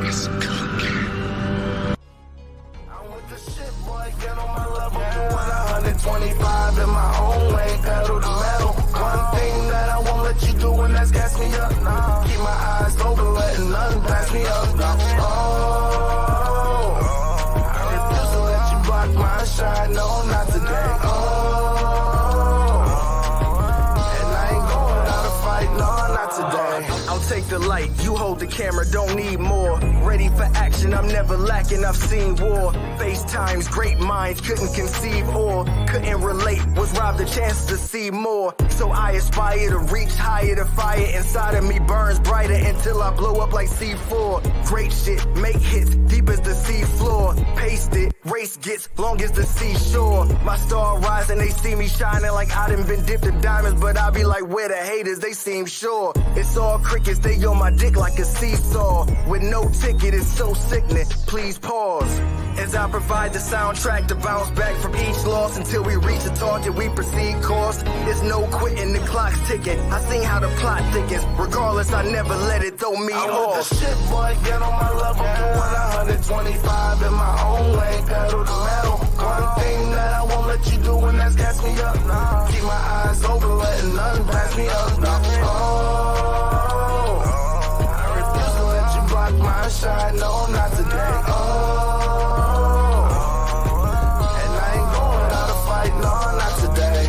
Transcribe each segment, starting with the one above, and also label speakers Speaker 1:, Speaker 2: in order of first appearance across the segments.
Speaker 1: It's cooking.
Speaker 2: I'm with the shit, boy, get on my level. Doing 125 in my own way, pedal to metal. One thing that I won't let you do, and that's gas me up. Nah, keep my eyes open, letting nothing pass me up. Nah. Oh, I refuse to let you block my shine. No, not today. And I ain't going out to fight. No, not today. I'll take the light, you hold the camera, don't need more. Ready for action, I'm never lacking, I've seen war. FaceTimes, great minds couldn't conceive or couldn't relate, was robbed the chance to see more. So I aspire to reach higher, the fire inside of me burns brighter until I blow up like C4. Great shit, make hits, deep as the sea floor. Paste it, race gets long as the seashore. My star rising, they see me shining like I done been dipped in diamonds, but I be like, where the haters, they seem sure. It's all crickets, they on my dick like a seesaw. With no ticket, it's so sickening, please pause. As I provide the soundtrack to bounce back from each loss until we reach a target, we proceed course. There's no quitting, the clock's ticking. I seen how the plot thickens. Regardless, I never let it throw me off. With the shit, boy, get on my level. Doing 125 in my own way, pedal to metal. One thing that I won't let you do, and that's gas me up. Nah, keep my eyes open, letting nothing pass me up. Nah. Oh, I refuse to let you block my shine. No, not today. And I ain't going out to fight. No, not today.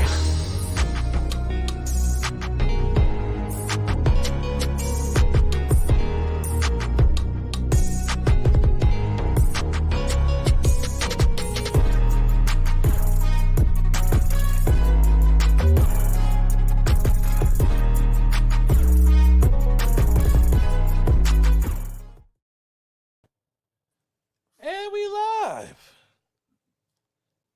Speaker 3: And we live.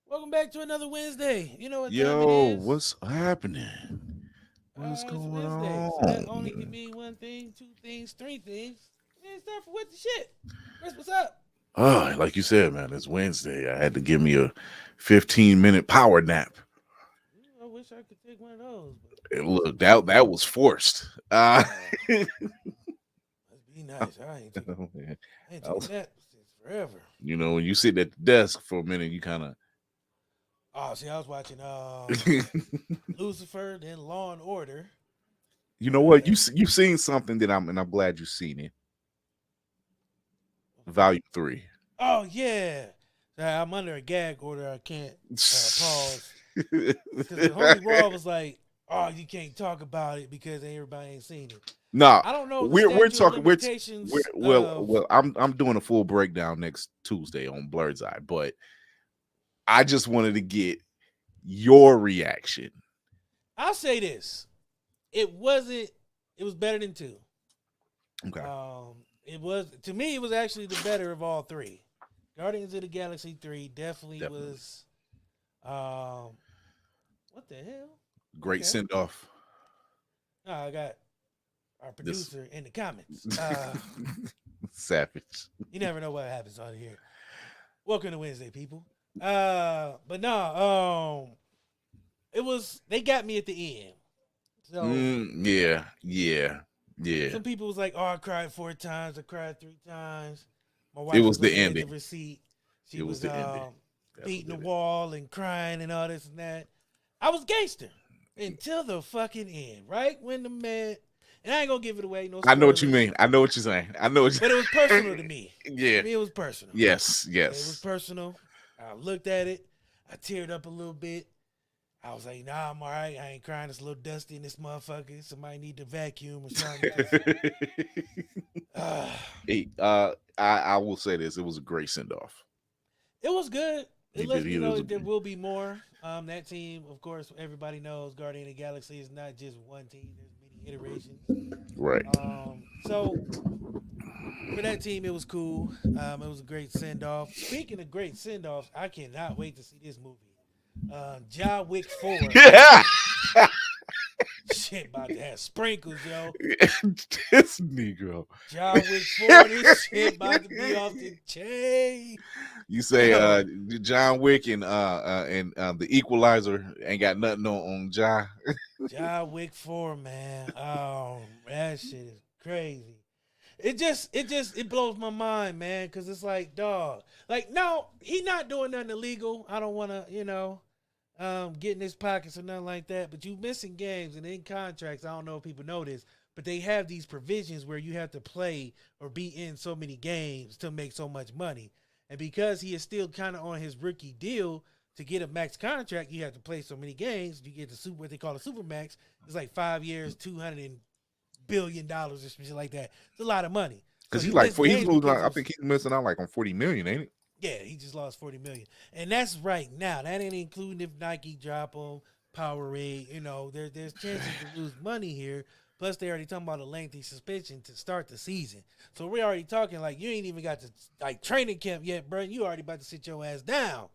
Speaker 3: Welcome back to another Wednesday. You know what time it
Speaker 4: Yo,
Speaker 3: is?
Speaker 4: what's happening? What's
Speaker 3: It's
Speaker 4: going
Speaker 3: Wednesday,
Speaker 4: on?
Speaker 3: So that only can mean one thing, two things, three things. Man, it's time for what the shit. Chris, what's up?
Speaker 4: Oh, like you said, man, it's Wednesday. I had to give me a 15-minute power nap.
Speaker 3: I wish I could take one of those. But
Speaker 4: And look, that was forced.
Speaker 3: that'd be nice. I ain't taking that since forever.
Speaker 4: You know, when you sit at the desk for a minute, you kind of.
Speaker 3: Oh, see, I was watching Lucifer, then Law and Order.
Speaker 4: You know what? You've seen something that I'm glad you've seen it. Volume 3.
Speaker 3: Oh yeah, I'm under a gag order. I can't pause because the homie Raw was like, "Oh, you can't talk about it because everybody ain't seen it."
Speaker 4: No,
Speaker 3: I don't know.
Speaker 4: we're talking.
Speaker 3: Well,
Speaker 4: I'm doing a full breakdown next Tuesday on Blurred's Eye, but I just wanted to get your reaction.
Speaker 3: I'll say this: it wasn't. It was better than 2.
Speaker 4: Okay.
Speaker 3: It was, to me, it was actually the better of all 3. Guardians of the Galaxy 3 definitely. Was. What the hell?
Speaker 4: Great send off.
Speaker 3: Oh, I got our producer in the comments.
Speaker 4: Savage.
Speaker 3: You never know what happens on here. Welcome to Wednesday, people. But no, it was, they got me at the end. So
Speaker 4: Yeah.
Speaker 3: some people was like, "Oh, I cried 4 times. I cried 3 times." My wife
Speaker 4: It was the
Speaker 3: looking at
Speaker 4: ending.
Speaker 3: the receipt. She
Speaker 4: It was the ending.
Speaker 3: beating the wall and crying and all this and that. I was gangster until the fucking end, right when the man. And I ain't gonna give it away. No,
Speaker 4: I know what you
Speaker 3: spoilers.
Speaker 4: mean. I know what you're saying. But
Speaker 3: it was personal to me.
Speaker 4: Yeah.
Speaker 3: To me, it was personal.
Speaker 4: Yes.
Speaker 3: It was personal. I looked at it. I teared up a little bit. I was like, "Nah, I'm all right. I ain't crying. It's a little dusty in this motherfucker. Somebody need to vacuum or something."
Speaker 4: Hey, I will say this. It was a great send off.
Speaker 3: It was good. It lets me know that there
Speaker 4: good.
Speaker 3: will be more. That team, of course, everybody knows Guardian of the Galaxy is not just one team. There's many iterations.
Speaker 4: Right.
Speaker 3: So for that team, it was cool. It was a great send off. Speaking of great send offs, I cannot wait to see this movie. John Wick 4.
Speaker 4: Yeah.
Speaker 3: Shit about to have sprinkles, yo.
Speaker 4: This Negro.
Speaker 3: John Wick 4, this shit about to be off the chain.
Speaker 4: You say John Wick and the Equalizer ain't got nothing on John.
Speaker 3: John Wick 4, man. Oh, that shit is crazy. it blows my mind, man, because it's like, dog, like, no, he not doing nothing illegal. I don't want to, get in his pockets or nothing like that. But you missing games and in contracts. I don't know if people know this, but they have these provisions where you have to play or be in so many games to make so much money. And because he is still kind of on his rookie deal, to get a max contract, you have to play so many games. You get the what they call a super max. It's like 5 years, $200 billion or some shit like that. It's a lot of money.
Speaker 4: Because
Speaker 3: So
Speaker 4: he's losing. I think he's missing out like on 40 million, ain't it?
Speaker 3: Yeah, he just lost 40 million, and that's right now. That ain't including if Nike drop him, Powerade. There's chances to lose money here. Plus, they already talking about a lengthy suspension to start the season. So we're already talking like you ain't even got to training camp yet, bro. You already about to sit your ass down.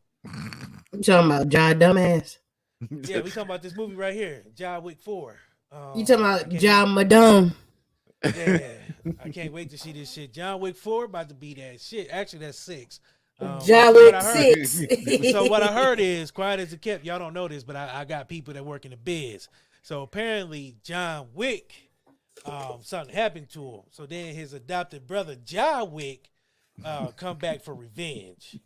Speaker 1: You talking about John Dumbass?
Speaker 3: Yeah, we talking about this movie right here, John Wick 4.
Speaker 1: You talking about John Madame?
Speaker 3: Yeah, I can't wait to see this shit. John Wick 4 about to be that shit. Actually, that's 6.
Speaker 1: John Wick 6.
Speaker 3: So what I heard is, quiet as it kept, y'all don't know this, but I got people that work in the biz. So apparently John Wick, something happened to him. So then his adopted brother John Wick come back for revenge.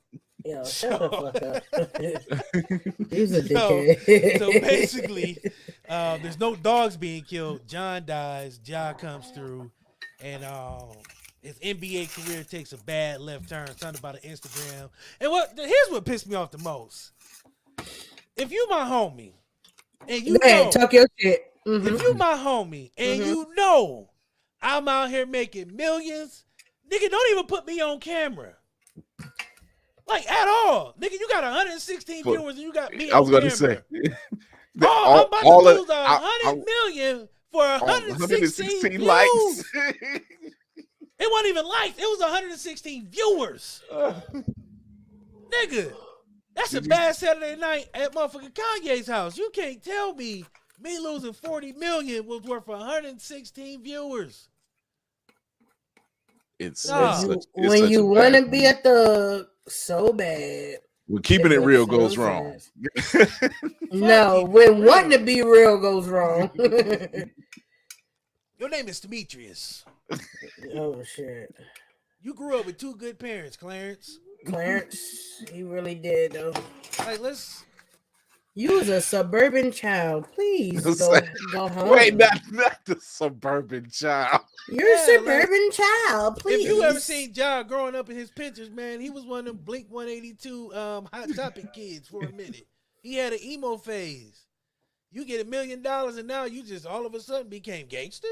Speaker 1: Yo, shut the fuck up. He's a dickhead.
Speaker 3: So basically, there's no dogs being killed. John dies. John comes through, and his NBA career takes a bad left turn. Something about an Instagram. And here's what pissed me off the most. If you my homie, and you know,
Speaker 1: talk your shit. Mm-hmm.
Speaker 3: If you my homie, and you know I'm out here making millions, nigga, don't even put me on camera. Like, at all. Nigga, you got 116 viewers and you got me on camera. I was going to say. I'm about to lose 100 million for 116 likes. It wasn't even likes. It was 116 viewers. Nigga, that's a bad Saturday night at motherfucking Kanye's house. You can't tell me losing 40 million was worth 116 viewers.
Speaker 1: When you want to be a thug so bad.
Speaker 4: When keeping it real goes wrong.
Speaker 1: No, when wanting to be real goes wrong.
Speaker 3: Your name is Demetrius.
Speaker 1: Oh, shit.
Speaker 3: You grew up with 2 good parents, Clarence.
Speaker 1: Clarence, he really did, though.
Speaker 3: Like,
Speaker 1: You was a suburban child. Please go home.
Speaker 4: Wait, not the suburban child.
Speaker 1: You're a suburban child. Please.
Speaker 3: If you ever seen John growing up in his pictures, man, he was one of them Blink 182 Hot Topic kids for a minute. He had an emo phase. You get $1 million and now you just all of a sudden became gangster?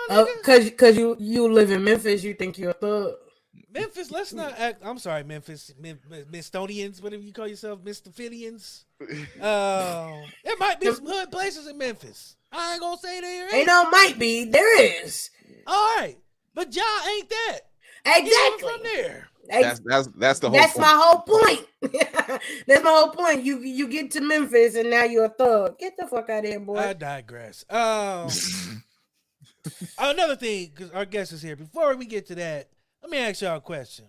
Speaker 1: Because you live in Memphis, you think you're a thug.
Speaker 3: Memphis, let's not act. I'm sorry, Memphis, Mistonians, whatever you call yourself, Mistophidians. There might be some hood places in Memphis. I ain't gonna say there ain't.
Speaker 1: Might be. There is.
Speaker 3: All right, but y'all ain't that.
Speaker 1: Exactly.
Speaker 3: From there.
Speaker 4: That's the whole.
Speaker 1: That's my whole point. That's my whole point. You get to Memphis and now you're a thug. Get the fuck out of here, boy.
Speaker 3: I digress. Another thing, because our guest is here. Before we get to that, let me ask y'all a question.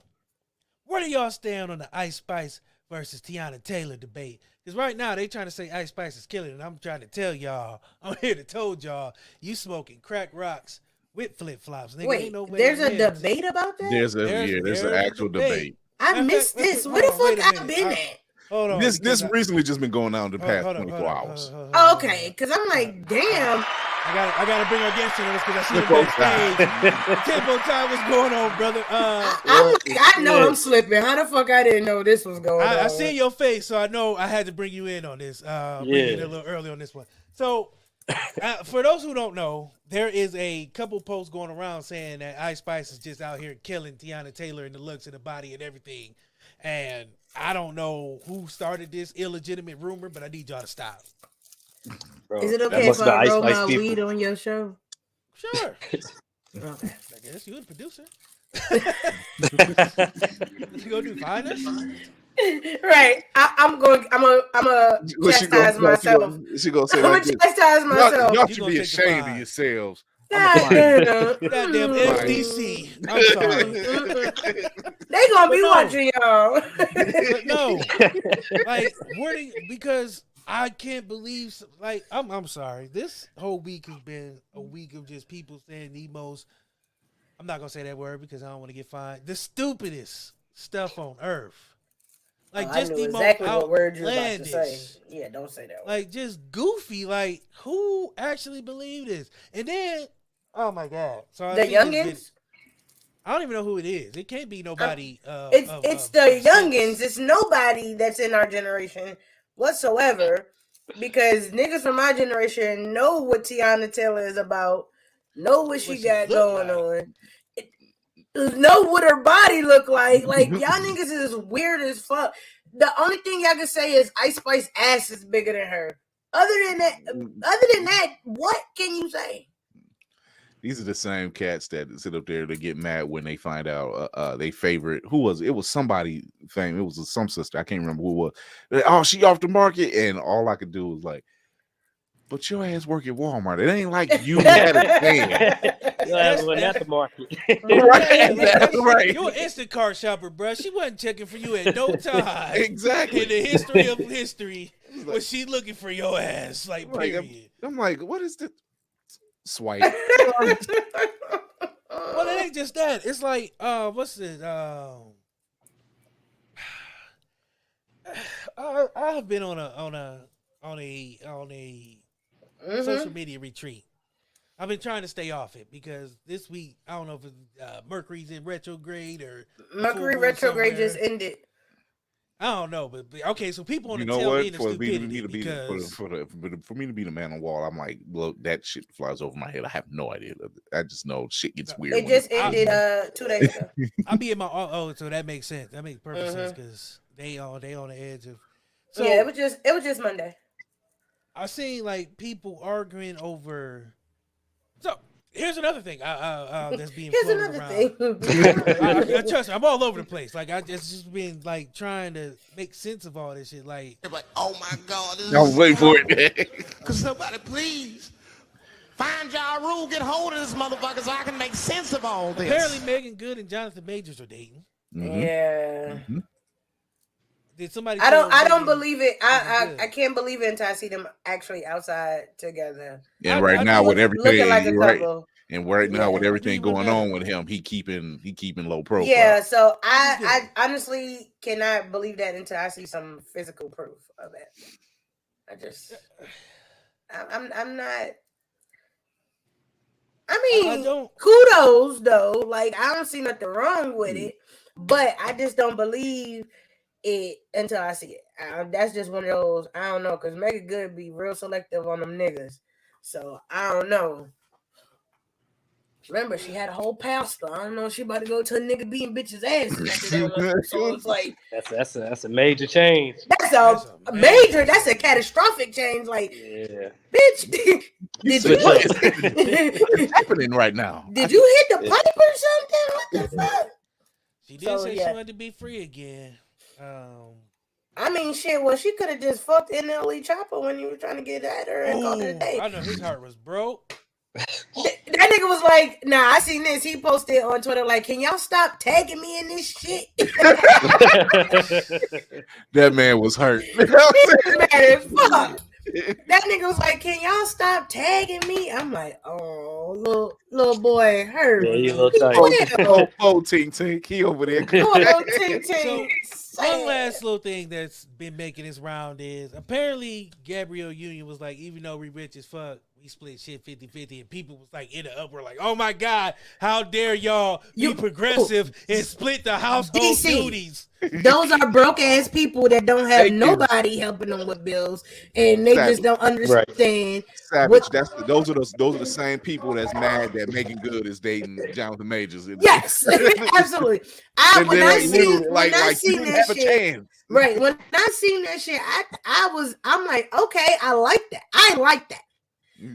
Speaker 3: Where do y'all stand on the Ice Spice versus Tiana Taylor debate? Because right now they trying to say Ice Spice is killing it. And I'm trying to tell y'all, I'm here to told y'all, you smoking crack rocks with flip flops.
Speaker 1: Wait,
Speaker 3: ain't no way
Speaker 1: there's a debate about that?
Speaker 4: There's an actual debate.
Speaker 1: I missed this. Where the fuck I been at?
Speaker 4: Hold on. This recently just been going on the past 24 hours.
Speaker 1: Okay, because I'm like, damn.
Speaker 3: I gotta bring our guest in on this because I see the T3mpo Tai, what's going on, brother?
Speaker 1: I know I'm slipping. How the fuck I didn't know this was going on?
Speaker 3: I see your face, so I know I had to bring you in on this. Bring you in a little early on this one. So, for those who don't know, there is a couple posts going around saying that Ice Spice is just out here killing Tiana Taylor in the looks and the body and everything. And I don't know who started this illegitimate rumor, but I need y'all to stop.
Speaker 1: Bro, is it okay if I roll my weed on your show?
Speaker 3: Sure. Okay. I guess you the producer. What you gonna do? Find us?
Speaker 1: Right. I'm a chastise myself.
Speaker 4: She gonna say
Speaker 1: I'm gonna chastise myself.
Speaker 4: Y'all should be ashamed of yourselves.
Speaker 3: Goddamn FDC. I'm sorry.
Speaker 1: They gonna be watching y'all.
Speaker 3: But no, like because I can't believe. Like I'm sorry. This whole week has been a week of just people saying the most I'm not gonna say that word because I don't want to get fined. The stupidest stuff on earth. Like just
Speaker 1: I knew
Speaker 3: the
Speaker 1: exactly
Speaker 3: most
Speaker 1: what word you were about to say.
Speaker 3: outlandish.
Speaker 1: Yeah, don't say that word.
Speaker 3: Like just goofy. Like who actually believed this? And then, oh my god! So I
Speaker 1: The
Speaker 3: see this
Speaker 1: youngins.
Speaker 3: I don't even know who it is. It can't be nobody.
Speaker 1: It's the youngins. It's nobody that's in our generation whatsoever, because niggas from my generation know what Tiana Taylor is about, know what she got going on, know what her body look like. Like y'all niggas is weird as fuck. The only thing y'all can say is Ice Spice ass is bigger than her. Other than that, what can you say?
Speaker 4: These are the same cats that sit up there to get mad when they find out they favorite. Who was it? It was somebody famous. It was some sister. I can't remember who it was. Oh, she off the market, and all I could do was like, but your ass work at Walmart. It ain't like you had a fan.
Speaker 5: That's at the market.
Speaker 4: Right.
Speaker 3: You're an Instacart shopper, bro. She wasn't checking for you at no time.
Speaker 4: Exactly.
Speaker 3: In the history of history, was she looking for your ass? Like, period.
Speaker 4: I'm like, what is this? Swipe.
Speaker 3: Well, it ain't just that. It's like, what's it? I've been on a social media retreat. I've been trying to stay off it because this week I don't know if it's, Mercury's in retrograde or
Speaker 1: Mercury retrograde just ended.
Speaker 3: I don't know, but okay. So people on
Speaker 4: You
Speaker 3: the
Speaker 4: know
Speaker 3: tail
Speaker 4: what?
Speaker 3: end of
Speaker 4: For
Speaker 3: stupidity
Speaker 4: me to be
Speaker 3: because
Speaker 4: for me to be the man on the wall, I'm like, look, that shit flies over my head. I have no idea. I just know shit gets weird.
Speaker 1: It just ended 2 days ago.
Speaker 3: I'll be in my so that makes sense. That makes perfect sense because they on the edge of. So
Speaker 1: yeah, it was just Monday.
Speaker 3: I seen like people arguing over. So here's another thing that's being floated around. I trust me, I'm all over the place. Like I just been like trying to make sense of all this shit. Like,
Speaker 6: oh my God,
Speaker 4: I was waiting for it.
Speaker 6: Could somebody please find y'all rule, get hold of this motherfucker so I can make sense of all this.
Speaker 3: Apparently, Megan Good and Jonathan Majors are dating.
Speaker 1: Mm-hmm. Yeah.
Speaker 4: Mm-hmm.
Speaker 3: Did somebody?
Speaker 1: I don't believe it. I can't believe it until I see them actually outside together.
Speaker 4: And right now with everything,
Speaker 1: like a couple.
Speaker 4: And right now with everything going on with him, he keeping low profile.
Speaker 1: Yeah, so I honestly cannot believe that until I see some physical proof of it. I'm not. I mean, kudos though. Like I don't see nothing wrong with it, but I just don't believe it until I see it. That's just one of those. I don't know, because Megan Good be real selective on them niggas. So I don't know. Remember, she had a whole pastor. I don't know if she about to go to a nigga beating bitches' ass. So it's like
Speaker 5: that's a major change.
Speaker 1: That's a major. That's a catastrophic change. Like,
Speaker 5: yeah,
Speaker 1: bitch.
Speaker 4: What's happening right now?
Speaker 1: Did you hit the pipe or something? What the fuck?
Speaker 3: She did say she wanted to be free again.
Speaker 1: I mean, shit. Well, she could have just fucked NLE Chopper when you were trying to get at her and called it a day.
Speaker 3: I know his heart was broke.
Speaker 1: That nigga was like, nah, I seen this. He posted on Twitter, like, can y'all stop tagging me in this shit?
Speaker 4: That man was hurt.
Speaker 1: Fuck. That nigga was like, can y'all stop tagging me? I'm like, oh, little boy hurt.
Speaker 5: Yeah, you little tight.
Speaker 4: Oh, Tink Tink. He over there.
Speaker 3: So, one last little thing that's been making its round is apparently Gabrielle Union was like, even though we rich as fuck, we split shit 50-50, and people was like in the uproar, like, oh my God, how dare y'all be progressive and split the household duties.
Speaker 1: Those are broke ass people that don't have nobody helping them with bills, and they just don't understand.
Speaker 4: Savage. Those are the same people that's mad that Megan Good is dating Jonathan Majors.
Speaker 1: Yes, absolutely. When I seen that shit, right? When I seen that shit, I'm like, okay, I like that.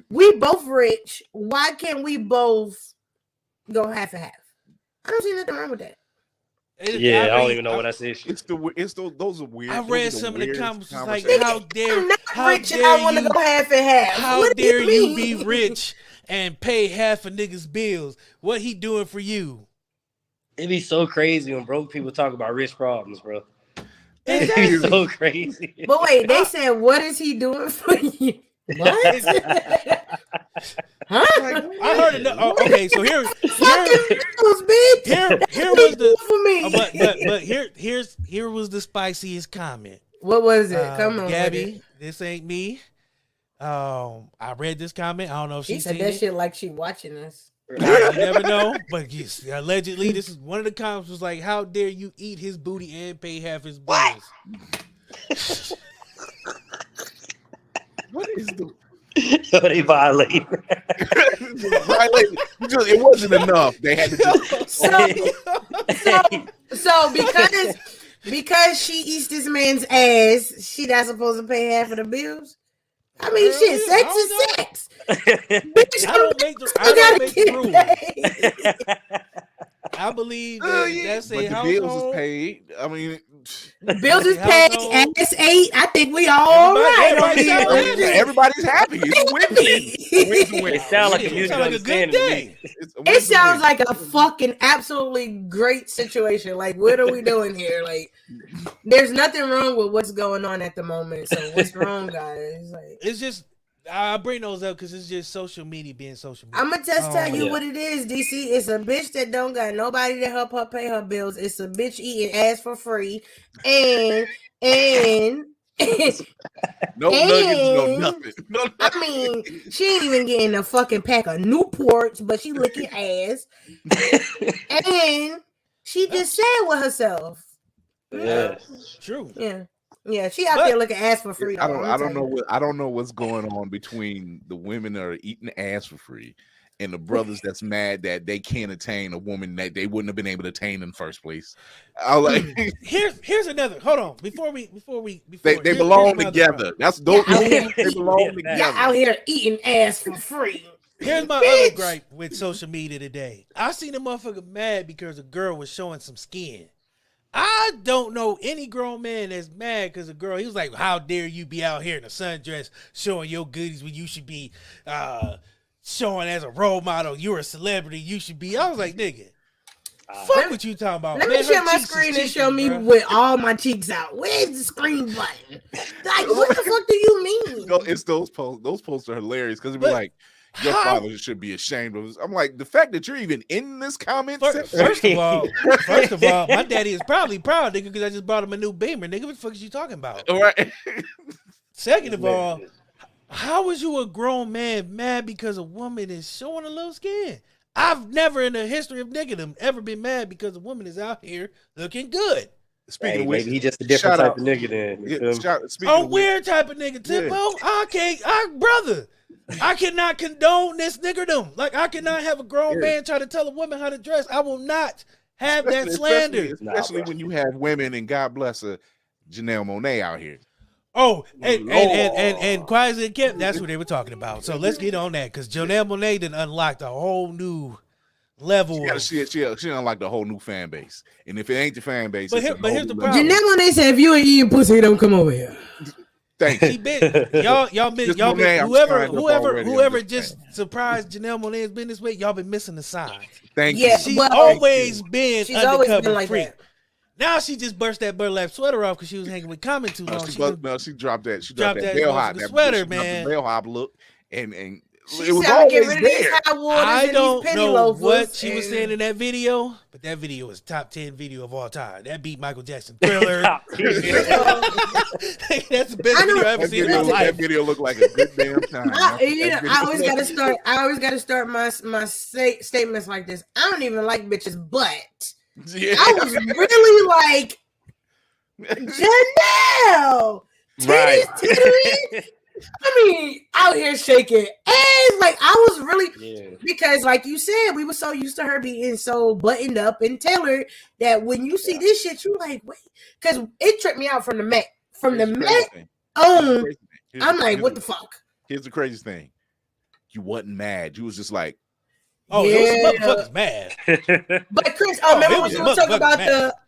Speaker 1: We both rich. Why can't we both go half and half? I don't see nothing wrong with that.
Speaker 5: I don't even know what that's the issue.
Speaker 4: Those are weird.
Speaker 3: I read some of the comments like, how dare
Speaker 1: I want to go half and half.
Speaker 3: How dare you be rich and pay half a nigga's bills? What he doing for you?
Speaker 5: It'd be so crazy when broke people talk about rich problems, bro. It'd be so crazy.
Speaker 1: But wait, they said, what is he doing for you? What? Huh?
Speaker 3: I heard it. Oh, okay, so here
Speaker 1: Fucking bitch.
Speaker 3: here was the
Speaker 1: for me.
Speaker 3: but here was the spiciest comment.
Speaker 1: What was it? Come on,
Speaker 3: Gabby. This ain't me. I read this comment. I don't know if
Speaker 1: she
Speaker 3: she
Speaker 1: said
Speaker 3: seen
Speaker 1: that
Speaker 3: it.
Speaker 1: shit like she watching us.
Speaker 3: You never know, but yes, allegedly, this is one of the comments was like, "How dare you eat his booty and pay half his bills?"
Speaker 4: What is the
Speaker 5: They violate.
Speaker 4: violation? It wasn't enough. They had to just
Speaker 1: So because she eats this man's ass, she not supposed to pay half of the bills. I mean, shit, sex is sex. Bitch,
Speaker 3: I don't make the rules. I believe that's
Speaker 4: but
Speaker 3: a
Speaker 4: the
Speaker 3: household.
Speaker 4: bills is paid. I mean,
Speaker 1: bills is paid, ass ate. I think we all right on here.
Speaker 4: Everybody's happy. It's a win.
Speaker 5: It sounds like a
Speaker 3: It sound like a good
Speaker 5: understanding to
Speaker 3: day.
Speaker 5: me.
Speaker 1: It sounds like a fucking absolutely great situation. Like, what are we doing here? Like, there's nothing wrong with what's going on at the moment. So what's wrong, guys? Like,
Speaker 3: It's just I bring those up because it's just social media being social media.
Speaker 1: I'm gonna just tell you
Speaker 5: yeah.
Speaker 1: what it is, DC. It's a bitch that don't got nobody to help her pay her bills. It's a bitch eating ass for free, and
Speaker 4: no nuggets, no nothing. No
Speaker 1: I mean, she ain't even getting a fucking pack of Newports, but she licking ass, and she just sad with herself.
Speaker 5: Yeah.
Speaker 3: True.
Speaker 1: Yeah, she out there looking ass for free.
Speaker 4: I don't know what's going on between the women that are eating ass for free and the brothers that's mad that they can't attain a woman that they wouldn't have been able to attain in the first place. I like
Speaker 3: here's another. Hold on, before
Speaker 4: they belong together. That's those they belong together.
Speaker 1: Y'all out here eating ass for free.
Speaker 3: Here's my other gripe with social media today. I seen a motherfucker mad because a girl was showing some skin. I don't know any grown man that's mad because a girl, he was like, how dare you be out here in a sundress showing your goodies when you should be showing as a role model. You're a celebrity. You should be. I was like, nigga, fuck what you talking about.
Speaker 1: Let me share my screen and show me with all my cheeks out. Where's the screen button? Like, what the fuck do you mean?
Speaker 4: No, it's those posts. Those posts are hilarious because it'd be like, your father should be ashamed of us. I'm like, the fact that you're even in this comment section.
Speaker 3: First of all, my daddy is probably proud, nigga, because I just bought him a new Beamer, nigga. What the fuck is you talking about?
Speaker 4: All right.
Speaker 3: Second of all, how was you a grown man mad because a woman is showing a little skin? I've never in the history of niggerdom ever been mad because a woman is out here looking good.
Speaker 4: Speaking
Speaker 5: Hey,
Speaker 4: of which,
Speaker 5: maybe he just a different type
Speaker 4: out.
Speaker 5: of nigga then. You feel me?
Speaker 3: A weird type of nigga, T3mpo. Brother, I cannot condone this niggerdom. Like, I cannot have a grown man try to tell a woman how to dress. I will not have that slander.
Speaker 4: Especially when you have women, and God bless her, Janelle Monáe out here.
Speaker 3: Oh, and Quiet and Kemp, that's what they were talking about. So let's get on that, because Janelle Monáe done unlocked a whole new level.
Speaker 4: She unlocked a whole new fan base. And if it ain't the fan base,
Speaker 3: but here's the problem.
Speaker 1: Janelle Monáe said, if you ain't eating pussy, don't come over here.
Speaker 4: Thank you.
Speaker 3: Y'all been whoever just
Speaker 4: fan.
Speaker 3: surprised Janelle Monáe's been this way, y'all been missing the signs.
Speaker 4: Thank
Speaker 1: Yeah,
Speaker 4: you.
Speaker 3: She's
Speaker 1: well,
Speaker 3: always been
Speaker 1: she's always
Speaker 3: undercover
Speaker 1: been like
Speaker 3: freak.
Speaker 1: that.
Speaker 3: Now she just burst that burlap sweater off because she was hanging with Common too long.
Speaker 4: She dropped that. She
Speaker 3: dropped
Speaker 4: dropped
Speaker 3: that
Speaker 4: that bell hop
Speaker 3: sweater, man.
Speaker 4: The bell hop look, and
Speaker 1: She
Speaker 4: it was
Speaker 1: trying to get
Speaker 4: always
Speaker 1: rid of these
Speaker 4: there.
Speaker 1: high waters
Speaker 3: I
Speaker 1: and
Speaker 3: don't
Speaker 1: these penny
Speaker 3: know
Speaker 1: loafers
Speaker 3: what she was
Speaker 1: and-
Speaker 3: saying in that video, but that video is top 10 video of all time. That beat Michael Jackson Thriller. That's the best video I've ever seen in my
Speaker 4: That
Speaker 3: life.
Speaker 4: video looked like a good damn time.
Speaker 1: I always gotta start my statements like this. I don't even like bitches, but
Speaker 4: Yeah.
Speaker 1: I was really like, Janelle,
Speaker 5: Right.
Speaker 1: titties. I mean, out here shaking ass. Like, I was really because, like you said, we were so used to her being so buttoned up and tailored that when you see this shit, you like, wait, because it tripped me out from the Met. From the Met on, I'm like, what the fuck?
Speaker 4: Here's the craziest thing. You wasn't mad. You was just like,
Speaker 3: Oh,
Speaker 1: Yeah.
Speaker 3: those motherfuckers mad.
Speaker 1: But Chris,
Speaker 3: Oh,
Speaker 1: remember
Speaker 3: it
Speaker 1: when
Speaker 3: was
Speaker 1: you were talking
Speaker 3: motherfucking
Speaker 1: about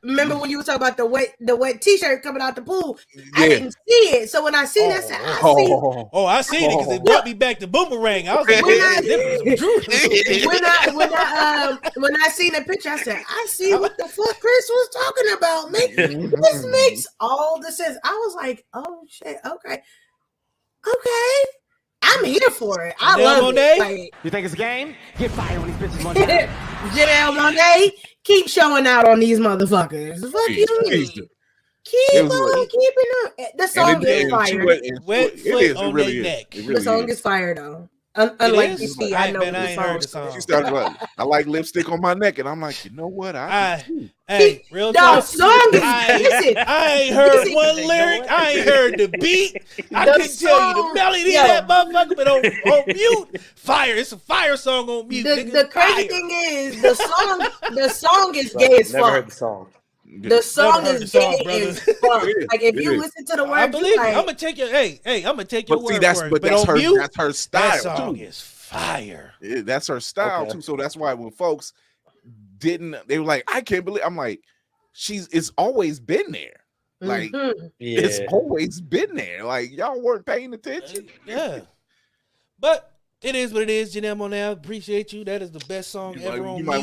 Speaker 3: mad.
Speaker 1: when you were talking about the wet t-shirt coming out the pool? I
Speaker 4: Yeah.
Speaker 1: didn't see it. So when I seen that, I said, I see.
Speaker 3: Oh, I seen it because it brought me back to Boomerang. I was like,
Speaker 1: When I seen the picture, I said, I see what the fuck Chris was talking about. This makes all the sense. I was like, oh shit, okay. I'm here for it. I
Speaker 3: Janelle
Speaker 1: love
Speaker 3: Monáe?
Speaker 1: it. Like,
Speaker 6: You think it's a game? Get fired when these bitches one time.
Speaker 1: Janelle Monáe, keep showing out on these motherfuckers. Fuck
Speaker 4: Please,
Speaker 1: you
Speaker 4: please
Speaker 1: mean?
Speaker 4: do.
Speaker 1: Keep
Speaker 4: It was
Speaker 1: on
Speaker 4: like-
Speaker 1: keeping up. The song is
Speaker 4: and
Speaker 1: fire.
Speaker 3: Wet
Speaker 4: it
Speaker 3: foot
Speaker 4: is. It
Speaker 3: on
Speaker 4: really
Speaker 3: their
Speaker 4: is.
Speaker 3: neck.
Speaker 4: It
Speaker 1: The
Speaker 4: really
Speaker 1: song
Speaker 4: is.
Speaker 1: is fire though. Unlike
Speaker 3: is?
Speaker 1: DC, I know
Speaker 3: Man,
Speaker 1: the
Speaker 3: I ain't heard the
Speaker 1: song.
Speaker 3: song.
Speaker 4: She started like, I like lipstick on my neck, and I'm like, you know what?
Speaker 3: Hey, real
Speaker 1: The
Speaker 3: talk.
Speaker 1: song is listen.
Speaker 3: I ain't heard
Speaker 1: Listen.
Speaker 3: one lyric. I ain't heard the beat. I
Speaker 1: The
Speaker 3: couldn't tell you the
Speaker 1: song-
Speaker 3: melody
Speaker 1: yo.
Speaker 3: of that motherfucker, but on mute, fire. It's a fire song on mute. nigga.
Speaker 1: The crazy
Speaker 3: Fire.
Speaker 1: thing is the song is gay as
Speaker 5: Never heard
Speaker 1: fuck.
Speaker 5: the song.
Speaker 1: The song
Speaker 3: heard
Speaker 1: is
Speaker 3: the song,
Speaker 1: gay
Speaker 3: brother.
Speaker 1: as fuck. Like if
Speaker 4: It
Speaker 1: you
Speaker 4: is.
Speaker 1: listen to the words,
Speaker 3: I believe you.
Speaker 1: like,
Speaker 3: I'm gonna take your I'm gonna take your
Speaker 4: But see,
Speaker 3: word
Speaker 4: that's
Speaker 3: for it.
Speaker 4: but
Speaker 3: But
Speaker 4: that's
Speaker 3: on
Speaker 4: her.
Speaker 3: mute,
Speaker 4: That's her
Speaker 3: that
Speaker 4: style
Speaker 3: song
Speaker 4: too.
Speaker 3: is fire.
Speaker 4: That's her style
Speaker 5: Okay.
Speaker 4: too. So that's why when folks didn't, they were like, I can't believe. I'm like, it's always been there. Like
Speaker 1: mhm.
Speaker 5: Yeah.
Speaker 4: it's always been there. Like y'all weren't paying attention.
Speaker 3: Yeah. But it is what it is. Janelle Monáe, appreciate you. That is the best song ever on
Speaker 4: You might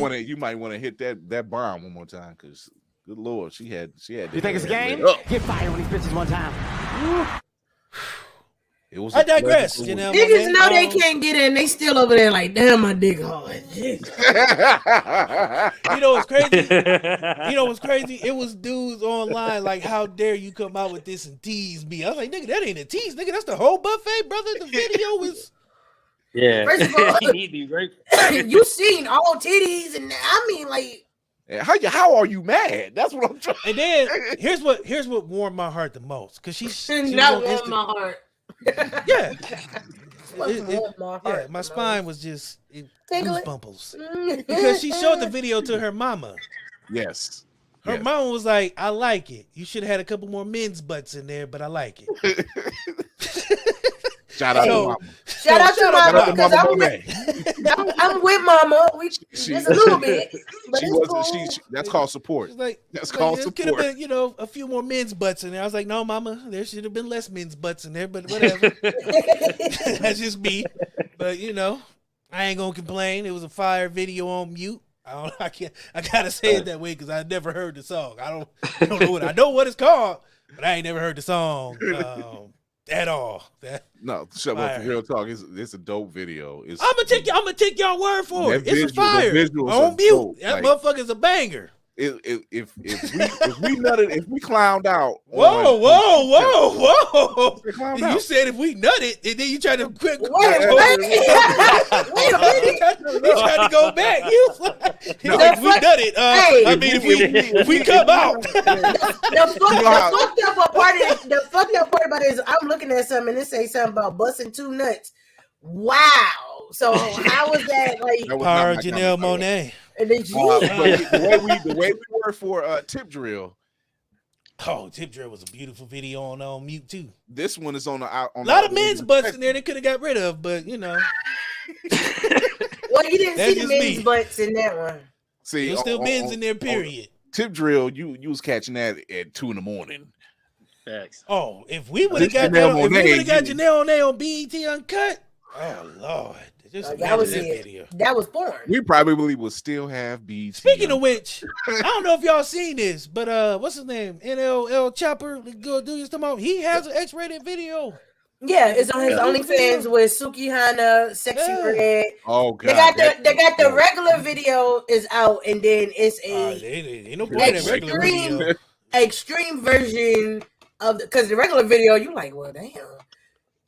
Speaker 4: want to hit that bomb one more time because good lord, she had.
Speaker 6: You think it's a game?
Speaker 4: Oh,
Speaker 6: Get fired when these bitches one time.
Speaker 4: it was.
Speaker 3: I digress,
Speaker 4: You
Speaker 3: Janelle.
Speaker 1: Niggas
Speaker 3: Monáe.
Speaker 1: know they can't get in. They still over there like, damn, my dick hard.
Speaker 3: You know what's crazy? You know what's crazy? It was dudes online like, how dare you come out with this and tease me? I was like, nigga, that ain't a tease, nigga. That's the whole buffet, brother. The video is.
Speaker 5: Yeah.
Speaker 1: First of all-
Speaker 5: You need to be grateful.
Speaker 1: You seen all titties, and I mean, like,
Speaker 4: How are you mad? That's what I'm trying.
Speaker 3: And then here's what warmed my heart the most, cause she was
Speaker 1: not
Speaker 3: on
Speaker 1: warm
Speaker 3: Insta-
Speaker 1: my heart.
Speaker 3: Yeah,
Speaker 1: Wasn't
Speaker 3: It-
Speaker 1: warm my
Speaker 3: yeah.
Speaker 1: heart.
Speaker 3: My spine was just
Speaker 1: Tingling.
Speaker 3: goosebumps because she showed the video to her mama.
Speaker 4: Yes.
Speaker 3: Her mama was like, "I like it. You should have had a couple more men's butts in there, but I like it."
Speaker 4: Shout out
Speaker 3: So-
Speaker 4: to mama.
Speaker 1: Shout out to
Speaker 3: Shout out
Speaker 1: mama
Speaker 3: to
Speaker 1: because
Speaker 4: Mama
Speaker 1: I'm
Speaker 4: Monáe.
Speaker 1: with mama. We
Speaker 4: She-
Speaker 1: just a little bit, but
Speaker 4: She
Speaker 1: it's
Speaker 4: wasn't.
Speaker 1: cool.
Speaker 4: She that's called support.
Speaker 3: She's like,
Speaker 4: That's
Speaker 3: like,
Speaker 4: called
Speaker 3: there could have
Speaker 4: support.
Speaker 3: been, a few more men's butts in there. I was like, no, mama, there should have been less men's butts in there, but whatever. That's just me. But I ain't gonna complain. It was a fire video on mute. I gotta say it that way because I never heard the song. I don't know I know what it's called, but I ain't never heard the song at all.
Speaker 4: No, shut up.
Speaker 3: Fire.
Speaker 4: For real talk, it's a dope video. It's
Speaker 3: I'm gonna take y'all word for it.
Speaker 4: That
Speaker 3: It's a
Speaker 4: visual- the
Speaker 3: fire
Speaker 4: visuals
Speaker 3: on
Speaker 4: are
Speaker 3: mute.
Speaker 4: dope.
Speaker 3: That
Speaker 4: Like-
Speaker 3: motherfucker's a banger.
Speaker 4: if we nutted, if we clowned out.
Speaker 3: Whoa, whoa.
Speaker 4: We clowned
Speaker 3: You
Speaker 4: out.
Speaker 3: said if we nutted, and then you tried to quit.
Speaker 1: Wait a minute.
Speaker 3: You tried to go back. You was like,
Speaker 4: No.
Speaker 3: if we nutted.
Speaker 1: Hey.
Speaker 3: I mean, if we come out.
Speaker 1: The fucked up part about it is I'm looking at something and it say something about busting two nuts. Wow. So how was that like?
Speaker 4: That was
Speaker 3: Power
Speaker 4: not my
Speaker 3: Janelle
Speaker 4: comment.
Speaker 3: Monáe.
Speaker 1: And then
Speaker 4: But the way we were for Tip Drill,
Speaker 3: Oh, Tip Drill was a beautiful video on mute too.
Speaker 4: this one is on the out.
Speaker 3: A lot of men's butts in there they could have got rid of, but
Speaker 1: well, you didn't
Speaker 3: That's
Speaker 1: see the
Speaker 3: just
Speaker 1: men's
Speaker 3: me.
Speaker 1: butts in that one.
Speaker 4: See,
Speaker 3: there's still men's in there. Period.
Speaker 4: Tip Drill, you was catching that at 2 a.m.
Speaker 5: Facts.
Speaker 3: Oh, if we would have got
Speaker 4: Janelle
Speaker 3: that, if we
Speaker 4: Monáe,
Speaker 3: would have got
Speaker 4: you-
Speaker 3: Janelle Monáe on BET Uncut, oh Lord, just
Speaker 1: That
Speaker 3: imagine
Speaker 1: was
Speaker 3: that
Speaker 1: it.
Speaker 3: video.
Speaker 1: That was porn.
Speaker 4: We probably would still have BT.
Speaker 3: Speaking of which, I don't know if y'all seen this, but what's his name? NLL Chopper, the good dude you talking about. He has an X-rated video.
Speaker 1: Yeah, it's on his
Speaker 3: Yeah.
Speaker 1: OnlyFans with Sukihana, Sexy
Speaker 3: Yeah.
Speaker 1: Red.
Speaker 4: Oh God,
Speaker 1: They got the regular video is out, and then it's
Speaker 3: Ain't no point in that regular
Speaker 1: Extreme.
Speaker 3: video.
Speaker 1: extreme version of because the regular video you like, well, damn.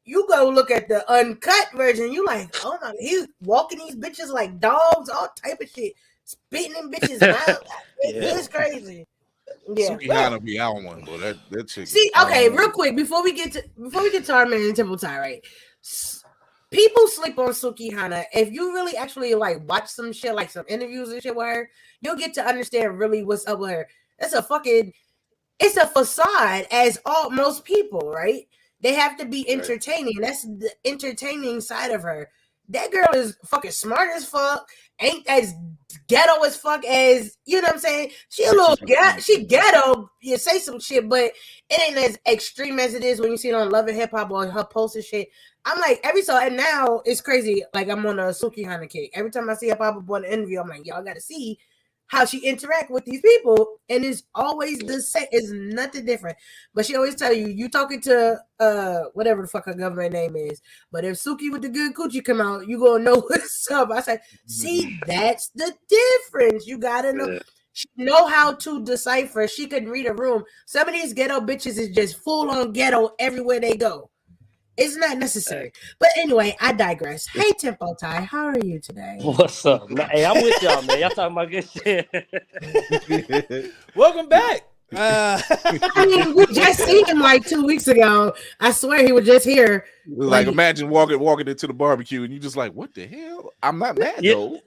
Speaker 1: You go look at the uncut version, you like, oh my, he's walking these bitches like dogs, all type of shit, spitting in bitches' mouth. It's crazy. Yeah.
Speaker 4: Sukihana be out one, but that chick.
Speaker 1: See, okay, real quick before we get to our man T3mpo Tai, right? People sleep on Sukihana. If you really actually like watch some shit, like some interviews and shit with her, you'll get to understand really what's up with her. It's a facade, as most people, right? They have to be entertaining. That's the entertaining side of her. That girl is fucking smart as fuck. Ain't as ghetto as fuck as, you know what I'm saying? She a little she ghetto. You say some shit, but it ain't as extreme as it is when you see it on Love and Hip Hop or her posts and shit. I'm like, and now it's crazy. Like, I'm on a Sukihana kick. Every time I see a pop up on the interview, I'm like, y'all gotta see how she interact with these people, and it's always the same. It's nothing different. But she always tell you, you talking to whatever the fuck her government name is. But if Suki with the good coochie come out, you gonna know what's up. I said, see, that's the difference. You gotta know. She know how to decipher. She can read a room. Some of these ghetto bitches is just full on ghetto everywhere they go. It's not necessary. But anyway, I digress. Hey, T3mpo Tai, how are you today?
Speaker 5: What's up? Hey, I'm with y'all, man. Y'all talking about good shit.
Speaker 3: Welcome back.
Speaker 1: I mean, we just seen him like 2 weeks ago. I swear he was just here.
Speaker 4: Like imagine walking into the barbecue and you just like, what the hell? I'm not mad though.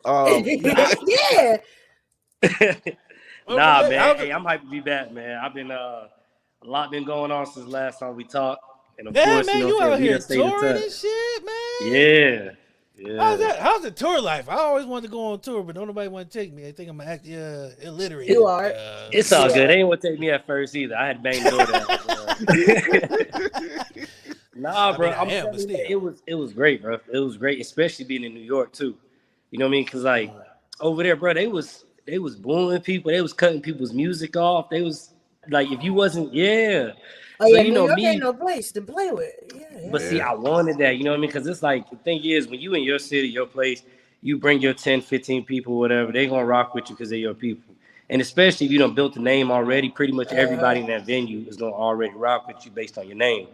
Speaker 1: Yeah.
Speaker 5: Nah, man. Hey, I'm hyped to be back, man. I've been a lot been going on since last time we talked. And of course,
Speaker 3: man, you out here touring and shit, man.
Speaker 5: Yeah.
Speaker 3: How's the tour life? I always wanted to go on tour, but don't nobody want to take me. I think I'm act illiterate.
Speaker 1: You are.
Speaker 5: It's all good. They ain't want to take me at first either. I had to bang the door down. Nah, bro. It was great, bro. It was great, especially being in New York too. You know what I mean? Because like over there, bro, they was booing people. They was cutting people's music off. They was like, if you wasn't,
Speaker 1: Oh,
Speaker 5: so,
Speaker 1: yeah,
Speaker 5: you know,
Speaker 1: New York ain't no place to play with. Yeah.
Speaker 5: But see, I wanted that, you know what I mean? Because it's like, the thing is, when you in your city, your place, you bring your 10, 15 people, whatever, they going to rock with you because they're your people. And especially if you done built a name already, pretty much everybody in that venue is going to already rock with you based on your name.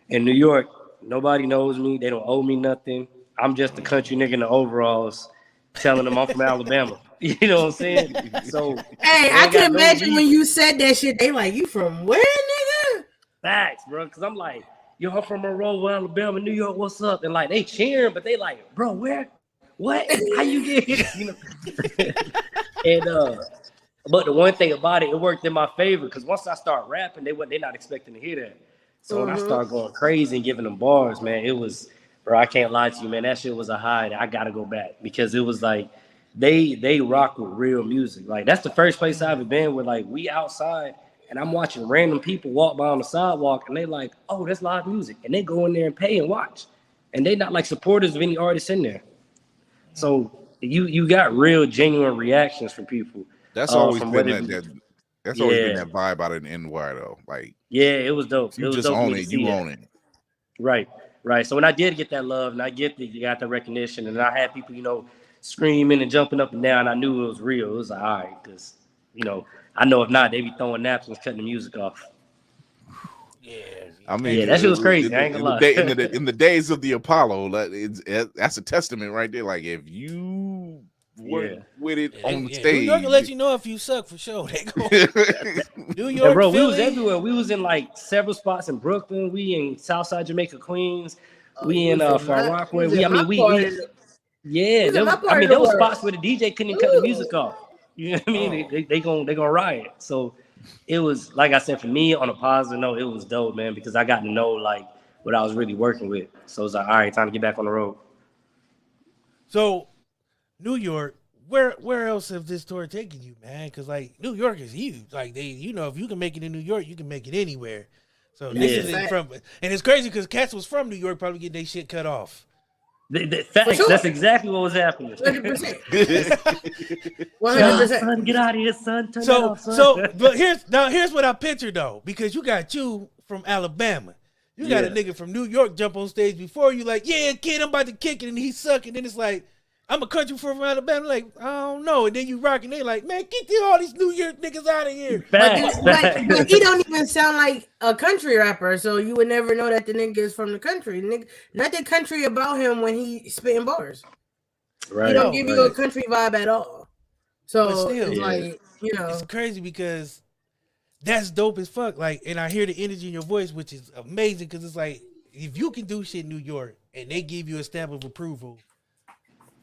Speaker 5: In New York, nobody knows me. They don't owe me nothing. I'm just a country nigga in the overalls telling them I'm from Alabama. You know what I'm saying? So,
Speaker 1: hey, I can imagine when you said that shit, they like, you from where, nigga?
Speaker 5: Facts, bro, because I'm like, yo, I'm from Monroe, Alabama, New York, what's up? And like, they cheering, but they like, bro, where? What? How you get here? You know? And but the one thing about it worked in my favor, because once I start rapping, they're not expecting to hear that. So when I start going crazy and giving them bars, man, it was, bro, I can't lie to you, man, that shit was a high. I gotta go back, because it was like they rock with real music. Like, that's the first place I ever been where like we outside and I'm watching random people walk by on the sidewalk and they like, oh, that's live music. And they go in there and pay and watch. And they not like supporters of any artists in there. So you got real genuine reactions from people.
Speaker 4: That's always been that's always been that vibe out of NY though. Like,
Speaker 5: yeah, it was dope.
Speaker 4: You
Speaker 5: it was
Speaker 4: just
Speaker 5: dope
Speaker 4: own it, you own it.
Speaker 5: Right. So when I did get that love and I got the recognition and I had people, you know, screaming and jumping up and down, I knew it was real. It was like, all right, because, you know, I know if not, they be throwing napkins, cutting the music off.
Speaker 3: Yeah,
Speaker 4: I mean,
Speaker 5: that shit was crazy. I ain't gonna lie.
Speaker 4: In the days of the Apollo, that's a testament right there. Like, if you work with it on the stage, New
Speaker 3: York can let you know if you suck for sure. They go. New York,
Speaker 5: bro,
Speaker 3: Philly.
Speaker 5: we was everywhere. We was in like several spots in Brooklyn. We in Southside Jamaica, Queens. We in Far Rockaway. There was spots where the DJ couldn't even cut the music off. You know what I mean? They gonna riot. So it was, like I said, for me, on a positive note, it was dope, man, because I got to know like what I was really working with. So it's like, all right, time to get back on the road.
Speaker 3: So New York, where else have this tour taken you, man? Because like New York is huge. Like if you can make it in New York, you can make it anywhere. So this is from, and it's crazy because cats was from New York probably getting their shit cut off.
Speaker 5: Facts. Sure. That's exactly what was happening.
Speaker 1: 100%.
Speaker 5: 100%. Son, get out of here, son. Turn it off, son.
Speaker 3: But here's what I picture though, because you got you from Alabama. You got a nigga from New York jump on stage before you, like, yeah, kid, I'm about to kick it, and he's sucking. Then it's like, I'm a country from Alabama, like, I don't know. And then you rock, and they like, man, get all these New York niggas out of here.
Speaker 1: But he don't even sound like a country rapper, so you would never know that the nigga is from the country. Nothing country about him when he spitting bars. Right. He don't give you a country vibe at all. So still, it's like, you know,
Speaker 3: it's crazy because that's dope as fuck. Like, and I hear the energy in your voice, which is amazing, because it's like, if you can do shit in New York and they give you a stamp of approval,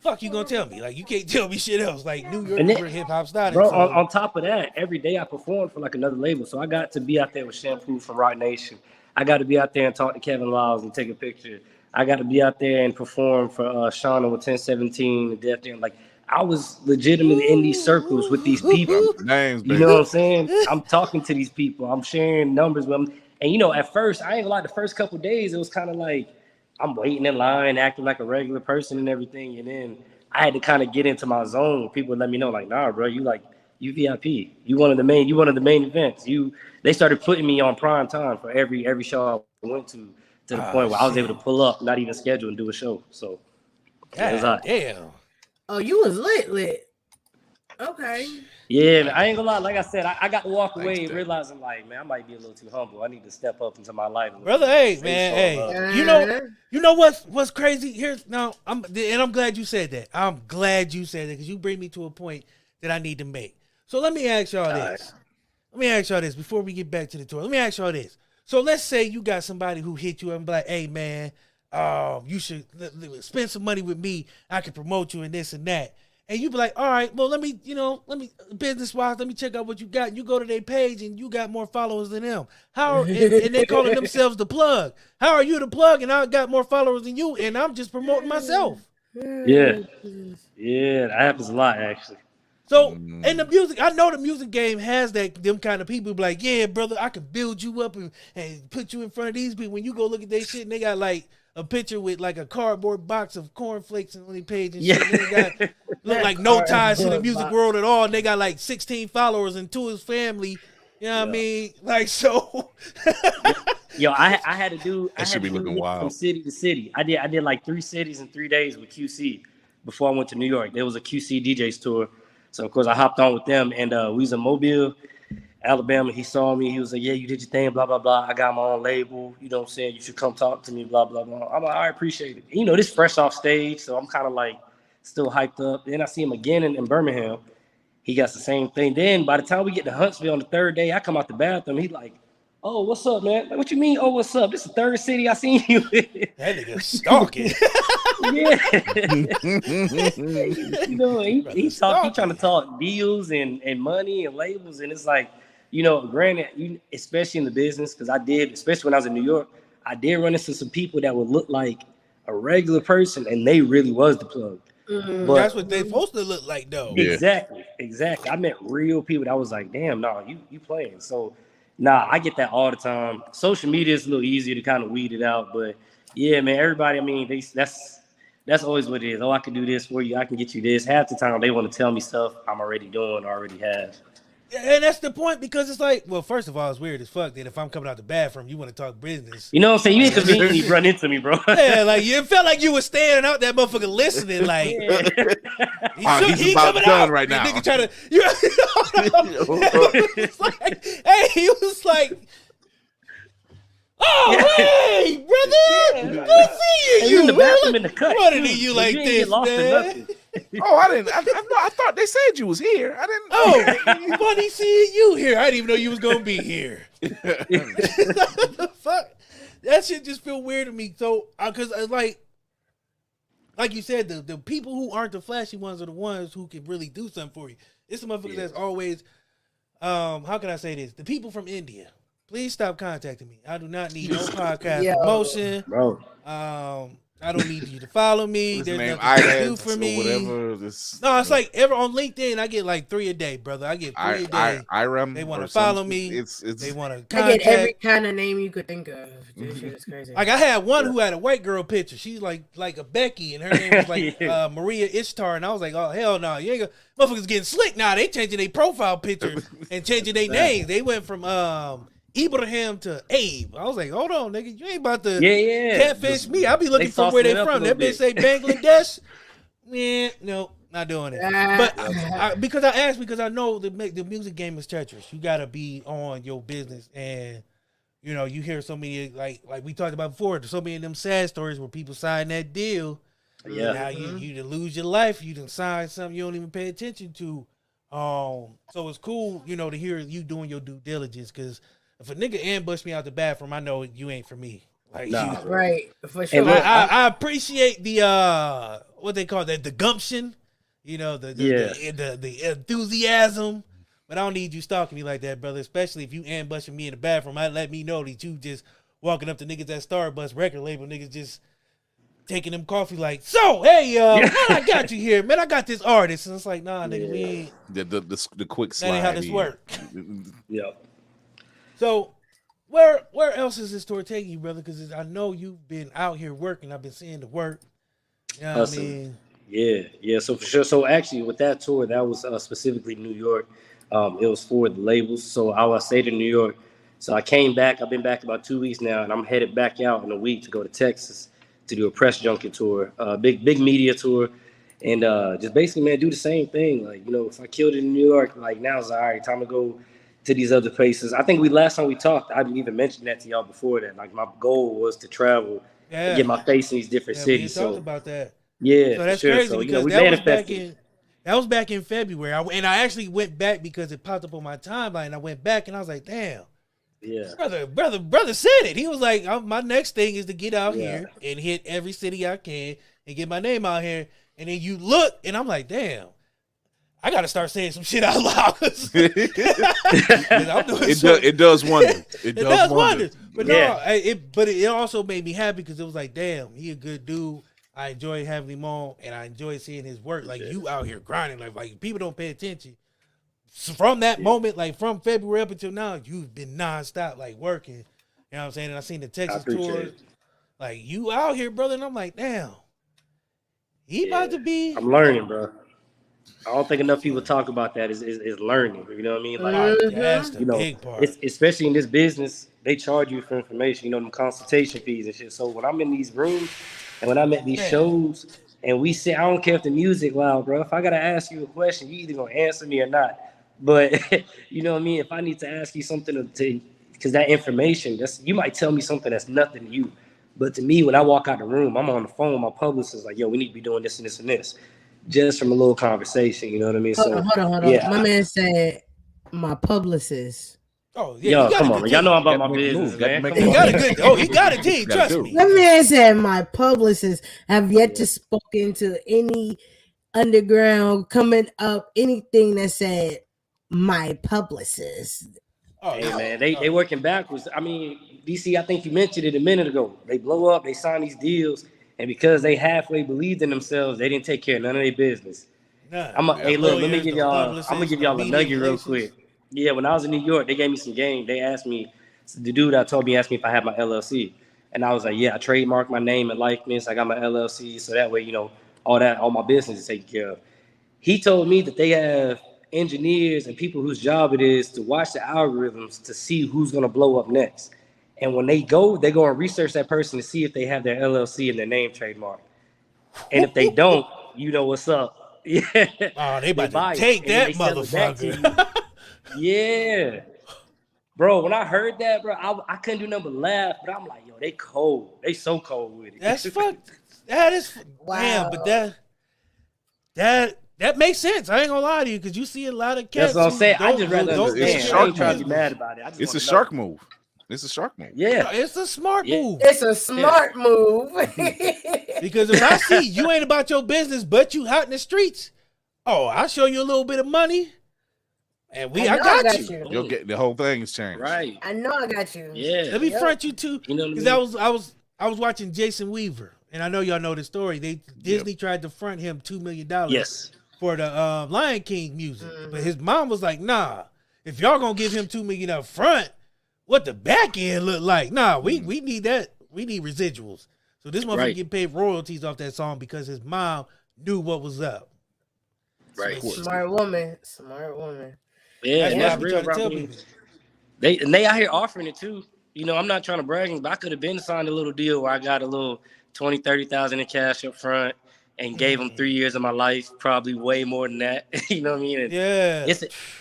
Speaker 3: fuck you gonna tell me? Like, you can't tell me shit else. Like, New York is where hip hop started.
Speaker 5: Bro, on top of that, every day I performed for like another label. So I got to be out there with Shampoo from Rock Nation. I got to be out there and talk to Kevin Lyles and take a picture. I got to be out there and perform for Shauna with 1017 and Def Jam. Like, I was legitimately in these circles with these people.
Speaker 4: Names,
Speaker 5: you know what I'm saying? I'm talking to these people. I'm sharing numbers with them. And, you know, at first, I ain't gonna lie, the first couple of days, it was kind of like, I'm waiting in line, acting like a regular person and everything. And then I had to kind of get into my zone. People let me know, like, nah, bro, you like, You VIP. You one of the main events. They started putting me on prime time for every show I went to the point where I was able to pull up, not even schedule, and do a show. So it was hot.
Speaker 3: Damn.
Speaker 1: Oh, you was lit. Okay.
Speaker 5: Yeah, man, I ain't gonna lie. Like I said, I got to walk
Speaker 4: Thanks,
Speaker 5: away
Speaker 4: Dad.
Speaker 5: realizing, like, man, I might be a little too humble. I need to step up into my life,
Speaker 3: Brother. Hey, man. Hey, you know what's crazy? I'm glad you said that. I'm glad you said that because you bring me to a point that I need to make. So let me ask y'all this. Let me ask y'all this before we get back to the tour. Let me ask y'all this. So let's say you got somebody who hit you up and be like, hey, man, you should spend some money with me. I can promote you and this and that. And you be like, all right, well, let me business-wise, let me check out what you got. And you go to their page and you got more followers than them. And they calling themselves the plug. How are you the plug and I got more followers than you and I'm just promoting myself?
Speaker 5: Yeah, that happens a lot, actually.
Speaker 3: So in the music, I know the music game has them kind of people be like, yeah, brother, I can build you up and put you in front of these people. When you go look at their shit and they got like a picture with like a cardboard box of cornflakes on their page and shit. And they got look like no ties to the music world at all. And they got like 16 followers and 2 of his family. You know what I mean? Like, so.
Speaker 5: Yo, I had to do.
Speaker 4: That should be looking wild.
Speaker 5: From city to city. I did like 3 cities in 3 days with QC before I went to New York. There was a QC DJs tour. So, of course, I hopped on with them, and we was in Mobile, Alabama. He saw me. He was like, yeah, you did your thing, blah, blah, blah. I got my own label. You know what I'm saying? You should come talk to me, blah, blah, blah. I'm like, I appreciate it. You know, this fresh off stage, so I'm kind of like still hyped up. Then I see him again in Birmingham. He got the same thing. Then by the time we get to Huntsville on the 3rd day, I come out the bathroom. He like, oh, what's up, man? Like, what you mean, oh, what's up? This is the 3rd city I seen you in.
Speaker 3: That nigga stalking.
Speaker 5: Yeah. You know, he trying to talk deals and money and labels. And it's like, you know, granted, especially in the business, because especially when I was in New York, I did run into some people that would look like a regular person and they really was the plug.
Speaker 3: But that's what they supposed to look like, though.
Speaker 5: Exactly. I met real people that was like, damn, no, you playing. So, nah, I get that all the time. Social media is a little easier to kind of weed it out, but yeah, man, everybody, I mean, that's always what it is. Oh, I can do this for you. I can get you this. Half the time they want to tell me stuff I'm already doing or already have.
Speaker 3: And that's the point because it's like, well, first of all, it's weird as fuck that if I'm coming out the bathroom, you want to talk business.
Speaker 5: You know what I'm saying? You inconveniently run into me, bro.
Speaker 3: Yeah, like it felt like you were standing out that motherfucker listening. Like
Speaker 4: he's about done right now.
Speaker 3: Nigga try to, like, hey, he was like. Oh, hey, brother! Good seeing you.
Speaker 5: In the bathroom in the cut.
Speaker 3: Running to you like this, man.
Speaker 4: Oh, I didn't. I thought they said you was here. I didn't.
Speaker 3: Oh, funny seeing you here. I didn't even know you was gonna be here. Fuck, that shit just feel weird to me. So, because like you said, the people who aren't the flashy ones are the ones who can really do something for you. It's the motherfuckers that's always. How can I say this? The people from India. Please stop contacting me. I do not need no podcast promotion.
Speaker 5: Bro.
Speaker 3: I don't need you to follow me. There's nothing to do for me.
Speaker 4: Whatever.
Speaker 3: No, it's like on LinkedIn, I get like 3 a day, brother. I get 3 a day. They want to follow me. They want to contact.
Speaker 1: I get every kind of name you could think of. This shit is crazy.
Speaker 3: Like I had one who had a white girl picture. She's like a Becky, and her name was like Maria Ishtar. And I was like, oh hell no, you ain't gonna. Motherfuckers getting slick now. They changing their profile picture and changing their names. They went from Ibrahim to Abe. I was like, hold on, nigga, you ain't about to catfish me. I'll be looking for where they from. That bitch say Bangladesh. Man, no, not doing it. But because I know the music game is treacherous. You gotta be on your business, and you know you hear so many like we talked about before. There's so many of them sad stories where people sign that deal. Yeah, now you lose your life. You done sign something you don't even pay attention to. So it's cool, you know, to hear you doing your due diligence because. If a nigga ambush me out the bathroom, I know you ain't for me. Like,
Speaker 1: right, for sure.
Speaker 3: I appreciate the what they call that, the gumption, you know, the enthusiasm. But I don't need you stalking me like that, brother. Especially if you ambushing me in the bathroom, let me know that you just walking up to niggas at Starbucks record label, niggas just taking them coffee like, so hey, I got you here, man. I got this artist, and it's like, nah, nigga, we ain't.
Speaker 4: The quick slide.
Speaker 3: That ain't how this work.
Speaker 5: Yeah.
Speaker 3: So, where else is this tour taking you, brother? Because I know you've been out here working. I've been seeing the work. You know what I mean?
Speaker 5: Yeah. So for sure. So actually, with that tour, that was specifically New York. It was for the labels. So I stayed in New York. So I came back. I've been back about 2 weeks now, and I'm headed back out in a week to go to Texas to do a press junket tour, big media tour, and just basically, man, do the same thing. Like, if I killed it in New York, like now it's all right. Time to go to these other places. I think last time we talked, I didn't even mention that to y'all before that. Like my goal was to travel and get my face in these different cities.
Speaker 3: We talked about that.
Speaker 5: Yeah,
Speaker 3: so that's
Speaker 5: sure.
Speaker 3: crazy
Speaker 5: So,
Speaker 3: because
Speaker 5: we
Speaker 3: that was back in February, and I actually went back because it popped up on my timeline. I went back and I was like, damn.
Speaker 5: Yeah,
Speaker 3: brother said it. He was like, my next thing is to get out here and hit every city I can and get my name out here. And then you look, and I'm like, damn, I got to start saying some shit out loud.
Speaker 4: It does wonders. It does wonders.
Speaker 3: But it also made me happy because it was like, damn, he a good dude. I enjoy having him on, and I enjoy seeing his work. Like you out here grinding, like people don't pay attention. So from that moment, like from February up until now, you've been nonstop, like working. You know what I'm saying? And I seen the Texas tour. Like you out here, brother, and I'm like, damn, he about to be.
Speaker 5: I'm learning, bro. I don't think enough people talk about that. Is learning. You know what I mean? Like
Speaker 3: that's the big part.
Speaker 5: Especially in this business, they charge you for information. Them consultation fees and shit. So when I'm in these rooms and when I'm at these shows and we sit, I don't care if the music loud, bro. If I gotta ask you a question, you either gonna answer me or not. But you know what I mean? If I need to ask you something because that information, you might tell me something that's nothing to you. But to me, when I walk out the room, I'm on the phone with my publicist, like, yo, we need to be doing this and this and this. Just from a little conversation, you know what I mean?
Speaker 1: Hold on. Yeah. My man said my publicist.
Speaker 3: Oh, yeah.
Speaker 5: Yo, come on, man. Y'all know I'm about my business, man.
Speaker 3: He got a team, trust me.
Speaker 1: My man said my publicist have yet to spoken to any underground coming up, anything that said my publicist.
Speaker 5: Hey man, they working backwards. I mean, DC, I think you mentioned it a minute ago. They blow up, they sign these deals, and because they halfway believed in themselves, they didn't take care of none of their business. Hey, look, let me give y'all. I'm gonna give y'all a nugget real quick. Yeah, when I was in New York, they gave me some game. They asked me, the dude I told me asked me if I had my LLC, and I was like, yeah, I trademarked my name and likeness. I got my LLC, so that way, all my business is taken care of. He told me that they have engineers and people whose job it is to watch the algorithms to see who's going to blow up next. And when they go and research that person to see if they have their LLC and their name trademark. And if they don't, you know what's up. Yeah.
Speaker 3: Oh, they about to take that motherfucker.
Speaker 5: Yeah. Bro, when I heard that, bro, I couldn't do nothing but laugh. But I'm like, yo, they cold. They so cold with it.
Speaker 3: That's fucked. That is wow. Damn, but that makes sense. I ain't gonna lie to you because you see a lot of cats.
Speaker 5: That's what I'm saying. I just rather understand. I ain't trying to be mad about it.
Speaker 4: It's a shark move. It's a shark move.
Speaker 5: Yeah,
Speaker 3: it's a smart move.
Speaker 1: It's a smart move.
Speaker 3: Because if I see you ain't about your business, but you out in the streets, I'll show you a little bit of money, and I got you.
Speaker 4: You'll get the whole thing is changed.
Speaker 5: Right.
Speaker 1: I know I got you.
Speaker 5: Yeah.
Speaker 3: Let me front you too. Because I was watching Jason Weaver, and I know y'all know the story. Disney tried to front him $2 million.
Speaker 5: Yes.
Speaker 3: For the Lion King music. But his mom was like, nah, if y'all gonna give him $2 million up front, what the back end look like? Nah, we need that. We need residuals. So this motherfucker get paid royalties off that song because his mom knew what was up.
Speaker 5: Right.
Speaker 1: Smart woman.
Speaker 5: Yeah,
Speaker 3: that's
Speaker 5: real, bro. They out here offering it too. I'm not trying to brag, but I could have been signed a little deal where I got a little 20, 30,000 in cash up front. And gave him 3 years of my life, probably way more than that. You know what I mean? And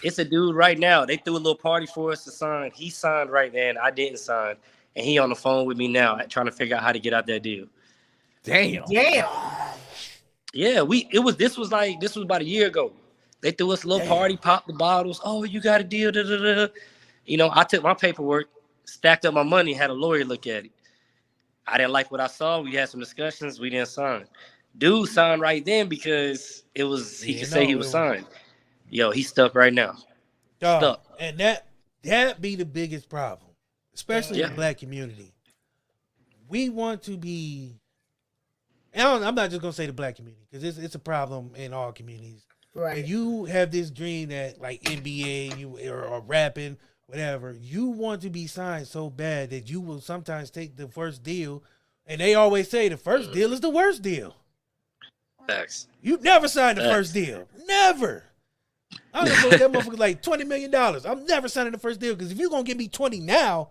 Speaker 5: it's a dude right now. They threw a little party for us to sign. He signed right then. I didn't sign, and he on the phone with me now, trying to figure out how to get out that deal.
Speaker 4: Damn.
Speaker 5: Yeah. This was about a year ago. They threw us a little party, popped the bottles. Oh, you got a deal. Da, da, da. I took my paperwork, stacked up my money, had a lawyer look at it. I didn't like what I saw. We had some discussions. We didn't sign. Dude signed right then because he could say he was signed. Yo, he's stuck right now. Stuck.
Speaker 3: And that be the biggest problem, especially in the black community. We want to be, and I'm not just gonna say the black community because it's a problem in all communities.
Speaker 1: Right.
Speaker 3: And you have this dream that like NBA, or rapping, whatever. You want to be signed so bad that you will sometimes take the first deal, and they always say the first deal is the worst deal.
Speaker 5: Facts.
Speaker 3: You never signed the first deal. Never. I'm gonna that motherfucker like $20 million. I'm never signing the first deal because if you're gonna give me 20 now,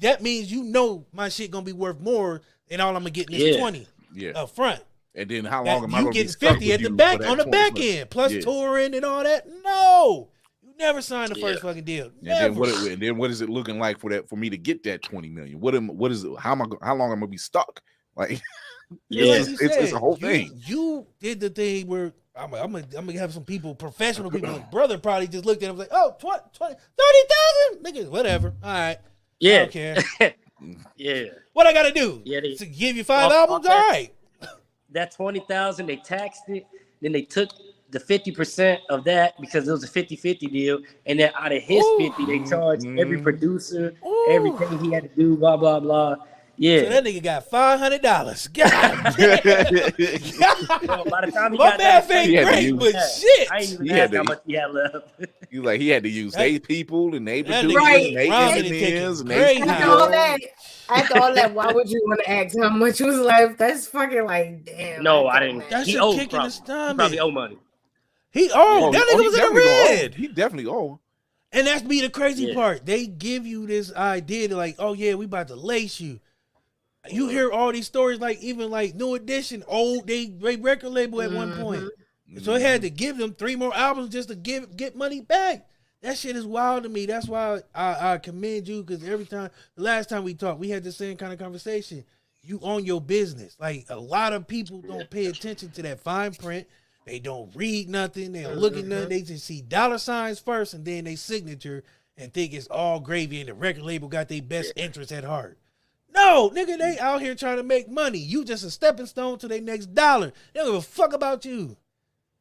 Speaker 3: that means you know my shit gonna be worth more than all I'm gonna get in this 20 up front.
Speaker 4: And then how long am I
Speaker 3: you
Speaker 4: gonna be
Speaker 3: getting
Speaker 4: stuck
Speaker 3: 50
Speaker 4: with
Speaker 3: at the
Speaker 4: you
Speaker 3: back
Speaker 4: for that
Speaker 3: on the
Speaker 4: 20
Speaker 3: back
Speaker 4: months?
Speaker 3: end plus touring and all that? No, you never signed the first fucking deal. Never.
Speaker 4: And then what is it looking like for me to get that 20 million? What is it? How long am I gonna be stuck? Like, it's a whole thing.
Speaker 3: You did the thing where I'm gonna have some people, professional people. Like brother probably just looked at him like, oh, 20, 30,000, nigga, whatever. All right, I don't care.
Speaker 5: Yeah.
Speaker 3: What I gotta do?
Speaker 5: Yeah,
Speaker 3: to give you 5 albums? All right.
Speaker 5: That 20,000, they taxed it. Then they took the 50% of that because it was a 50-50 deal. And then out of his 50, they charged every producer, everything he had to do, blah, blah, blah. Yeah.
Speaker 3: So that nigga got $500. God damn.
Speaker 5: Well, by the time he
Speaker 3: My
Speaker 5: got
Speaker 3: math
Speaker 5: that,
Speaker 3: ain't great, but shit.
Speaker 5: I ain't even asked how much he had left.
Speaker 4: He had to use they people and they
Speaker 3: That
Speaker 4: producers
Speaker 3: nigga
Speaker 4: and they
Speaker 3: Robin
Speaker 4: engineers and
Speaker 3: taking
Speaker 4: they
Speaker 3: great
Speaker 1: After all that, why would you want to ask how much was left? That's fucking like, damn.
Speaker 5: No, I didn't.
Speaker 3: That's
Speaker 5: He
Speaker 3: a
Speaker 5: owed
Speaker 3: kick in the
Speaker 5: probably. He
Speaker 3: stomach.
Speaker 5: probably owe money.
Speaker 3: He owed. That nigga was in the red.
Speaker 4: He definitely owe.
Speaker 3: And that's be the crazy part. They give you this idea to like, oh yeah, we about to lace you. You hear all these stories, like even like New Edition, they record label at one point. So it had to give them 3 more albums just to get money back. That shit is wild to me. That's why I commend you, because the last time we talked, we had the same kind of conversation. You own your business. Like a lot of people don't pay attention to that fine print. They don't read nothing. They don't look at nothing. They just see dollar signs first and then they signature and think it's all gravy and the record label got their best interests at heart. No, nigga, they out here trying to make money. You just a stepping stone to their next dollar. They don't give a fuck about you.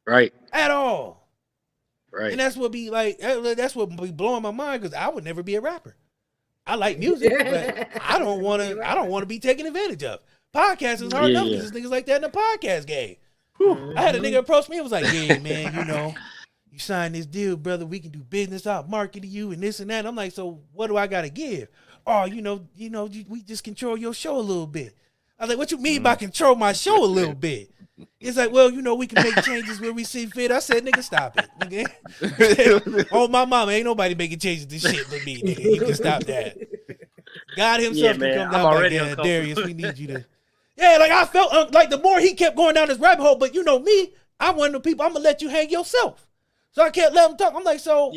Speaker 5: Right.
Speaker 3: At all.
Speaker 5: Right.
Speaker 3: And that's what be blowing my mind, because I would never be a rapper. I like music, but I don't want to be taken advantage of. Podcast is hard enough because there's niggas like that in the podcast game. I had a nigga approach me and was like, yeah, man, you signed this deal, brother. We can do business. I'll market to you and this and that. And I'm like, so what do I got to give? Oh, we just control your show a little bit. I was like, what you mean by control my show a little bit? It's like, well, we can make changes where we see fit. I said, nigga, stop it. Nigga. Oh, my mama, ain't nobody making changes to shit but me, nigga. You can stop that. God himself can come down like that. Darius, we need you to. Yeah, like I felt like the more he kept going down this rabbit hole, but me, I'm one of the people, I'm going to let you hang yourself. So I can't let him talk. I'm like, so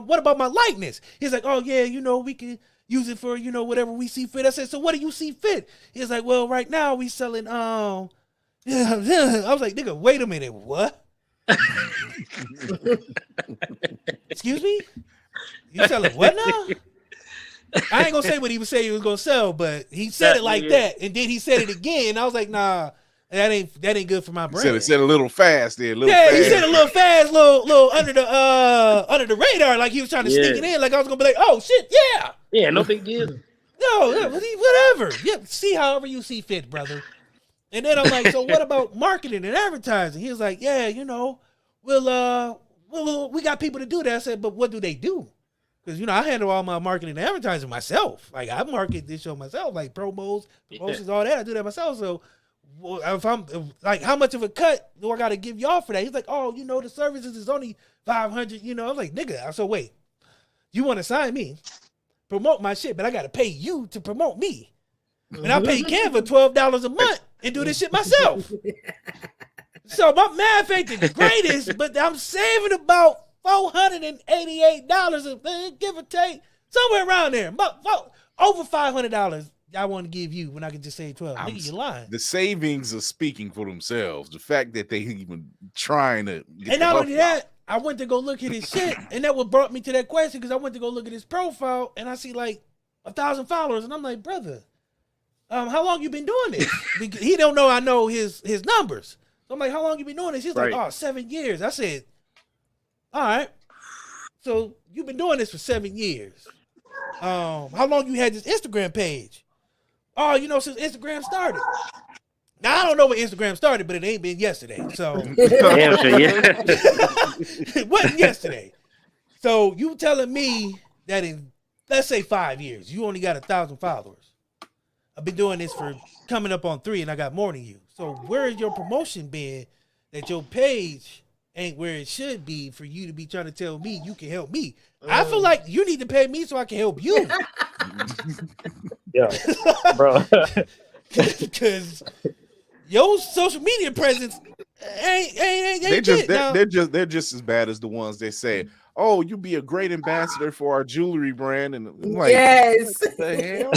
Speaker 3: what about my likeness? He's like, oh, yeah, we can use it for, whatever we see fit. I said, so what do you see fit? He's like, well, right now we selling, I was like, nigga, wait a minute, what? Excuse me? You selling what now? I ain't gonna say what he was saying he was gonna sell, but he said it like that, and then he said it again. I was like, nah, that ain't good for my brand.
Speaker 4: He said a little fast there,
Speaker 3: he said a little fast, little under the radar, like he was trying to sneak it in, like I was gonna be like, oh shit,
Speaker 5: yeah, no big deal.
Speaker 3: No, whatever. Yeah, see however you see fit, brother. And then I'm like, so what about marketing and advertising? He was like, yeah, we got people to do that. I said, but what do they do? Because, I handle all my marketing and advertising myself. Like, I market this show myself, like promotions, all that. I do that myself. So, if I'm like, how much of a cut do I got to give y'all for that? He's like, oh, the services is only $500. I was like, nigga, so wait, you want to sign me, promote my shit, but I got to pay you to promote me. And I pay Canva $12 a month and do this shit myself. So my math ain't the greatest, but I'm saving about $488, give or take, somewhere around there. Over $500 I want to give you when I can just say 12. Nigga, you lying.
Speaker 4: The savings are speaking for themselves. The fact that they even trying to get
Speaker 3: and not only that, I went to go look at his shit, and that what brought me to that question, because I went to go look at his profile, and I see like 1,000 followers, and I'm like, brother, how long you been doing this? Because he don't know I know his numbers. So I'm like, how long you been doing this? He's like, 7 years. I said, all right. So you've been doing this for 7 years. How long you had this Instagram page? Oh, since Instagram started. Now I don't know when Instagram started, but it ain't been yesterday. So it wasn't yesterday. So you telling me that in, let's say, 5 years, you only got 1,000 followers. I've been doing this for coming up on 3, and I got more than you. So where is your promotion been that your page ain't where it should be for you to be trying to tell me you can help me. I feel like you need to pay me so I can help you.
Speaker 5: Yeah, bro.
Speaker 3: Because your social media presence ain't
Speaker 4: they're just as bad as the ones they say, oh, you be a great ambassador for our jewelry brand. And I'm like,
Speaker 1: yes.
Speaker 4: what the hell?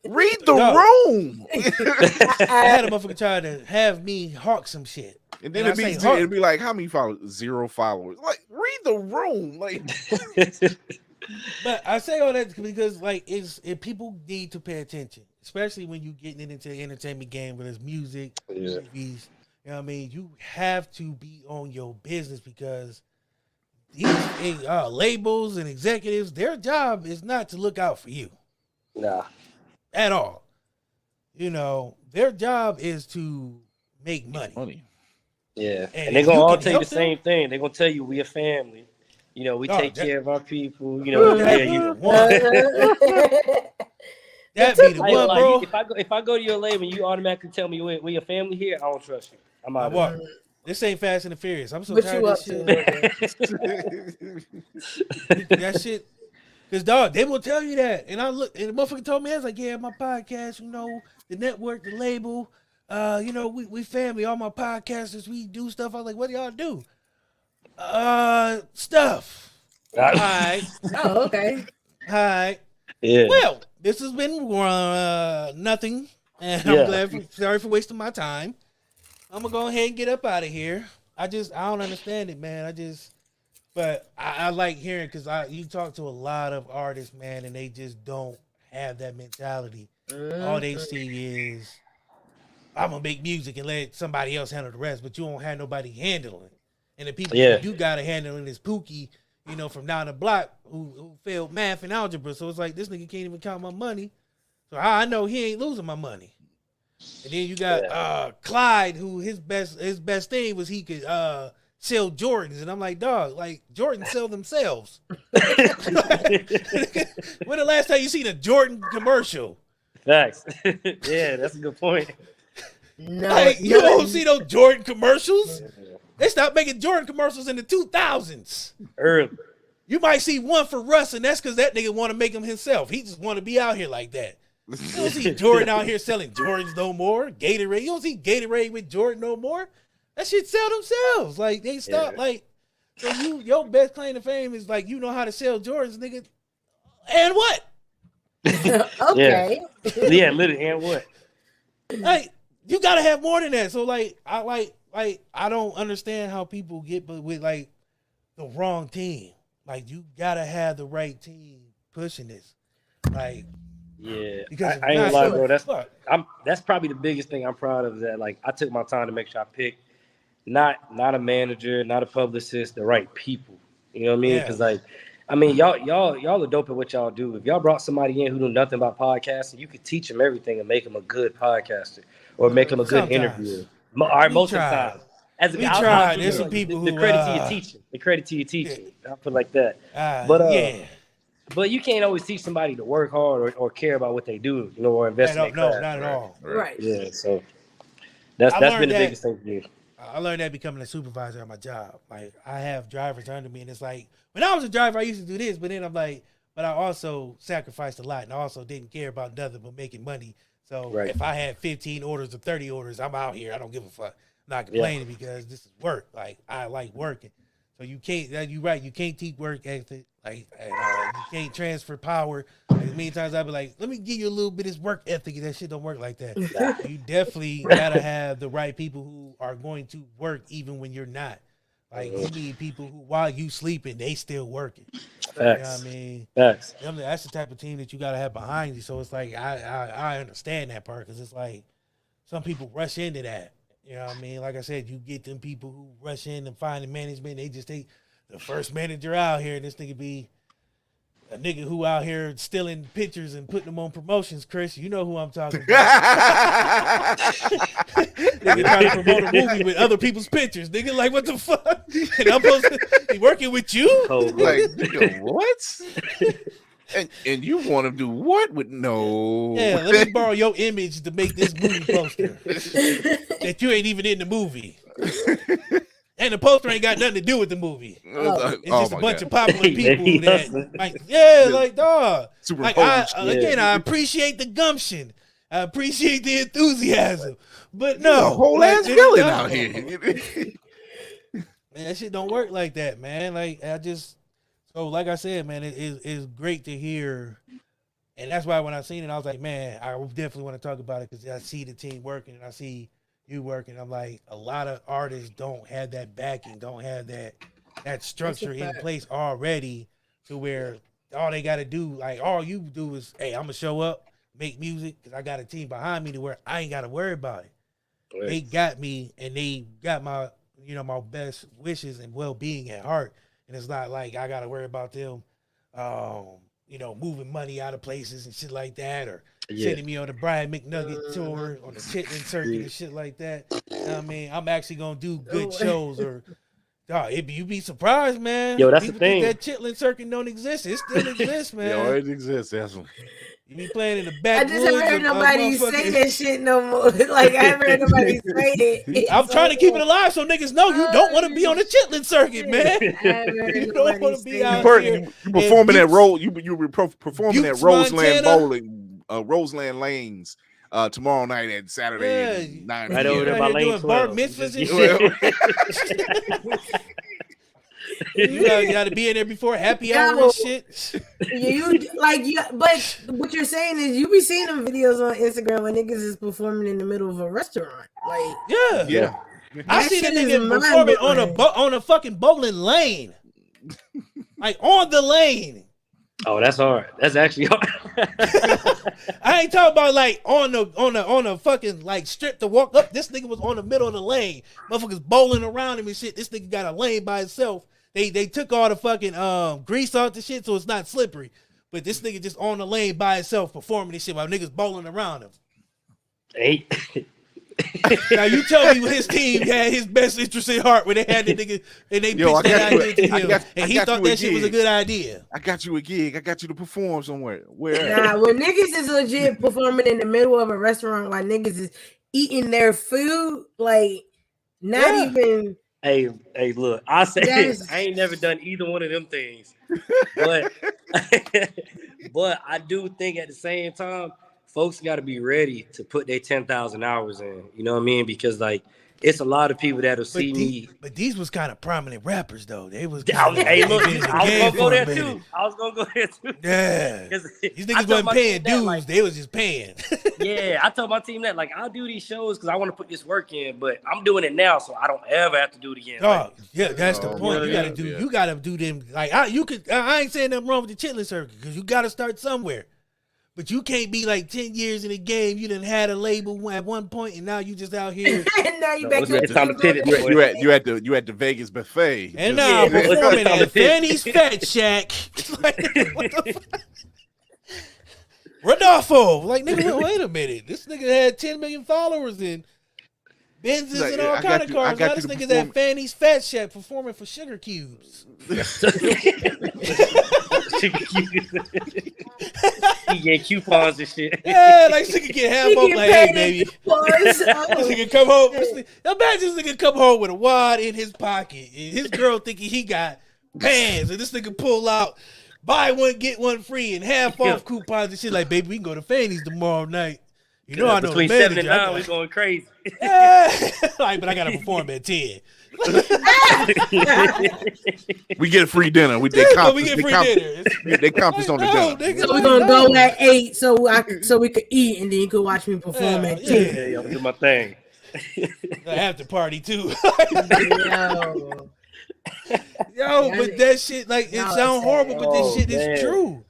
Speaker 4: Read the room.
Speaker 3: I had a motherfucker try to have me hawk some shit.
Speaker 4: And then it'd be like, how many followers? 0 followers. Like, read the room. Like,
Speaker 3: but I say all that because like people need to pay attention, especially when you getting into the entertainment game, whether it's music, movies. You know what I mean? You have to be on your business because these labels and executives, their job is not to look out for you.
Speaker 5: Nah.
Speaker 3: At all. You know, their job is to make money.
Speaker 5: Yeah. And they're going to all tell you the same thing. They're going to tell you we a family. You know, we take care of our people. You know,
Speaker 3: that be the one, bro.
Speaker 5: If I go to your label and you automatically tell me we a family here, I don't trust you. I'm out of here.
Speaker 3: This ain't Fast and the Furious. I'm so tired of this shit. That shit. Because, dog, they will tell you that. And I look, and the motherfucker told me, I was like, yeah, my podcast, you know, the network, the label, you know, we family, all my podcasters, we do stuff. I was like, what do y'all do? Stuff. All right.
Speaker 1: Oh, okay.
Speaker 3: All right.
Speaker 5: Yeah.
Speaker 3: Well, this has been nothing. And I'm sorry for wasting my time. I'm going to go ahead and get up out of here. I don't understand it, man. But I like hearing because you talk to a lot of artists, man, and they just don't have that mentality. All they see is, I'm going to make music and let somebody else handle the rest, but you don't have nobody handling. And the people you got to handle is Pookie, you know, from down the block who failed math and algebra. So it's like, this nigga can't even count my money. So I know he ain't losing my money. And then you got Clyde, who his best thing was he could sell Jordans, and I'm like, dog, like Jordans sell themselves. When the last time you seen a Jordan commercial?
Speaker 5: Thanks. Yeah, that's a good point.
Speaker 3: No, like, you don't see those Jordan commercials. They stopped making Jordan commercials in the 2000s.
Speaker 5: Early.
Speaker 3: You might see one for Russ, and that's because that nigga want to make them himself. He just want to be out here like that. You don't see Jordan out here selling Jordans no more. Gatorade. You don't see Gatorade with Jordan no more. That shit sell themselves. Like, they stop. Like, so your best claim to fame is, like, you know how to sell Jordans, nigga. And what?
Speaker 1: Okay.
Speaker 5: Yeah, literally, and what?
Speaker 3: Like, you got to have more than that. So, like, I don't understand how people get with, like, the wrong team. Like, you got to have the right team pushing this. Like,
Speaker 5: yeah, I ain't gonna lie, bro. That's probably the biggest thing I'm proud of. Is that like I took my time to make sure I picked not a manager, not a publicist, the right people. You know what I mean? Because like, I mean, y'all are dope at what y'all do. If y'all brought somebody in who knew nothing about podcasting, you could teach them everything and make them a good podcaster or make them a good interviewer. All right, most of the time. As we tried.
Speaker 3: There's some people
Speaker 5: the credit to your teaching. The credit to your teaching. I'll put it like that. But you can't always teach somebody to work hard or care about what they do, you know, or invest in their craft.
Speaker 3: No, not at all.
Speaker 1: Right.
Speaker 5: Yeah, so that's been the biggest thing for me.
Speaker 3: I learned that becoming a supervisor at my job. Like, I have drivers under me, and it's like, when I was a driver, I used to do this, but then I'm like, but I also sacrificed a lot, and I also didn't care about nothing but making money. So if I had 15 orders or 30 orders, I'm out here. I don't give a fuck. I'm not complaining because this is work. Like, I like working. So you can't, you're right, you can't teach work ethic. Like, you can't transfer power. Like, many times I'll be like, let me give you a little bit of this work ethic, and that shit don't work like that. You definitely gotta have the right people who are going to work even when you're not. Like, you need people who, while you sleeping, they still working.
Speaker 5: Facts.
Speaker 3: You know what I mean?
Speaker 5: Facts.
Speaker 3: That's the type of team that you gotta have behind you. So it's like, I understand that part, because it's like, some people rush into that. You know what I mean? Like I said, you get them people who rush in and find the management, they just take the first manager out here, and this nigga be a nigga who out here stealing pictures and putting them on promotions, Chris. You know who I'm talking about. Nigga trying to promote a movie with other people's pictures. Nigga, like, what the fuck? And I'm supposed to be working with you?
Speaker 4: Like, nigga, what? And you want to do what with no?
Speaker 3: Yeah, let me borrow your image to make this movie poster that you ain't even in the movie. And the poster ain't got nothing to do with the movie. It's just a bunch of popular people that, like, dog. Like, I appreciate the gumption. I appreciate the enthusiasm. But no.
Speaker 4: A whole ass villain out here.
Speaker 3: Man, that shit don't work like that, man. Like, like I said, man, it's great to hear. And that's why when I seen it, I was like, man, I definitely want to talk about it because I see the team working and I see you working. I'm like, a lot of artists don't have that backing, don't have that structure in place already to where all they got to do, like all you do is, hey, I'm going to show up, make music because I got a team behind me to where I ain't got to worry about it. Right. They got me and they got my, my best wishes and well-being at heart. And it's not like I got to worry about them, moving money out of places and shit like that, or sending me on the Brian McNugget tour on the chitlin circuit and shit like that. I mean, I'm actually gonna do good shows, or you'd be surprised, man.
Speaker 5: Yo, that's
Speaker 3: People
Speaker 5: the thing.
Speaker 3: Think that chitlin circuit don't exist. It still exists, man.
Speaker 4: It exists. That's one.
Speaker 3: You be playing in the back.
Speaker 1: I just haven't heard nobody say that shit no more. Like I haven't heard nobody say it.
Speaker 3: I'm trying to keep it alive so niggas know you don't want to be on the chitlin circuit, man. You don't want to be out here.
Speaker 4: You performing at performing at Roseland
Speaker 3: Montana.
Speaker 4: Bowling, Roseland Lanes tomorrow night at Saturday at 9
Speaker 5: Right over there by Lane 12.
Speaker 3: Bar mitzvahs and shit. You got to be in there before happy hour and shit.
Speaker 1: But what you're saying is you be seeing them videos on Instagram when niggas is performing in the middle of a restaurant. Like,
Speaker 3: yeah. I see the nigga performing on a fucking bowling lane, like on the lane.
Speaker 5: Oh, that's hard. That's actually hard.
Speaker 3: I ain't talking about like on a fucking like strip to walk up. This nigga was on the middle of the lane. Motherfuckers bowling around him and shit. This nigga got a lane by itself. They took all the fucking grease off the shit so it's not slippery. But this nigga just on the lane by himself performing this shit while niggas bowling around him.
Speaker 5: Hey.
Speaker 3: Now you tell me his team had his best interest in heart when they had the nigga and they pitched that idea to him, and he thought that shit was a good idea.
Speaker 4: I got you a gig. I got you to perform somewhere. Where?
Speaker 1: Nah, when niggas is legit performing in the middle of a restaurant while niggas is eating their food, like not even.
Speaker 5: Hey, look, I say I ain't never done either one of them things, but but I do think at the same time, folks got to be ready to put their 10,000 hours in. You know what I mean? Because like it's a lot of people that'll see me.
Speaker 3: But these was kind of prominent rappers though. They was.
Speaker 5: Hey, look, I was gonna go there too.
Speaker 3: Yeah, these niggas wasn't paying dues. Like, they was just paying.
Speaker 5: Yeah, I told my team that like I'll do these shows because I want to put this work in, but I'm doing it now, so I don't ever have to do it again.
Speaker 3: Like, yeah, that's the point. You gotta do them. Like I ain't saying nothing wrong with the chitlin circuit because you gotta start somewhere. But you can't be like 10 years in the game. You done had a label at one point, and now you just out here.
Speaker 1: And now you back to
Speaker 5: it's time to pivot.
Speaker 4: You at the Vegas buffet,
Speaker 3: and now performing at Fanny's Fat Shack. Like, what the fuck? Rodolfo, like nigga, wait a minute. This nigga had 10 million followers and Benzes and all kind of cars. Now this nigga's at Fanny's Fat Shack performing for sugar cubes.
Speaker 5: He get coupons and shit.
Speaker 3: Yeah, like this nigga get half off. Like, hey, baby. This nigga come home. Imagine this nigga come home with a wad in his pocket, and his girl thinking he got bands, and this nigga pull out buy one get one free and half off coupons and shit. Like, baby, we can go to Fanny's tomorrow night. You know, I know
Speaker 5: between 7 and 9, we going crazy.
Speaker 3: Yeah. Like, but I gotta perform at 10.
Speaker 4: We get a free dinner.
Speaker 3: We get free dinner.
Speaker 4: They compass on the dinner.
Speaker 1: So we're gonna go at 8 so we could eat and then you could watch me perform at 10.
Speaker 5: Yeah, I'm do my thing.
Speaker 3: The after party too. Yo, but that shit, like, it sounds horrible, but this shit is true.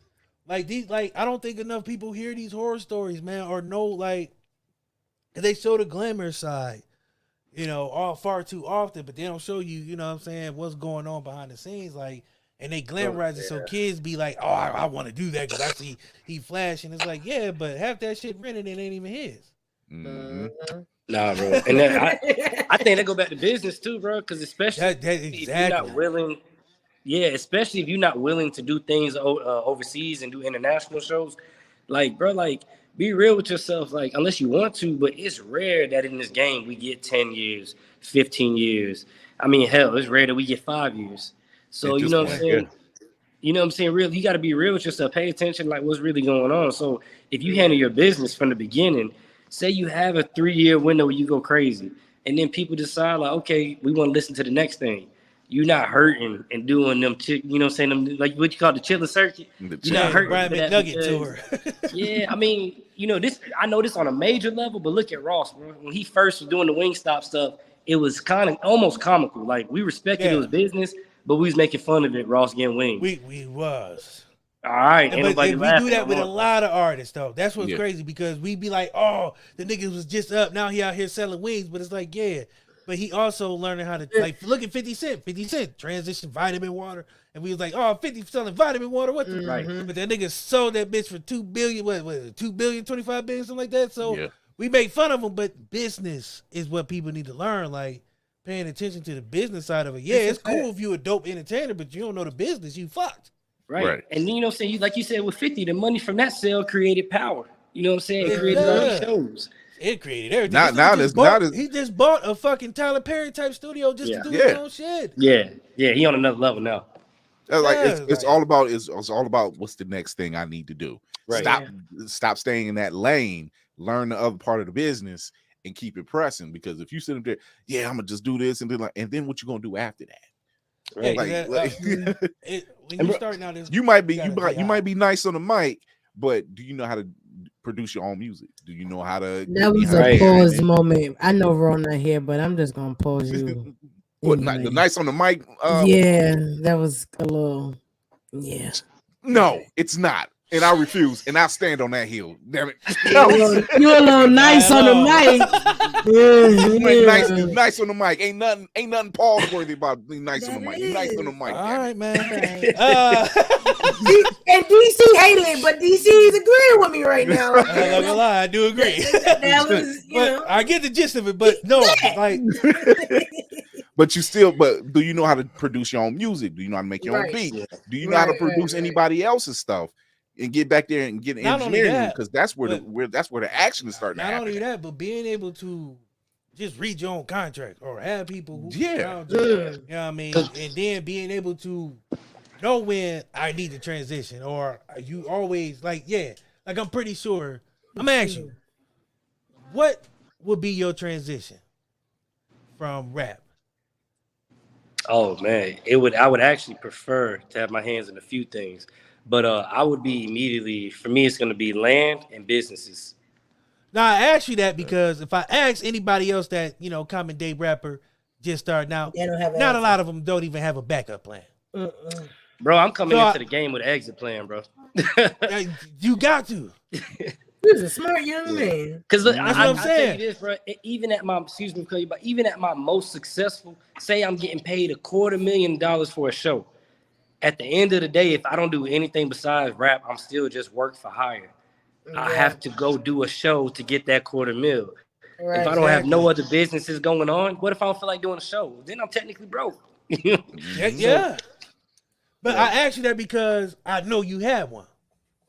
Speaker 3: Like I don't think enough people hear these horror stories, man, or know, like, they show the glamour side, you know, all far too often, but they don't show you, you know what I'm saying, what's going on behind the scenes, like, and they glamorize it so kids be like, oh, I want to do that because I see he flashing. It's like, yeah, but half that shit rented and ain't even his.
Speaker 5: Mm-hmm. Nah, bro, and then I think they go back to business too, bro, because especially
Speaker 3: exactly.
Speaker 5: if you're not willing Yeah, especially if you're not willing to do things overseas and do international shows. Like, bro, like, be real with yourself. Like, unless you want to, but it's rare that in this game we get 10 years, 15 years. I mean, hell, it's rare that we get 5 years. So,
Speaker 4: At
Speaker 5: you
Speaker 4: this
Speaker 5: know what I'm
Speaker 4: point,
Speaker 5: saying?
Speaker 4: yeah.
Speaker 5: You know what I'm saying? Real, you got to be real with yourself. Pay attention, like what's really going on. So if you handle your business from the beginning, say you have a 3-year window where you go crazy, and then people decide like, okay, we want to listen to the next thing. You're not hurting and doing them, you know what I'm saying? Them, like what you call the chilling circuit. You're not hurting
Speaker 3: Brian
Speaker 5: for that
Speaker 3: McNugget tour.
Speaker 5: yeah, I mean, you know this. I know this on a major level, but look at Ross, bro. When he first was doing the Wingstop stuff, it was kind of almost comical. Like we respected it was business, but we was making fun of it. Ross getting wings.
Speaker 3: We was.
Speaker 5: All right,
Speaker 3: But we do that with a lot of artists, though. That's what's crazy because we be like, oh, the nigga was just up. Now he out here selling wings. But it's like, yeah. But he also learning how to, like, look at 50 Cent. 50 Cent transition vitamin water. And we was like, oh, 50 selling vitamin water. What the? Right. But that nigga sold that bitch for $2 billion, what 2 billion, 25 billion, something like that. So we make fun of him, but business is what people need to learn. Like, paying attention to the business side of it. Yeah, it's cool if you a dope entertainer, but you don't know the business, you fucked.
Speaker 5: Right. And then, you know what I'm saying? Like you said with 50, the money from that sale created power. You know what I'm saying? It created all these shows.
Speaker 3: It created everything. He just bought a fucking Tyler Perry type studio just to do his own shit.
Speaker 5: Yeah. He on another level now.
Speaker 4: Like it's all about what's the next thing I need to do.
Speaker 5: Right.
Speaker 4: Stop staying in that lane, learn the other part of the business and keep it pressing. Because if you sit up there, I'm gonna just do this and then what you gonna do after that?
Speaker 5: Right.
Speaker 3: When you start now,
Speaker 4: you might be nice on the mic, but do you know how to produce your own music? Do you know how to?
Speaker 1: That was a pause moment. I know Ron not here, but I'm just gonna pause you.
Speaker 4: What the nice on the mic?
Speaker 1: Yeah, that was a little. Yeah.
Speaker 4: No, it's not. And I refuse, and I'll stand on that hill. Damn it!
Speaker 1: You're a little nice on the mic.
Speaker 4: Nice on the mic. Ain't nothing pause worthy about being nice on the mic. Nice on the mic.
Speaker 3: All right, man.
Speaker 1: And DC hated it, but DC is agreeing with me right now.
Speaker 3: I'm not gonna lie, I do agree.
Speaker 1: That was,
Speaker 3: I get the gist of it, but no, like.
Speaker 4: But do you know how to produce your own music? Do you know how to make your own beat? Do you know how to produce anybody else's stuff and get back there and get engineering? Because that's where the action is starting.
Speaker 3: Not only that, but being able to just read your own contract or have people who you know what I mean, and then being able to know when I need to transition, or you always like I'm pretty sure. I'm gonna ask you, what would be your transition from rap?
Speaker 5: Oh man, I would actually prefer to have my hands in a few things, but I would be immediately, for me, it's going to be land and businesses.
Speaker 3: Now I ask you that because if I ask anybody else that common day rapper just starting out, not a lot of them don't even have a backup plan.
Speaker 5: Bro, I'm coming into the game with an exit plan, bro.
Speaker 3: You got to.
Speaker 1: He's a smart young man.
Speaker 5: Because
Speaker 3: that's what I'm saying.
Speaker 5: Tell you this, bro. Even at my most successful, say I'm getting paid $250,000 for a show. At the end of the day, if I don't do anything besides rap, I'm still just work for hire. I have to go do a show to get that $250,000. Right, if I don't have no other businesses going on, what if I don't feel like doing a show? Then I'm technically broke.
Speaker 3: Yeah. But I asked you that because I know you have one.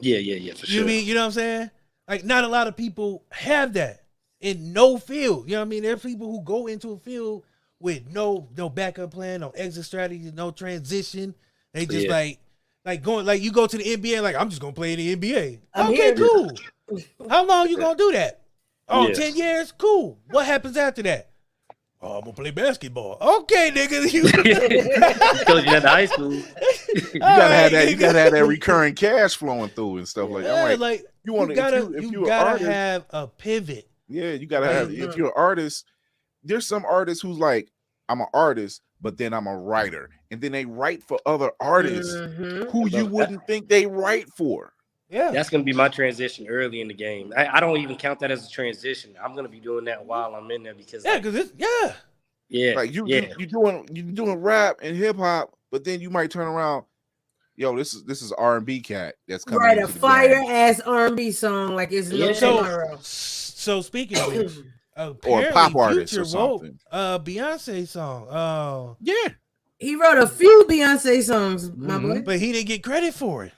Speaker 5: Yeah, for sure.
Speaker 3: You know what I'm saying? Like, not a lot of people have that in no field. You know what I mean? There's people who go into a field with no backup plan, no exit strategy, no transition. They just like you go to the NBA, like, I'm just gonna play in the NBA. Okay, cool. How long you gonna do that? 10 years? Cool. What happens after that? Oh, I'm gonna play basketball. Okay, nigga. You
Speaker 5: told you at high school.
Speaker 4: You gotta have that. You gotta have that recurring cash flowing through and stuff like that.
Speaker 3: Like you gotta have a pivot.
Speaker 4: Yeah, you gotta have. If you're an artist, there's some artists who's like, I'm an artist, but then I'm a writer, and then they write for other artists who you wouldn't think they write for.
Speaker 5: Yeah, that's gonna be my transition early in the game. I don't even count that as a transition. I'm gonna be doing that while I'm in there because
Speaker 3: like
Speaker 4: you're doing rap and hip hop, but then you might turn around. Yo, this is R&B cat that's coming.
Speaker 1: Right, a fire ass R&B song like it's no tomorrow.
Speaker 3: So speaking of which,
Speaker 4: or a pop artist or something.
Speaker 3: Beyonce song.
Speaker 4: Yeah.
Speaker 1: He wrote a few Beyonce songs, my
Speaker 4: Mhm.
Speaker 1: boy.
Speaker 3: but he didn't get credit for it.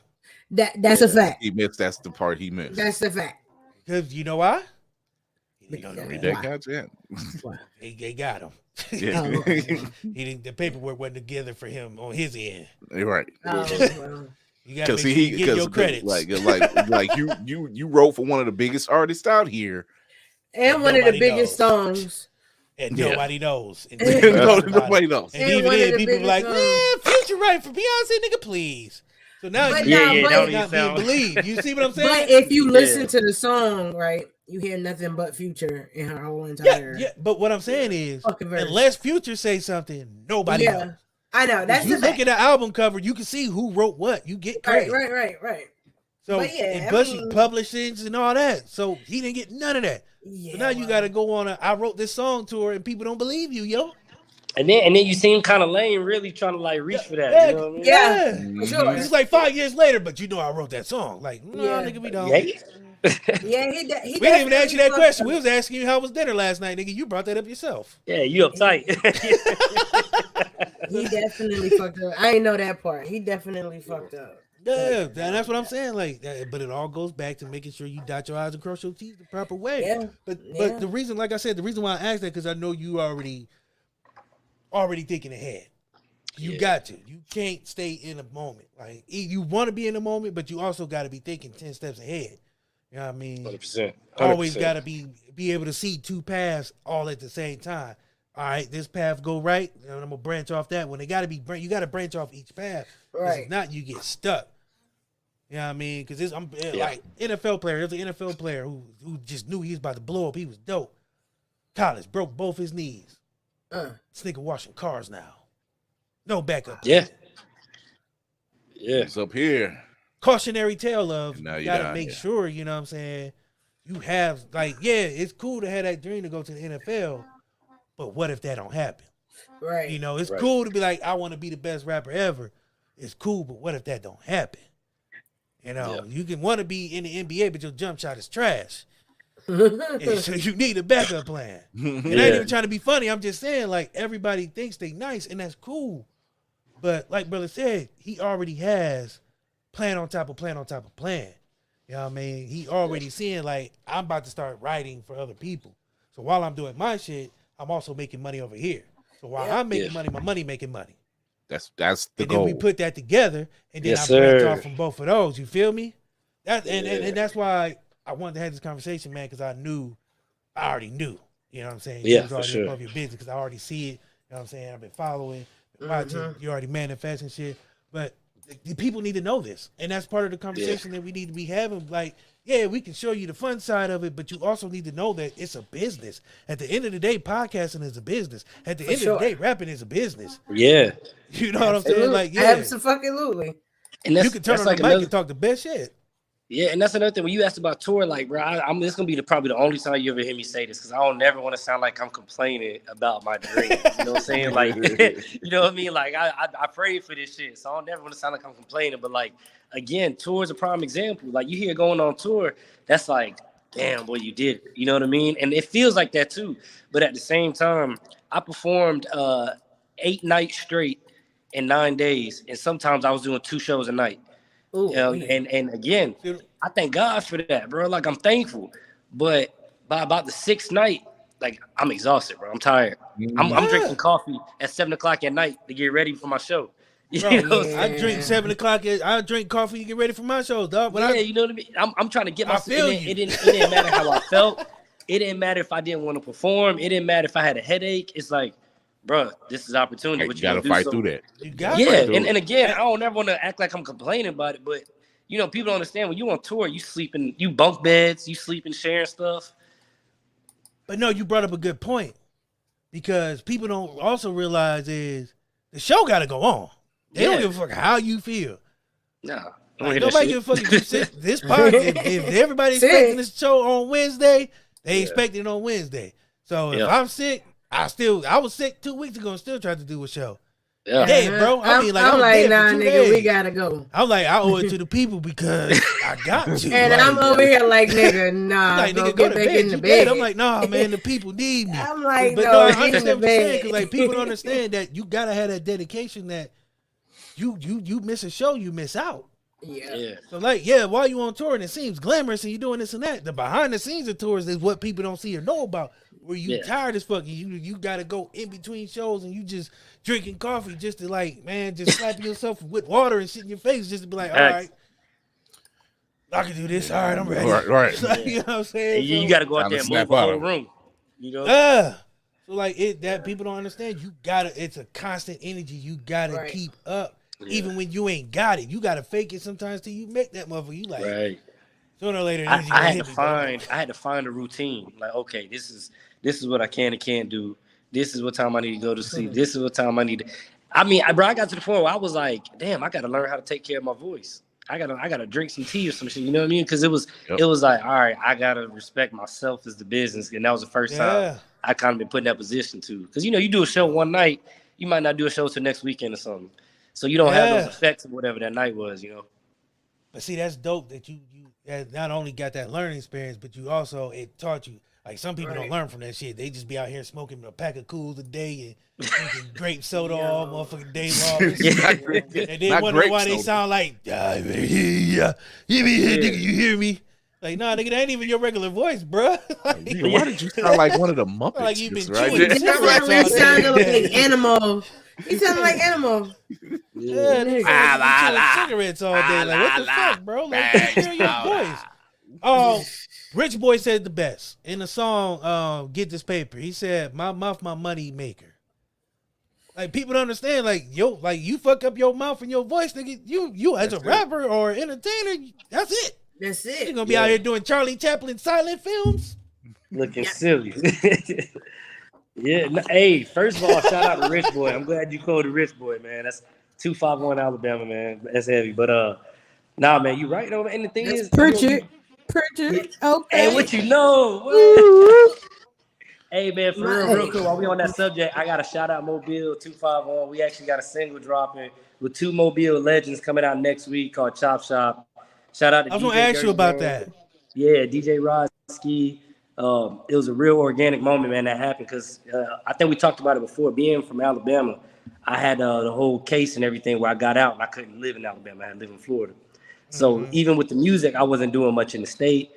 Speaker 1: That's a fact.
Speaker 4: He missed. That's the part he missed.
Speaker 1: That's a fact.
Speaker 3: Because you know why? He
Speaker 1: Because-
Speaker 3: didn't
Speaker 4: Read
Speaker 3: know
Speaker 4: that content.
Speaker 3: They got him.
Speaker 4: Yeah.
Speaker 3: He didn't. The paperwork wasn't together for him on his end.
Speaker 4: You're right.
Speaker 1: Oh, well.
Speaker 3: You got to
Speaker 4: Because
Speaker 3: make sure you get your credits.
Speaker 4: like you wrote for one of the biggest artists out here.
Speaker 1: And one of the
Speaker 3: Nobody
Speaker 1: biggest
Speaker 3: knows.
Speaker 1: songs.
Speaker 3: And
Speaker 4: Yeah.
Speaker 3: nobody knows. And
Speaker 4: Nobody knows.
Speaker 3: And
Speaker 1: And
Speaker 3: even
Speaker 1: one of
Speaker 3: then,
Speaker 1: the
Speaker 3: people be
Speaker 1: biggest
Speaker 3: like,
Speaker 1: songs.
Speaker 3: man, Future right for Beyonce, nigga, please. So now
Speaker 1: But
Speaker 3: you
Speaker 1: nah,
Speaker 5: yeah,
Speaker 1: but-
Speaker 5: don't
Speaker 3: not
Speaker 5: even
Speaker 3: being
Speaker 5: sound.
Speaker 3: believed. You see what I'm
Speaker 1: But
Speaker 3: saying?
Speaker 1: if you listen
Speaker 5: Yeah.
Speaker 1: to the song, right, you hear nothing but Future in her whole
Speaker 3: Yeah,
Speaker 1: entire.
Speaker 3: yeah. But what I'm saying is,
Speaker 1: Fucking verse.
Speaker 3: unless Future say something, nobody knows.
Speaker 1: Yeah. I know. That's
Speaker 3: If you
Speaker 1: the
Speaker 3: look
Speaker 1: fact.
Speaker 3: at the album cover, you can see who wrote what. You get
Speaker 1: Right,
Speaker 3: credit.
Speaker 1: right.
Speaker 3: So
Speaker 1: But yeah,
Speaker 3: and
Speaker 1: I
Speaker 3: plus
Speaker 1: mean-
Speaker 3: publishings and all that. So he didn't get none of that.
Speaker 1: Yeah,
Speaker 3: So now you
Speaker 1: well.
Speaker 3: got to go on a I wrote this song tour and people don't believe you, yo.
Speaker 5: And then you seem kind of lame, really trying to like reach for that.
Speaker 3: Yeah,
Speaker 5: You know what I mean?
Speaker 1: Yeah.
Speaker 3: yeah.
Speaker 1: For sure.
Speaker 3: It's like 5 years later, but you know I wrote that song. Like, no,
Speaker 1: Yeah.
Speaker 3: nigga, we don't.
Speaker 5: Yeah.
Speaker 1: Yeah, he
Speaker 3: We didn't even ask you that
Speaker 1: definitely
Speaker 3: question. We
Speaker 1: fucked
Speaker 3: was asking you how was dinner last night, nigga. You brought that up yourself.
Speaker 5: Yeah, you uptight.
Speaker 1: up. He definitely fucked up. I didn't know that part. He definitely fucked up.
Speaker 3: Yeah, and that's what I'm saying. Like, but it all goes back to making sure you dot your I's and cross your T's the proper way.
Speaker 1: Yeah.
Speaker 3: But
Speaker 1: Yeah.
Speaker 3: the reason, like I said, the reason why I asked that because I know you already thinking ahead. You
Speaker 5: Yeah.
Speaker 3: got to. You can't stay in a moment. Like you want to be in the moment, but you also got to be thinking 10 steps ahead. You know what I mean?
Speaker 5: 100%.
Speaker 3: Always got to be able to see two paths all at the same time. All right, this path go right, and I'm gonna branch off that one. They got to be you got to branch off each path. 'Cause
Speaker 1: Right.
Speaker 3: If not, you get stuck. You know what I mean? Because I'm
Speaker 5: Yeah.
Speaker 3: like NFL player. There's an NFL player who just knew he was about to blow up. He was dope. College broke both his knees. This nigga washing cars now. No backup.
Speaker 5: Yeah. Yeah.
Speaker 4: It's up here.
Speaker 3: Cautionary tale of
Speaker 4: Now
Speaker 3: you
Speaker 4: you're
Speaker 3: gotta
Speaker 4: down
Speaker 3: make
Speaker 4: here.
Speaker 3: sure, you know what I'm saying, you have like, yeah, it's cool to have that dream to go to the NFL, but what if that don't happen?
Speaker 1: Right.
Speaker 3: You know, it's
Speaker 5: Right.
Speaker 3: cool to be like, I want to be the best rapper ever. It's cool, but what if that don't happen? You know,
Speaker 5: Yeah.
Speaker 3: you can want to be in the NBA, but your jump shot is trash. And so you need a backup plan. And I ain't
Speaker 5: Yeah.
Speaker 3: even trying to be funny. I'm just saying, like, everybody thinks they nice, and that's cool. But like brother said, he already has plan on top of plan on top of plan. You know what I mean? He already seeing, like, I'm about to start writing for other people. So while I'm doing my shit, I'm also making money over here. So while I'm making
Speaker 5: Yeah.
Speaker 3: money, my money making money.
Speaker 4: That's the
Speaker 3: And
Speaker 4: goal.
Speaker 3: then we put that together, and then
Speaker 5: Yes,
Speaker 3: I branch
Speaker 5: sir.
Speaker 3: off from both of those. You feel me? And
Speaker 5: Yeah.
Speaker 3: that's why I wanted to have this conversation, man, because I already knew. You know what I'm saying?
Speaker 5: Yeah,
Speaker 3: You was
Speaker 5: for
Speaker 3: already
Speaker 5: sure.
Speaker 3: above your business because I already see it. You know what I'm saying? I've been following, been watching. You already manifesting shit. But the people need to know this, and that's part of the conversation that we need to be having. Like, yeah, we can show you the fun side of it, but you also need to know that it's a business. At the end of the day, podcasting is a business. At the end
Speaker 1: sure.
Speaker 3: of the day, rapping is a business.
Speaker 5: Yeah.
Speaker 3: You know what I'm saying? Like, yeah,
Speaker 1: Absolutely.
Speaker 5: And that's,
Speaker 3: you can turn
Speaker 5: that's
Speaker 3: on
Speaker 5: like
Speaker 3: the mic
Speaker 5: another,
Speaker 3: and talk the best shit.
Speaker 5: yeah, and that's another thing. When you asked about tour, like, bro, I'm this gonna be probably the only time you ever hear me say this because I don't never want to sound like I'm complaining about my dream. You know what I'm saying? Like, you know what I mean? Like, I prayed for this shit, so I don't never want to sound like I'm complaining. But like, again, tour is a prime example. Like, you hear going on tour, that's like, damn, boy, you did it. You know what I mean? And it feels like that too. But at the same time, I performed 8 nights straight in 9 days, and sometimes I was doing 2 shows a night.
Speaker 1: Ooh,
Speaker 5: You know,
Speaker 1: yeah.
Speaker 5: and again, I thank God for that, bro. Like, I'm thankful. But by about the 6th night, like, I'm exhausted, bro. I'm tired. I'm
Speaker 3: Yeah.
Speaker 5: drinking coffee at 7 o'clock at night to get ready for my show. You
Speaker 3: Bro,
Speaker 5: know what I'm
Speaker 3: I
Speaker 5: saying?
Speaker 3: drink 7 o'clock. I drink coffee to get ready for my shows, dog. But
Speaker 5: Yeah, you know what I mean? I'm trying to get
Speaker 3: I
Speaker 5: my
Speaker 3: feel
Speaker 5: it,
Speaker 3: you.
Speaker 5: it didn't matter how I felt. It didn't matter if I didn't want to perform. It didn't matter if I had a headache. It's like, bro, this is opportunity.
Speaker 4: Hey,
Speaker 5: What
Speaker 4: you
Speaker 5: you
Speaker 4: gotta
Speaker 5: gonna do?
Speaker 4: fight
Speaker 5: So-
Speaker 4: through that.
Speaker 3: you got
Speaker 5: Yeah,
Speaker 3: it.
Speaker 4: through
Speaker 5: and
Speaker 4: it.
Speaker 5: again, I don't ever want to act like I'm complaining about it, but you know, people don't understand when you on tour, you sleeping, you bunk beds, you sleeping, sharing stuff.
Speaker 3: But no, you brought up a good point because people don't also realize is the show got to go on. They don't
Speaker 5: Yeah.
Speaker 3: give a fuck how you feel.
Speaker 5: Nah, I don't
Speaker 3: Like,
Speaker 5: hear that
Speaker 3: nobody
Speaker 5: shit.
Speaker 3: give a fuck if you sit this podcast. If everybody's
Speaker 1: Sick.
Speaker 3: expecting this show on Wednesday, they
Speaker 5: Yeah.
Speaker 3: expect it on Wednesday. So if
Speaker 5: Yeah.
Speaker 3: I'm sick, I was sick 2 weeks ago and still tried to do a show.
Speaker 5: Yeah.
Speaker 3: Hey, bro. I mean, like,
Speaker 1: I'm
Speaker 3: I'm
Speaker 1: like,
Speaker 3: dead
Speaker 1: nah,
Speaker 3: for 2
Speaker 1: nigga,
Speaker 3: days.
Speaker 1: we gotta go.
Speaker 3: I'm like, I owe it to the people because I got to.
Speaker 1: And
Speaker 3: like,
Speaker 1: I'm over here like, nigga, nah,
Speaker 3: like,
Speaker 1: bro,
Speaker 3: nigga, go
Speaker 1: get
Speaker 3: to
Speaker 1: back
Speaker 3: bed.
Speaker 1: in the
Speaker 3: You dead.
Speaker 1: bed.
Speaker 3: I'm like, nah, man, the people need me.
Speaker 1: I'm like,
Speaker 3: but
Speaker 1: no,
Speaker 3: I
Speaker 1: get in
Speaker 3: understand
Speaker 1: the
Speaker 3: what you're saying
Speaker 1: bed.
Speaker 3: because like people don't understand that you gotta have that dedication that you miss a show, you miss out.
Speaker 1: Yeah.
Speaker 3: So like, yeah, while you on tour and it seems glamorous and you doing this and that, the behind the scenes of tours is what people don't see or know about. Where you tired as fuck, you gotta go in between shows and you just drinking coffee just to like, man, just slap yourself with water and shit in your face just to be like, all right, I can do this. All right, I'm ready.
Speaker 4: Right.
Speaker 3: Like, you know what I'm saying?
Speaker 5: And you got to go out
Speaker 4: Time to
Speaker 5: there and
Speaker 4: snap
Speaker 5: move a
Speaker 4: out
Speaker 5: whole
Speaker 4: of it.
Speaker 5: room. You know?
Speaker 3: So like that people don't understand. You gotta. It's a constant energy. You gotta keep up, even when you ain't got it. You gotta fake it sometimes till you make that motherfucker. You like sooner or later.
Speaker 5: I had to find a routine. Like, okay, this is what I can and can't do. This is what time I need to go to sleep. This is what time I need to. I mean, I got to the point where I was like, damn, I got to learn how to take care of my voice. I gotta drink some tea or some shit. You know what I mean? Because it was like, all right, I gotta respect myself as the business, and that was the first time I kind of been put in that position too. Because you do a show one night, you might not do a show till next weekend or something, so you don't have those effects of whatever that night was.
Speaker 3: But see, that's dope that you not only got that learning experience, but you also it taught you. Like some people don't learn from that shit. They just be out here smoking a pack of Cools a day and drinking grape soda all motherfucking day long. And then wonder why they sound like, nigga, you hear me? Like, nah, nigga, that ain't even your regular voice, bro.
Speaker 4: Why did you sound like one of the Muppets?
Speaker 3: Like you've been
Speaker 4: right?
Speaker 3: chewing cigarettes all
Speaker 1: He sounded
Speaker 3: day.
Speaker 1: like Animal. He sounded like Animal.
Speaker 3: Yeah, nigga, chewing cigarettes all day. Like, what the fuck, bro? Like, hear your voice. Rich Boy said the best in the song Get This Paper. He said, my mouth, my money maker. Like, people don't understand, like, you fuck up your mouth and your voice, nigga, you as a rapper or entertainer, that's it.
Speaker 1: That's it.
Speaker 3: You're gonna be out here doing Charlie Chaplin silent films.
Speaker 5: Looking silly. Hey, first of all, shout out to Rich Boy. I'm glad you called the Rich Boy, man. That's 251 Alabama, man. That's heavy. But nah, man, you right though. And the thing is,
Speaker 1: Pritchard. Okay.
Speaker 5: Hey, what you know? What? Hey, man, for real quick, while we on that subject, I got to shout out Mobile 251. We actually got a single dropping with 2 Mobile legends coming out next week called Chop Shop. Shout out to
Speaker 3: I was
Speaker 5: DJ
Speaker 3: going to ask you about
Speaker 5: Dirty,
Speaker 3: that.
Speaker 5: Yeah, DJ Rodsky. It was a real organic moment, man, that happened because I think we talked about it before. Being from Alabama, I had the whole case and everything where I got out and I couldn't live in Alabama. I had to live in Florida. So even with the music, I wasn't doing much in the state.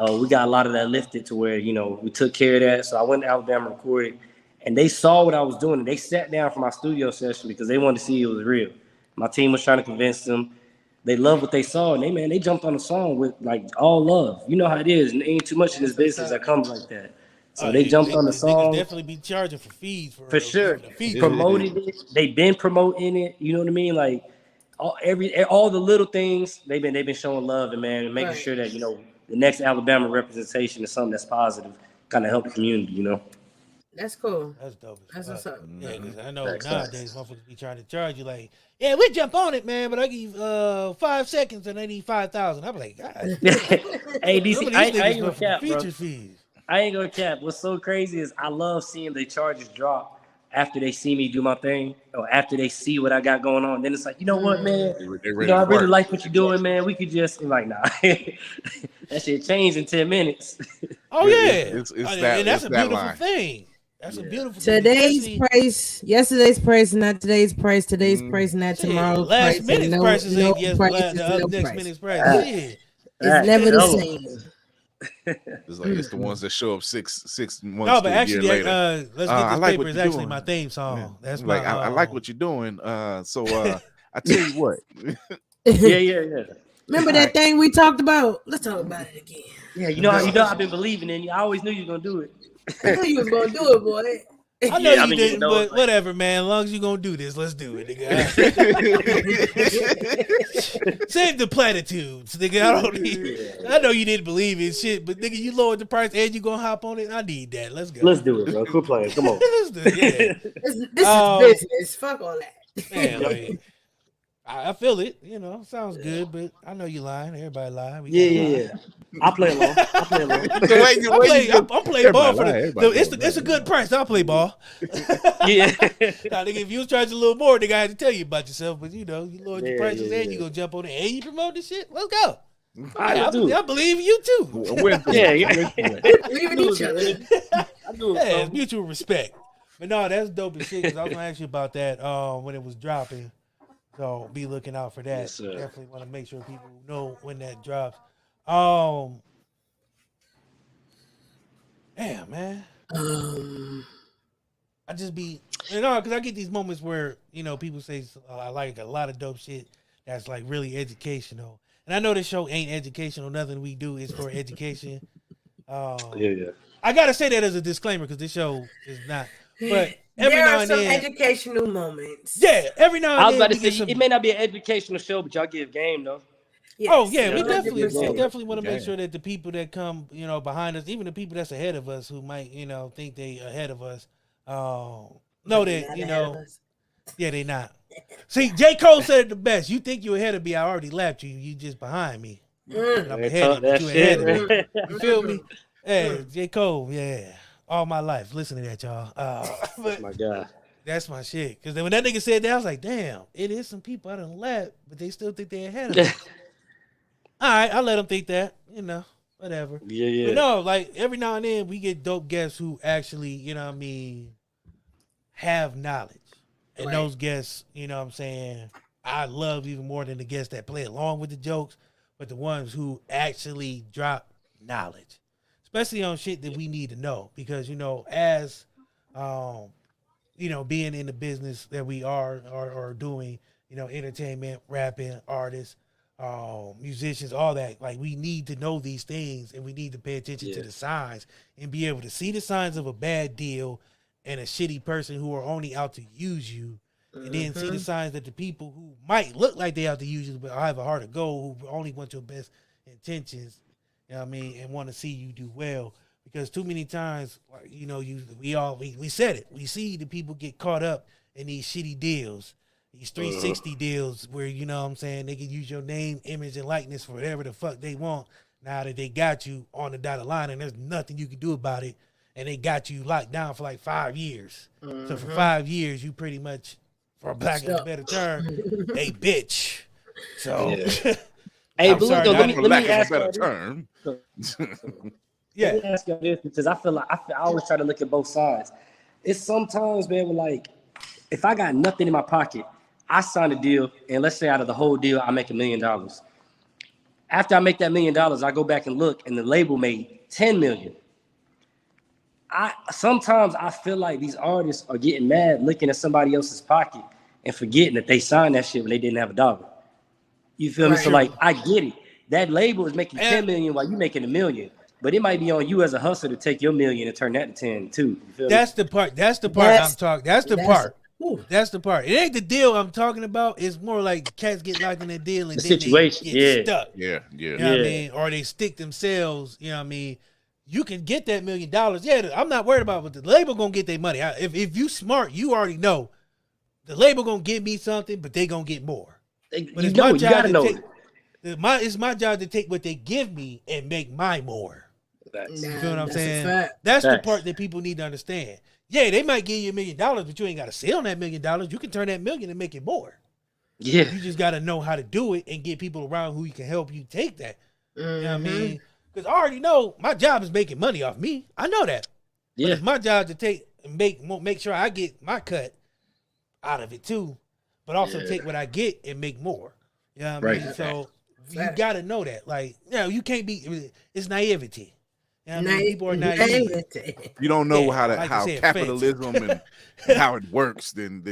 Speaker 5: We got a lot of that lifted to where, we took care of that. So I went to Alabama, recorded, and they saw what I was doing. And they sat down for my studio session because they wanted to see it was real. My team was trying to convince them. They loved what they saw. And they jumped on the song with, like, all love. You know how it is. And ain't too much in this business that comes like that. So they jumped on the song.
Speaker 3: Definitely be charging for fees.
Speaker 5: For sure. Promoted it. They've been promoting it. You know what I mean? Like, all the little things they've been showing love and making sure that the next Alabama representation is something that's positive, kind of help the community.
Speaker 1: That's cool.
Speaker 3: That's dope.
Speaker 1: That's what's up.
Speaker 3: Yeah, because I know nowadays motherfuckers be trying to charge you like, yeah, we jump on it, man, but I give you 5 seconds and they need 5,000. I'm like, God.
Speaker 5: Hey, DC, I ain't gonna cap, bro.
Speaker 3: Feature fees.
Speaker 5: I ain't gonna cap. What's so crazy is I love seeing the charges drop after they see me do my thing or after they see what I got going on. Then it's like, you know what, man? I really like what you're doing, man. We could just like, nah. That shit changed in 10 minutes.
Speaker 3: Oh, yeah.
Speaker 4: It's
Speaker 3: and that's a beautiful thing. That's a beautiful thing.
Speaker 1: Today's price, yesterday's price, not today's price. Today's price, not tomorrow's price.
Speaker 3: Last minute's prices ain't the next minute's price.
Speaker 1: It's never the same.
Speaker 4: It's the ones that show up six months.
Speaker 3: No, but actually,
Speaker 4: later.
Speaker 3: Let's Get This
Speaker 4: like
Speaker 3: Paper is
Speaker 4: you're
Speaker 3: actually
Speaker 4: doing.
Speaker 3: my theme song.
Speaker 4: Yeah.
Speaker 3: That's
Speaker 4: like
Speaker 3: my,
Speaker 4: I like what you're doing. So I tell you what.
Speaker 5: Yeah.
Speaker 1: Remember that thing we talked about? Let's talk about it again.
Speaker 5: Yeah, I've been believing in you. I always knew you were gonna do it.
Speaker 1: I knew you was gonna do it, boy.
Speaker 3: I know you didn't, but whatever, man. As long as you're gonna do this, let's do it, nigga. Save the platitudes, nigga. I know you didn't believe in shit, but nigga, you lowered the price and you gonna hop on it. I need that. Let's go.
Speaker 5: Let's do it, bro. Quit playing. Come on.
Speaker 3: Let's do it. Yeah.
Speaker 1: This is business. Fuck all that.
Speaker 3: Man, like, I feel it. Sounds good, but I know you lying. Everybody lying.
Speaker 5: Yeah. I play along. I play along.
Speaker 3: I'm playing ball for
Speaker 4: everybody
Speaker 3: it's a good price. I'll play ball.
Speaker 5: Yeah.
Speaker 3: Now, nigga, if you was charging a little more, nigga, I had to tell you about yourself. But you know, you lowered your prices and you gonna jump on it and you promote this shit. Let's go. I believe you too.
Speaker 1: Believe in each other.
Speaker 3: Yeah, it's mutual respect. But no, that's dope as shit. Because I was gonna ask you about that when it was dropping. So be looking out for that.
Speaker 5: Yes,
Speaker 3: Definitely want to make sure people know when that drops. Damn, man. I just be, because I get these moments where, people say I like a lot of dope shit that's like really educational. And I know this show ain't educational. Nothing we do is for education.
Speaker 5: Yeah.
Speaker 3: I got to say that as a disclaimer because this show is not. But every
Speaker 1: there
Speaker 3: now
Speaker 1: are
Speaker 3: and
Speaker 1: some
Speaker 3: then,
Speaker 1: educational moments.
Speaker 3: Yeah, every now and then.
Speaker 5: I was about to say, it may not be an educational show, but y'all give game, though.
Speaker 1: Yes,
Speaker 3: oh yeah, we
Speaker 1: 100%.
Speaker 3: definitely want to make sure that the people that come, behind us, even the people that's ahead of us, who might, think they ahead of us, know that, yeah, they not. See, J. Cole said it the best. You think you ahead of me? I already lapped you. You just behind me. And I'm ahead of you. You ahead of me. You feel me? Hey, J. Cole, yeah. All my life, listen to that, y'all.
Speaker 5: Oh my God.
Speaker 3: That's my shit. Because when that nigga said that, I was like, damn, it is some people I done left, but they still think they ahead of me. All right, I'll let them think that, whatever.
Speaker 5: Yeah.
Speaker 3: But no, like every now and then we get dope guests who actually, have knowledge. And those guests, I love even more than the guests that play along with the jokes, but the ones who actually drop knowledge. Especially on shit that we need to know. Because, as being in the business that we are doing, entertainment, rapping, artists, musicians, all that. Like, we need to know these things and we need to pay attention to the signs and be able to see the signs of a bad deal and a shitty person who are only out to use you. And then see the signs that the people who might look like they out to use you but have a heart of gold, who only want your best intentions, and want to see you do well. Because too many times, we said it. We see the people get caught up in these shitty deals, these 360 deals where, they can use your name, image, and likeness for whatever the fuck they want. Now that they got you on the dotted line and there's nothing you can do about it, and they got you locked down for like 5 years. So for 5 years, you pretty much, for lack of a better term, a bitch. So,
Speaker 5: hey,
Speaker 3: I'm
Speaker 5: but
Speaker 3: sorry,
Speaker 5: let me ask
Speaker 4: a better
Speaker 5: you
Speaker 4: term.
Speaker 5: Yeah, let me ask you this because I feel like I always try to look at both sides. It's sometimes, man, like if I got nothing in my pocket, I sign a deal, and let's say out of the whole deal, I make $1 million. After I make that $1 million, I go back and look, and the label made $10 million. Sometimes I feel like these artists are getting mad looking at somebody else's pocket and forgetting that they signed that shit when they didn't have a dollar. You feel me? So like, I get it. That label is making $10 million while you making $1 million, but it might be on you as a hustler to take your $1 million and turn that to 10 too. You feel
Speaker 3: that's
Speaker 5: me?
Speaker 3: the part. That's the part I'm talking. That's the part. That's the part. It ain't the deal I'm talking about. It's more like cats get locked in that deal and
Speaker 5: The
Speaker 3: then
Speaker 5: situation,
Speaker 3: they get stuck.
Speaker 4: Yeah.
Speaker 3: You know what I mean? Or they stick themselves. You know what I mean? You can get that $1 million. Yeah, I'm not worried about it, but the label gonna get their money. If you smart, you already know the label gonna give me something, but they gonna get more. But it's my job to take. It's my job to take what they give me and make mine more. You feel what I'm saying? That's the part that people need to understand. Yeah, they might give you $1 million, but you ain't got to sell that $1 million. You can turn that $1 million and make it more.
Speaker 5: Yeah,
Speaker 3: you just got to know how to do it and get people around who can help you take that. You know what I mean? Because I already know my job is making money off me. I know that. Yeah, but it's my job to make sure I get my cut out of it too, but also take what I get and make more. You know what I mean? So you got to know that. Like, you can't be. It's naivety. You know what I mean? People are naive.
Speaker 4: You don't know how capitalism and how it works. Then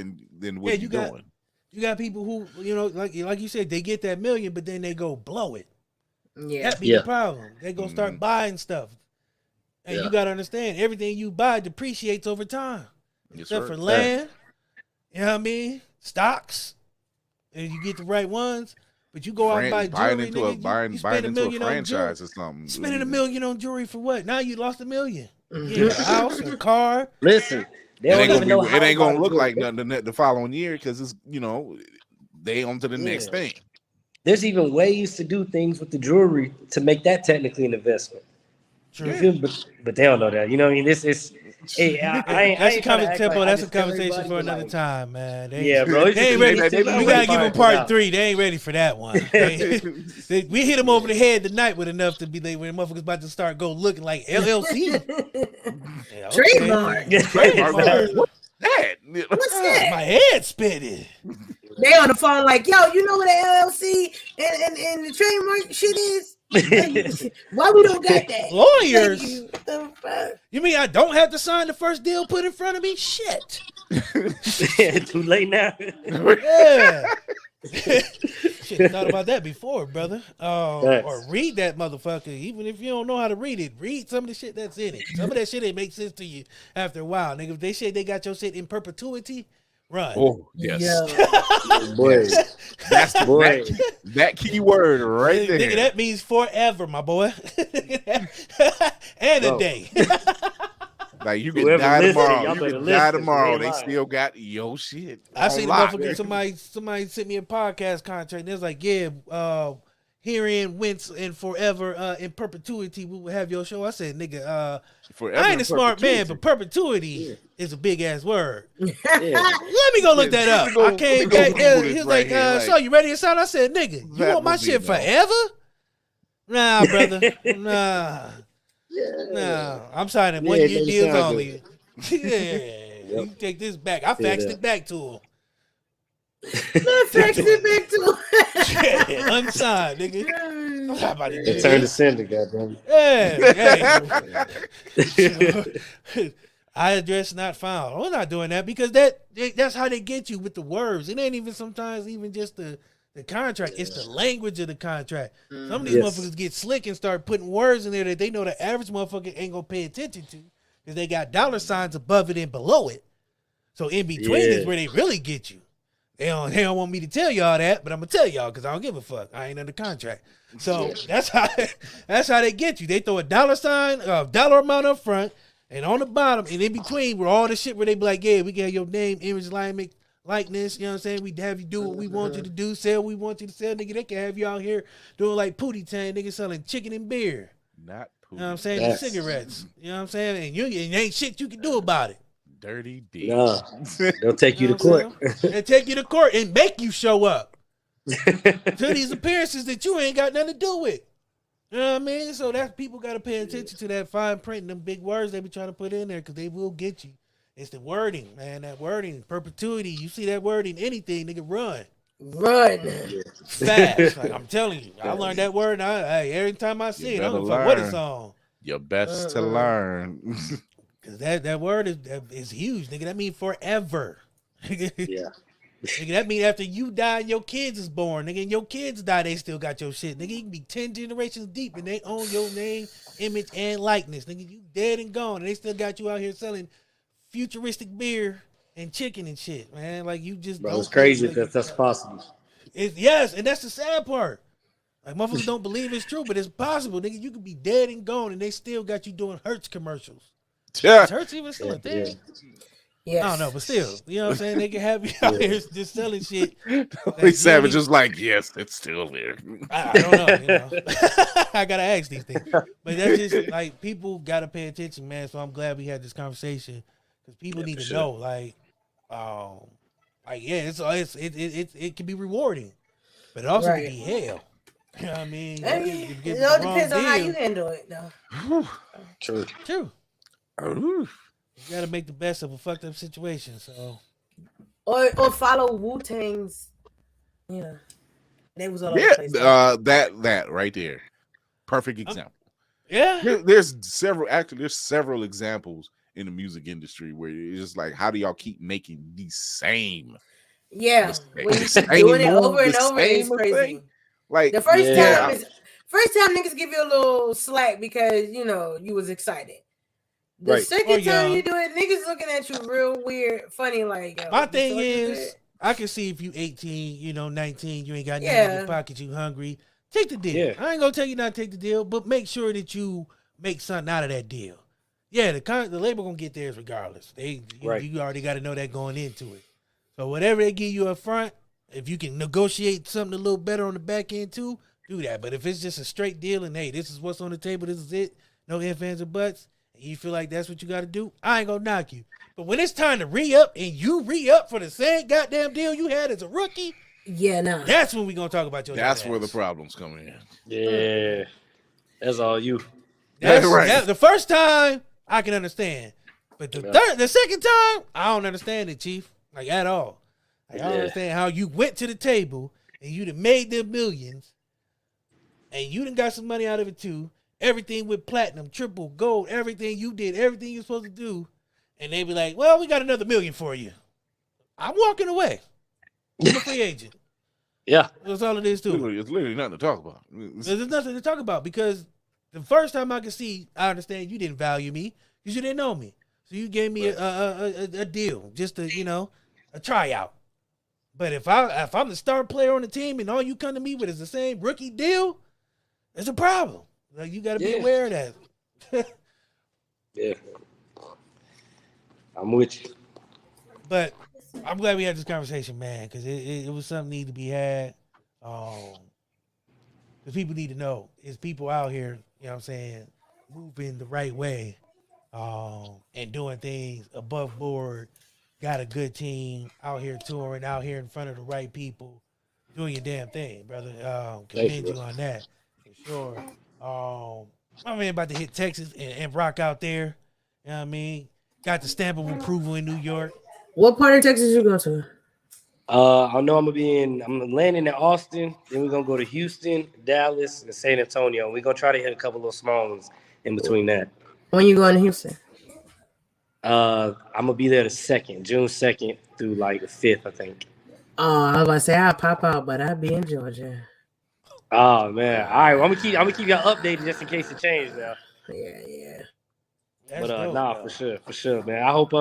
Speaker 4: what you doing?
Speaker 3: You got people who like you said, they get that $1 million, but then they go blow it.
Speaker 1: Yeah,
Speaker 3: that be the problem. They go start buying stuff, and you gotta understand everything you buy depreciates over time, except for land. You know what I mean? Stocks, and you get the right ones. But you go out and buy jewelry, you spend $1 million on jewelry.
Speaker 4: Or something.
Speaker 3: Spending $1 million on jewelry for what? Now you lost $1 million. You get a house, a car.
Speaker 5: Listen,
Speaker 4: it ain't gonna look like nothing the following year because it's they on to the next thing.
Speaker 5: there's even ways to do things with the jewelry to make that technically an investment.
Speaker 3: True.
Speaker 5: You feel me? But they don't know that. You know what I mean? This is. Hey,
Speaker 3: That's a conversation for another time, man.
Speaker 5: Yeah, bro.
Speaker 3: They ain't ready. We gotta give them part 3. They ain't ready for that one. We hit them over the head tonight with enough to be like when the motherfuckers about to start go looking like LLC.
Speaker 1: Yeah, Trademark.
Speaker 4: What's that?
Speaker 1: What's that?
Speaker 3: My head spinning.
Speaker 1: They on the phone like, yo, you know what the LLC and the trademark shit is? Why we don't got that?
Speaker 3: Lawyers. You mean I don't have to sign the first deal put in front of me? Shit.
Speaker 5: Too late now.
Speaker 3: Yeah. Shit, thought about that before, brother. Or read that motherfucker. Even if you don't know how to read it, read some of the shit that's in it. Some of that shit ain't make sense to you after a while, nigga. If they say they got your shit in perpetuity, run.
Speaker 4: Oh yes,
Speaker 5: Boy.
Speaker 4: that's the boy. That key word right there.
Speaker 3: Nigga, that means forever, my boy. And a day.
Speaker 4: Like you can
Speaker 5: Whoever
Speaker 4: die
Speaker 5: listens,
Speaker 4: tomorrow.
Speaker 5: y'all
Speaker 4: You
Speaker 5: better
Speaker 4: can
Speaker 5: listen,
Speaker 4: die tomorrow.
Speaker 5: they
Speaker 4: They
Speaker 5: lying.
Speaker 4: still got your shit.
Speaker 3: I seen a
Speaker 4: lock.
Speaker 3: motherfucker. Somebody sent me a podcast contract. And it was like, yeah, herein, whence, and forever, in perpetuity, we will have your show. I said, nigga,
Speaker 4: Forever
Speaker 3: I ain't a
Speaker 4: in
Speaker 3: smart man,
Speaker 4: perpetuity.
Speaker 3: but perpetuity is a big ass word.
Speaker 5: Yeah.
Speaker 3: Let me go look that up.
Speaker 4: Let me go-
Speaker 3: I came
Speaker 4: let me go
Speaker 3: back
Speaker 4: Google
Speaker 3: there.
Speaker 4: this
Speaker 3: He was
Speaker 4: right
Speaker 3: like,
Speaker 4: here, like,
Speaker 3: so you ready to sign? I said, nigga, you
Speaker 4: that
Speaker 3: want my
Speaker 4: would be
Speaker 3: shit
Speaker 4: no.
Speaker 3: forever? Nah, brother. Nah. I'm signing 1 year
Speaker 5: it
Speaker 3: deals
Speaker 5: sound
Speaker 3: only. Yeah. You take this back. I faxed it back to him.
Speaker 1: Fax it back to
Speaker 3: Yeah, unsigned, nigga. I'm not about to do
Speaker 5: It turned to
Speaker 3: this.
Speaker 5: sender, goddamn.
Speaker 3: Yeah. I address not found. We're not doing that because that's how they get you with the words. It ain't even sometimes even just the contract. It's the language of the contract. Some of these motherfuckers get slick and start putting words in there that they know the average motherfucker ain't gonna pay attention to because they got dollar signs above it and below it. So in between is where they really get you. They don't want me to tell y'all that, but I'm gonna tell y'all because I don't give a fuck. I ain't under contract. So that's how they get you. They throw a dollar sign, a dollar amount up front, and on the bottom, and in between, where all the shit where they be like, yeah, we got your name, image, likeness. You know what I'm saying? We have you do what we want you to do, sell what we want you to sell, nigga. They can have you out here doing like Pootie Tang, nigga, selling chicken and beer.
Speaker 4: Not
Speaker 3: You know what I'm saying? And cigarettes. You know what I'm saying? And ain't shit you can do about it.
Speaker 4: dirty D.
Speaker 5: Nah, they'll take you to court.
Speaker 3: And take you to court and make you show up to these appearances that you ain't got nothing to do with. You know what I mean? So that people got to pay attention to that fine print and them big words they be trying to put in there because they will get you. It's the wording, man. That wording, perpetuity. You see that word in anything, nigga, run. Fast. Like I'm telling you, I learned that word. And every time I see it, I don't fuck what it's on.
Speaker 4: Your best to learn.
Speaker 3: Cause that word is huge, nigga. That mean forever.
Speaker 5: Yeah.
Speaker 3: Nigga, that mean after you die and your kids is born, nigga, and your kids die, they still got your shit. Nigga, you can be 10 generations deep and they own your name, image, and likeness. Nigga, you dead and gone, and they still got you out here selling futuristic beer and chicken and shit, man. Like you just
Speaker 5: Bro, it's crazy if that's possible.
Speaker 3: Yes, and that's the sad part. Like motherfuckers don't believe it's true, but it's possible, nigga. You could be dead and gone, and they still got you doing Hertz commercials.
Speaker 4: Yeah.
Speaker 3: Is Hertz even still a thing?
Speaker 1: Yes.
Speaker 3: I don't know, but still, you know what I'm saying? They can have you out here just selling shit.
Speaker 4: Like Savage is like, yes, it's still there.
Speaker 3: I don't know, you know. I gotta ask these things. But that's just like people gotta pay attention, man. So I'm glad we had this conversation because people need to know, like yeah, it can be
Speaker 1: rewarding,
Speaker 3: but it also
Speaker 1: Right.
Speaker 3: can be hell. You know what I mean?
Speaker 1: I
Speaker 3: If
Speaker 1: mean,
Speaker 3: you get
Speaker 1: it
Speaker 3: the
Speaker 1: all
Speaker 3: wrong
Speaker 1: depends on how
Speaker 3: deal-
Speaker 1: you handle it, though.
Speaker 5: True.
Speaker 3: True.
Speaker 4: Ooh.
Speaker 3: You gotta make the best of a fucked up situation. So
Speaker 1: Or follow Wu-Tang's. Yeah. They was all over the
Speaker 4: Yeah,
Speaker 1: place.
Speaker 4: that right there. Perfect example.
Speaker 3: yeah,
Speaker 4: There's several examples in the music industry where it's just like, how do y'all keep making the same
Speaker 1: Yeah.
Speaker 4: mistake?
Speaker 1: When you
Speaker 4: The
Speaker 1: keep doing it
Speaker 4: same
Speaker 1: over and
Speaker 4: move, the
Speaker 1: over, it's
Speaker 4: same
Speaker 1: crazy.
Speaker 4: thing? Like
Speaker 1: The first
Speaker 5: Yeah.
Speaker 1: time niggas give you a little slack because you know you was excited. The
Speaker 5: Right.
Speaker 1: second
Speaker 3: Or
Speaker 1: time
Speaker 3: young.
Speaker 1: you do it, niggas looking at you real weird, funny like. Yo,
Speaker 3: my
Speaker 1: you
Speaker 3: thing
Speaker 1: sure you
Speaker 3: is,
Speaker 1: good?
Speaker 3: I can see if you 18, 19, you ain't got nothing in
Speaker 1: Yeah.
Speaker 3: your pocket, you hungry. Take the deal.
Speaker 5: Yeah.
Speaker 3: I ain't gonna tell you not to take the deal, but make sure that you make something out of that deal. Yeah, the label gonna get theirs regardless. You already got to know that going into it. So whatever they give you up front, If you can negotiate something a little better on the back end too, do that. But if it's just a straight deal and hey, this is what's on the table, this is it, no ifs, ands, or buts, and you feel like that's what you got to do, I ain't gonna knock you. But when it's time to re-up and you re-up for the same goddamn deal you had as a rookie,
Speaker 1: yeah, nah.
Speaker 3: That's when we gonna talk about your.
Speaker 4: That's where the problems come in.
Speaker 5: Yeah, that's all you.
Speaker 3: That's
Speaker 4: right.
Speaker 3: The first time I can understand, but the second time I don't understand it, Chief, like at all. Like, I don't understand how you went to the table and you done made them millions, and you done got some money out of it too. Everything with platinum, triple, gold, everything you did, everything you're supposed to do, and they be like, "Well, we got another million for you." I'm walking away. I'm a free agent.
Speaker 5: Yeah.
Speaker 3: That's all it is, too.
Speaker 4: It's literally nothing to talk about.
Speaker 3: There's nothing to talk about because the first time I understand you didn't value me because you didn't know me. So you gave me a deal, just a tryout. But if I'm the star player on the team and all you come to me with is the same rookie deal, there's a problem. Like, you got to be aware of that.
Speaker 5: Yeah. I'm with you.
Speaker 3: But I'm glad we had this conversation, man, because it was something need to be had. Because people need to know. There's people out here, you know what I'm saying, moving the right way and doing things above board. Got a good team out here touring, out here in front of the right people, doing your damn thing, brother. Commend you on that, for sure. My man about to hit Texas and rock out there. You know what I mean? Got the stamp of approval in New York.
Speaker 1: What part of Texas you going to?
Speaker 5: I know I'm landing in Austin. Then we're gonna go to Houston, Dallas, and San Antonio. We're gonna try to hit a couple of small ones in between that.
Speaker 1: When you going to Houston?
Speaker 5: I'm gonna be there June 2nd through like the 5th, I think.
Speaker 1: Oh, I was about to say I'll pop out, but I'll be in Georgia.
Speaker 5: Oh man. All right, well, I'm gonna keep y'all updated just in case it changed now.
Speaker 1: Yeah.
Speaker 3: That's
Speaker 5: But
Speaker 3: dope,
Speaker 5: nah,
Speaker 3: bro.
Speaker 5: for sure, man. I hope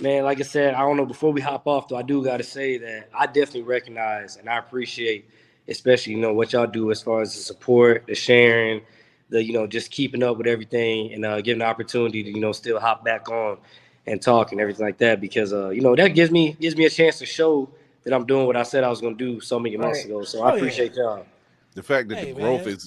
Speaker 5: man, like I said, I don't know, before we hop off though, I do gotta say that I definitely recognize and I appreciate, especially, what y'all do as far as the support, the sharing, the, just keeping up with everything and giving the opportunity to, still hop back on and talk and everything like that. Because that gives me a chance to show that I'm doing what I said I was gonna do so many months ago. So I appreciate y'all.
Speaker 4: The fact that the growth is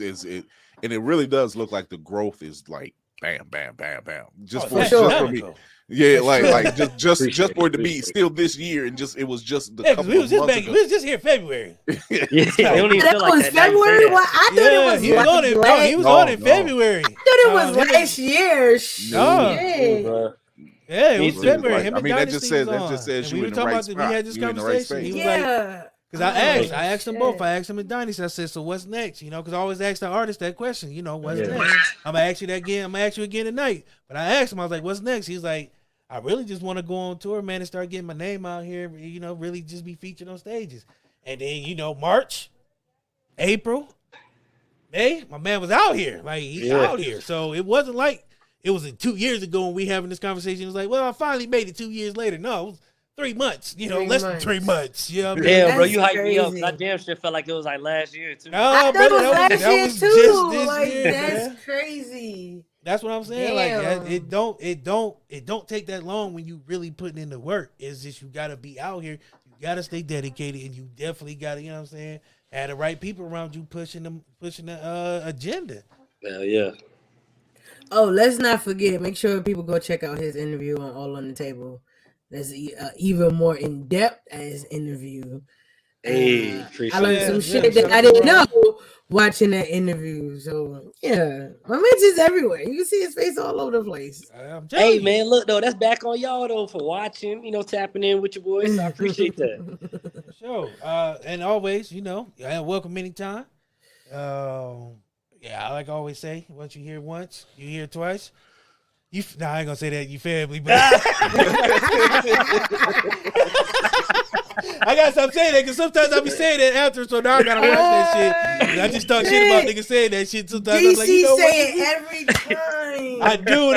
Speaker 4: and it really does look like the growth is like bam, bam, bam, bam. Just for me. Yeah, like just for it to be still this year and it was just the couple
Speaker 3: we was
Speaker 4: of months ago.
Speaker 3: We was just here in February.
Speaker 5: They don't even feel like
Speaker 1: was
Speaker 5: that.
Speaker 1: February? Well, I thought it was
Speaker 3: he was on it.
Speaker 1: last.
Speaker 3: He was on in February.
Speaker 1: I thought it was last year.
Speaker 3: No. Yeah, it was February. Him and
Speaker 4: that
Speaker 3: Dynasty
Speaker 4: just says you in the right spot.
Speaker 3: We had this conversation. He was like, because I asked them both. I asked him and Dynasty. I said, so what's next? Because I always ask the artist that question. What's next? I'm gonna ask you that again. I'm gonna ask you again tonight. But I asked him. I was like, what's next? He's like, I really just want to go on tour, man, and start getting my name out here. Really just be featured on stages. And then March, April, May, my man was out here. Like he's out here. So it wasn't like it was 2 years ago when we having this conversation. It was like, well, I finally made it 2 years later. No, it was 3 months. Less than 3 months. You know what I mean?
Speaker 5: Damn, bro, you hyped me up. I damn sure felt like it was like last year too.
Speaker 1: I thought it was last year too.
Speaker 3: Just this year,
Speaker 1: that's
Speaker 3: man.
Speaker 1: crazy.
Speaker 3: That's what I'm saying.
Speaker 1: Damn.
Speaker 3: Like it don't take that long when you really putting in the work. It's just you gotta be out here. You gotta stay dedicated, and you definitely gotta, you know what I'm saying, have the right people around you pushing the agenda.
Speaker 5: Yeah.
Speaker 1: Oh, let's not forget. Make sure people go check out his interview on All on the Table. That's even more in depth as interview.
Speaker 5: Hey,
Speaker 1: I learned some shit that I didn't know watching that interview. So yeah, my man's is everywhere. You can see his face all over the place.
Speaker 5: Hey man, look though, that's back on y'all though for watching. Tapping in with your boys. I appreciate that.
Speaker 3: Sure. And always, welcome anytime. Like I always say, once you hear once, you hear twice. I ain't gonna say that. You family, but I gotta stop saying that because sometimes I be saying that after, so now I gotta watch that shit. And I just talk shit about niggas saying that shit. Sometimes I'm like,
Speaker 1: say it every time.
Speaker 3: I do.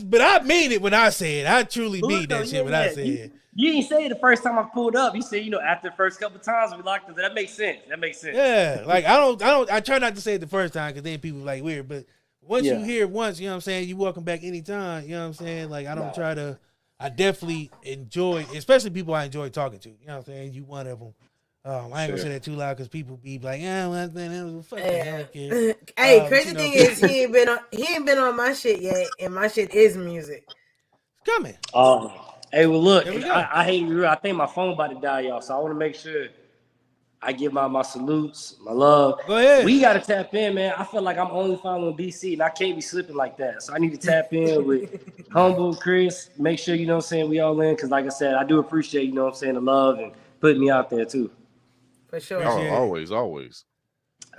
Speaker 3: But I mean it when I say it. I truly mean that shit when I say it.
Speaker 5: You didn't say it the first time I pulled up. You said, after the first couple of times we locked it. That makes sense.
Speaker 3: Yeah, like I try not to say it the first time because then people like weird, but once you hear it once, you know what I'm saying, you welcome back anytime, you know what I'm saying? Like I I definitely enjoy, especially people I enjoy talking to. You know what I'm saying? You one of them. I ain't gonna say that too loud because people be like, "Yeah, well, man, fuck that, I don't care."
Speaker 1: Hey, crazy thing is he ain't been on my shit yet, and my shit is music.
Speaker 3: It's coming.
Speaker 5: Hey, well, look,
Speaker 3: There we go.
Speaker 5: I hate you. I think my phone about to die, y'all. So I want to make sure I give my salutes, my love.
Speaker 3: Go ahead.
Speaker 5: We got to tap in, man. I feel like I'm only following BC, and I can't be slipping like that. So I need to tap in with Humble, Chris. Make sure, you know what I'm saying, we all in. Because like I said, I do appreciate, you know what I'm saying, the love and putting me out there, too.
Speaker 1: For sure.
Speaker 4: Oh, always.
Speaker 3: Like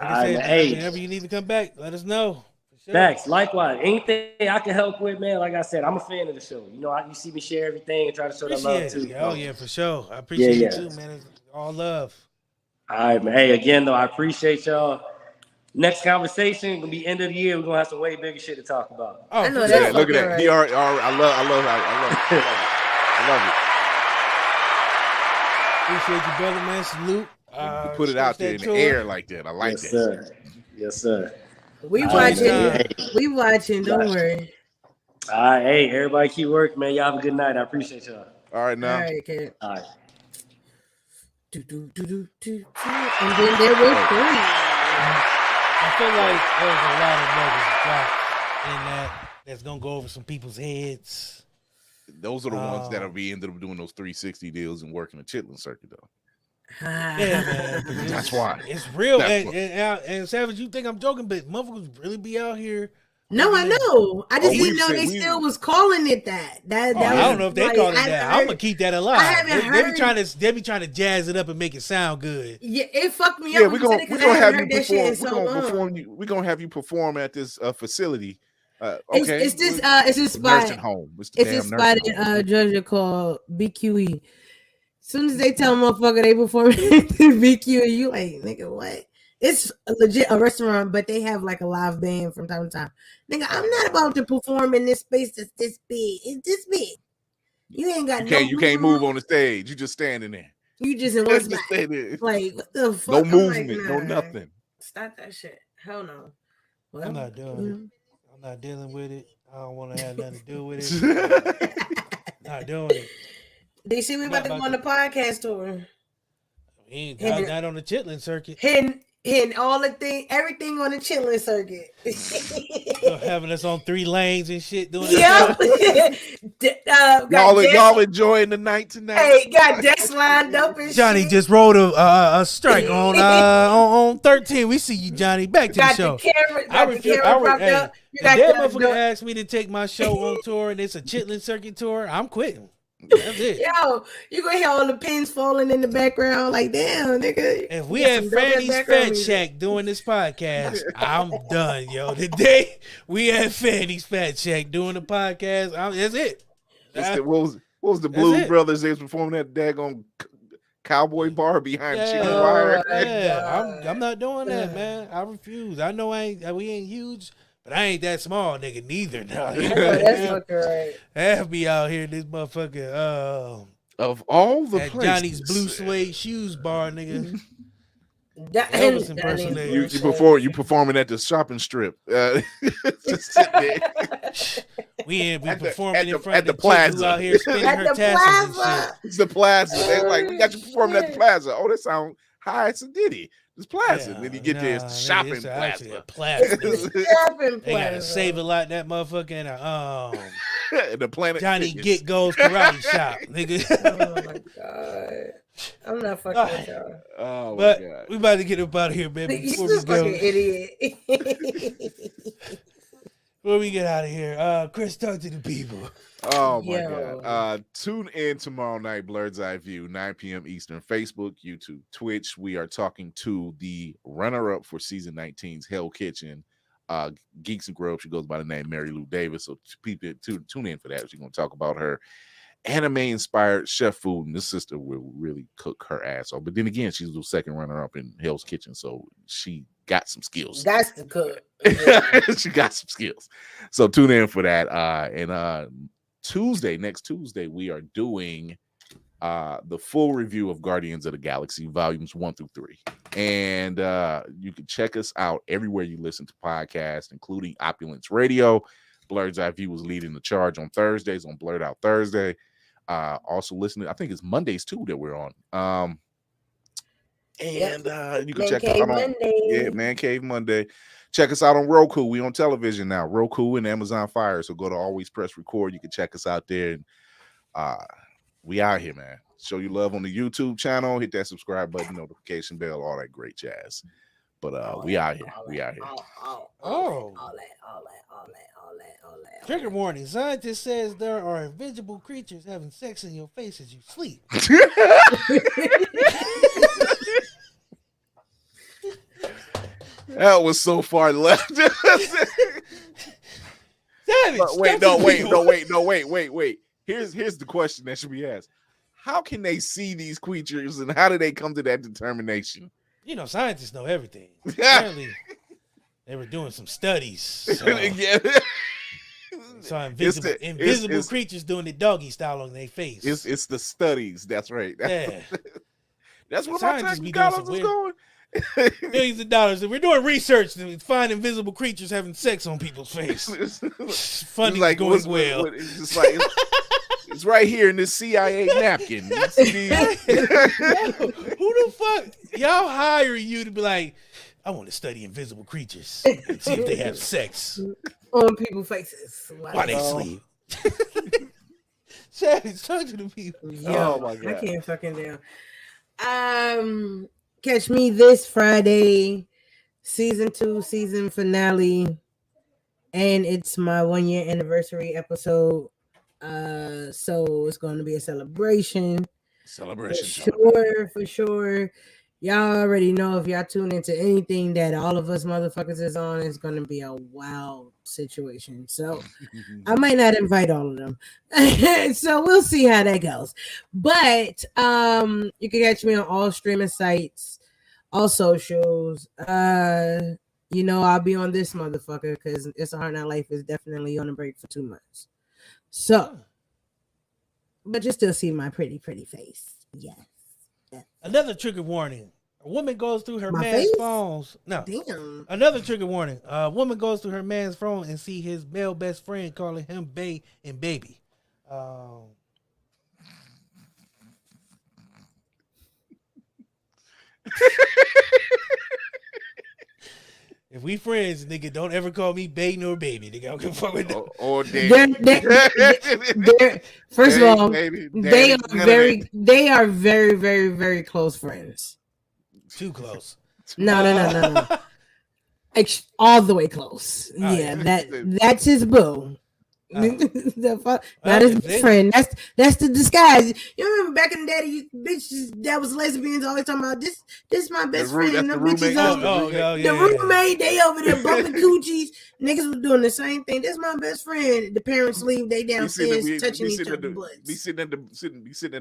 Speaker 3: I said,
Speaker 5: hey,
Speaker 3: whenever you need to come back, let us know. Sure.
Speaker 5: Thanks. Likewise. Anything I can help with, man, like I said, I'm a fan of the show. You know, you see me share everything and try to show that love, too.
Speaker 3: Oh, yeah, for sure. I appreciate you, too, man. It's all love.
Speaker 5: All right, man. Hey, again, though, I appreciate y'all. Next conversation gonna be end of the year. We're gonna have some way bigger shit to talk about.
Speaker 1: I know that.
Speaker 4: Look at that. He already, I love it.
Speaker 3: Appreciate you, brother, man. Salute.
Speaker 4: You put it out there in the air like that. I like that.
Speaker 5: Sir. Yes, sir.
Speaker 1: We watching. We watching. Don't worry.
Speaker 5: All right, hey, everybody, keep working, man. Y'all have a good night. I appreciate y'all.
Speaker 4: All right, now.
Speaker 1: All right, kid.
Speaker 5: All right.
Speaker 1: And then there were 3.
Speaker 3: I feel like there's a lot of nuggets dropped in that's gonna go over some people's heads.
Speaker 4: Those are the ones that'll be ended up doing those 360 deals and working the chitlin circuit though.
Speaker 3: Yeah, man.
Speaker 4: That's why.
Speaker 3: It's real. And Savage, you think I'm joking, but motherfuckers really be out here.
Speaker 1: No, I know. I just didn't know they still was calling it that. That
Speaker 3: I don't know if they call it
Speaker 1: I
Speaker 3: that. I'm gonna keep that alive.
Speaker 1: I haven't heard.
Speaker 3: They be trying to jazz it up and make it sound good.
Speaker 1: Yeah, it fucked me
Speaker 4: Yeah,
Speaker 1: up.
Speaker 4: we're gonna have you perform. We're gonna have you perform at this facility. Okay,
Speaker 1: it's this spot.
Speaker 4: Nursing home. It's
Speaker 1: this spot in Georgia called BQE. As soon as they tell motherfucker they perform at BQE, you like, nigga, what? It's legit a restaurant, but they have like a live band from time to time. Nigga, I'm not about to perform in this space that's this big. It's this big. You ain't got
Speaker 4: you can't move on the stage. You just standing there.
Speaker 1: You just in one spot. Like, what the fuck?
Speaker 4: No movement, no nothing.
Speaker 1: Stop that shit. Hell no.
Speaker 3: Well, I'm not doing it. I'm not dealing with it. I don't want to have nothing to do with it. Not doing it.
Speaker 1: They see we about to go on the podcast tour.
Speaker 3: Not on the chitlin circuit.
Speaker 1: Hitting everything on the chitlin circuit.
Speaker 3: Having us on 3 lanes and shit doing
Speaker 4: y'all enjoying the night tonight.
Speaker 1: Hey, got desks lined up and
Speaker 3: Johnny
Speaker 1: shit.
Speaker 3: just rode a strike on 13. We see you, Johnny. Back to the show. The motherfucker asked me to take my show on tour and it's a chitlin circuit tour. I'm quitting. That's it.
Speaker 1: Yo, you gonna hear all the pins falling in the background, like damn, nigga.
Speaker 3: If we had Fanny's Fat Shack doing this podcast, I'm done, yo. The day we had Fanny's Fat Shack doing the podcast, that's it.
Speaker 4: What was the Blues Brothers? They was performing that daggone cowboy bar behind chicken wire.
Speaker 3: Yeah, I'm not doing that, man. I refuse. I know we ain't huge. But I ain't that small, nigga, neither. No.
Speaker 1: That's fucking right.
Speaker 3: Have me out here, this motherfucker.
Speaker 4: Of all the places.
Speaker 3: Johnny's Blue Suede Shoes bar, nigga.
Speaker 1: Elvis
Speaker 3: impersonator.
Speaker 4: You performing at the shopping strip. Just sit there.
Speaker 3: We ain't performing in front
Speaker 4: at
Speaker 3: of
Speaker 4: the plaza.
Speaker 3: Out here spinning her tassels and shit.
Speaker 4: It's the plaza. They're like, we got you performing at the plaza. Oh, that sound high as a ditty. It's plaza. Then you get there, it's the shopping plaza.
Speaker 3: They gotta save a lot that motherfucker in
Speaker 4: the Planet
Speaker 3: Johnny
Speaker 4: Fitness.
Speaker 3: Get Goes karate shop, nigga.
Speaker 1: Oh my god. I'm not fucking with y'all.
Speaker 4: Oh
Speaker 3: but
Speaker 4: my god.
Speaker 3: We about to get up out of here, baby.
Speaker 1: Before we go. Fucking idiot.
Speaker 3: Before we get out of here, Chris, talk to the people.
Speaker 4: Oh my god. Tune in tomorrow night, Blurred's Eye View, 9 p.m. Eastern, Facebook, YouTube, Twitch. We are talking to the runner-up for season 19's Hell Kitchen, Geeks and Grub. She goes by the name Mary Lou Davis. So people tune in for that. She's gonna talk about her anime-inspired chef food, and this sister will really cook her ass off. But then again, she's the second runner-up in Hell's Kitchen, so she got some skills.
Speaker 1: That's the cook.
Speaker 4: She got some skills. So tune in for that. Next Tuesday, we are doing the full review of Guardians of the Galaxy volumes 1 through 3. And you can check us out everywhere you listen to podcasts, including Opulence Radio. Blurred's Eye View was leading the charge on Thursdays on Blurred Out Thursday. Also listening, I think it's Mondays too that we're on. And you can
Speaker 1: Man
Speaker 4: check
Speaker 1: Cave
Speaker 4: out on
Speaker 1: Monday.
Speaker 4: Man Cave Monday. Check us out on Roku. We on television now, Roku and Amazon Fire. So go to Always Press Record. You can check us out there. And we out here, man. Show you love on the YouTube channel. Hit that subscribe button, notification bell, all that great jazz. But we out here. We out here.
Speaker 1: All that.
Speaker 3: Trigger warning. Scientist says there are invisible creatures having sex in your face as you sleep.
Speaker 4: That was so far left.
Speaker 3: Savage,
Speaker 4: Wait. Here's the question that should be asked. How can they see these creatures and how do they come to that determination?
Speaker 3: You know, scientists know everything. Apparently, they were doing some studies. So invisible creatures doing the doggy style on their face.
Speaker 4: It's the studies. That's right. That's where my tax dollars is going.
Speaker 3: Millions of dollars. We're doing research to find invisible creatures having sex on people's face. Funding like, going well.
Speaker 4: It's just like it's right here in this CIA napkin.
Speaker 3: Who the fuck y'all hire you to be like, I want to study invisible creatures and see if they have sex
Speaker 1: on people's faces
Speaker 3: while they sleep. Savage, talk to the people.
Speaker 1: Yo, my God. I can't fucking down. Catch me this Friday, season 2, season finale, and it's my 1-year anniversary episode. So it's going to be a celebration. For sure. Y'all already know if y'all tune into anything that all of us motherfuckers is on, it's going to be a wild situation. So I might not invite all of them. So we'll see how that goes. But you can catch me on all streaming sites, all socials. You know, I'll be on this motherfucker because It's a Hard Knock Life is definitely on a break for 2 months. So, but you still see my pretty face. Yes.
Speaker 3: Another trigger warning. A woman goes through her man's phones. No.
Speaker 1: Damn.
Speaker 3: Another trigger warning. A woman goes through her man's phone and see his male best friend calling him bae and baby. If we friends, nigga, don't ever call me bae nor baby. Nigga, I don't give a fuck with that.
Speaker 4: Or
Speaker 1: first of all, they are very, very, very close friends.
Speaker 3: Too close.
Speaker 1: No. All the way close. Yeah, that's his boo. Not his friend. That's the disguise. You remember back in the day, you bitches that was lesbians always talking about this my best friend. And the bitches the roommate, they over there bumping coochies. Niggas was doing the same thing. This my best friend. The parents leave, they downstairs touching each other's butts.
Speaker 4: Be sitting at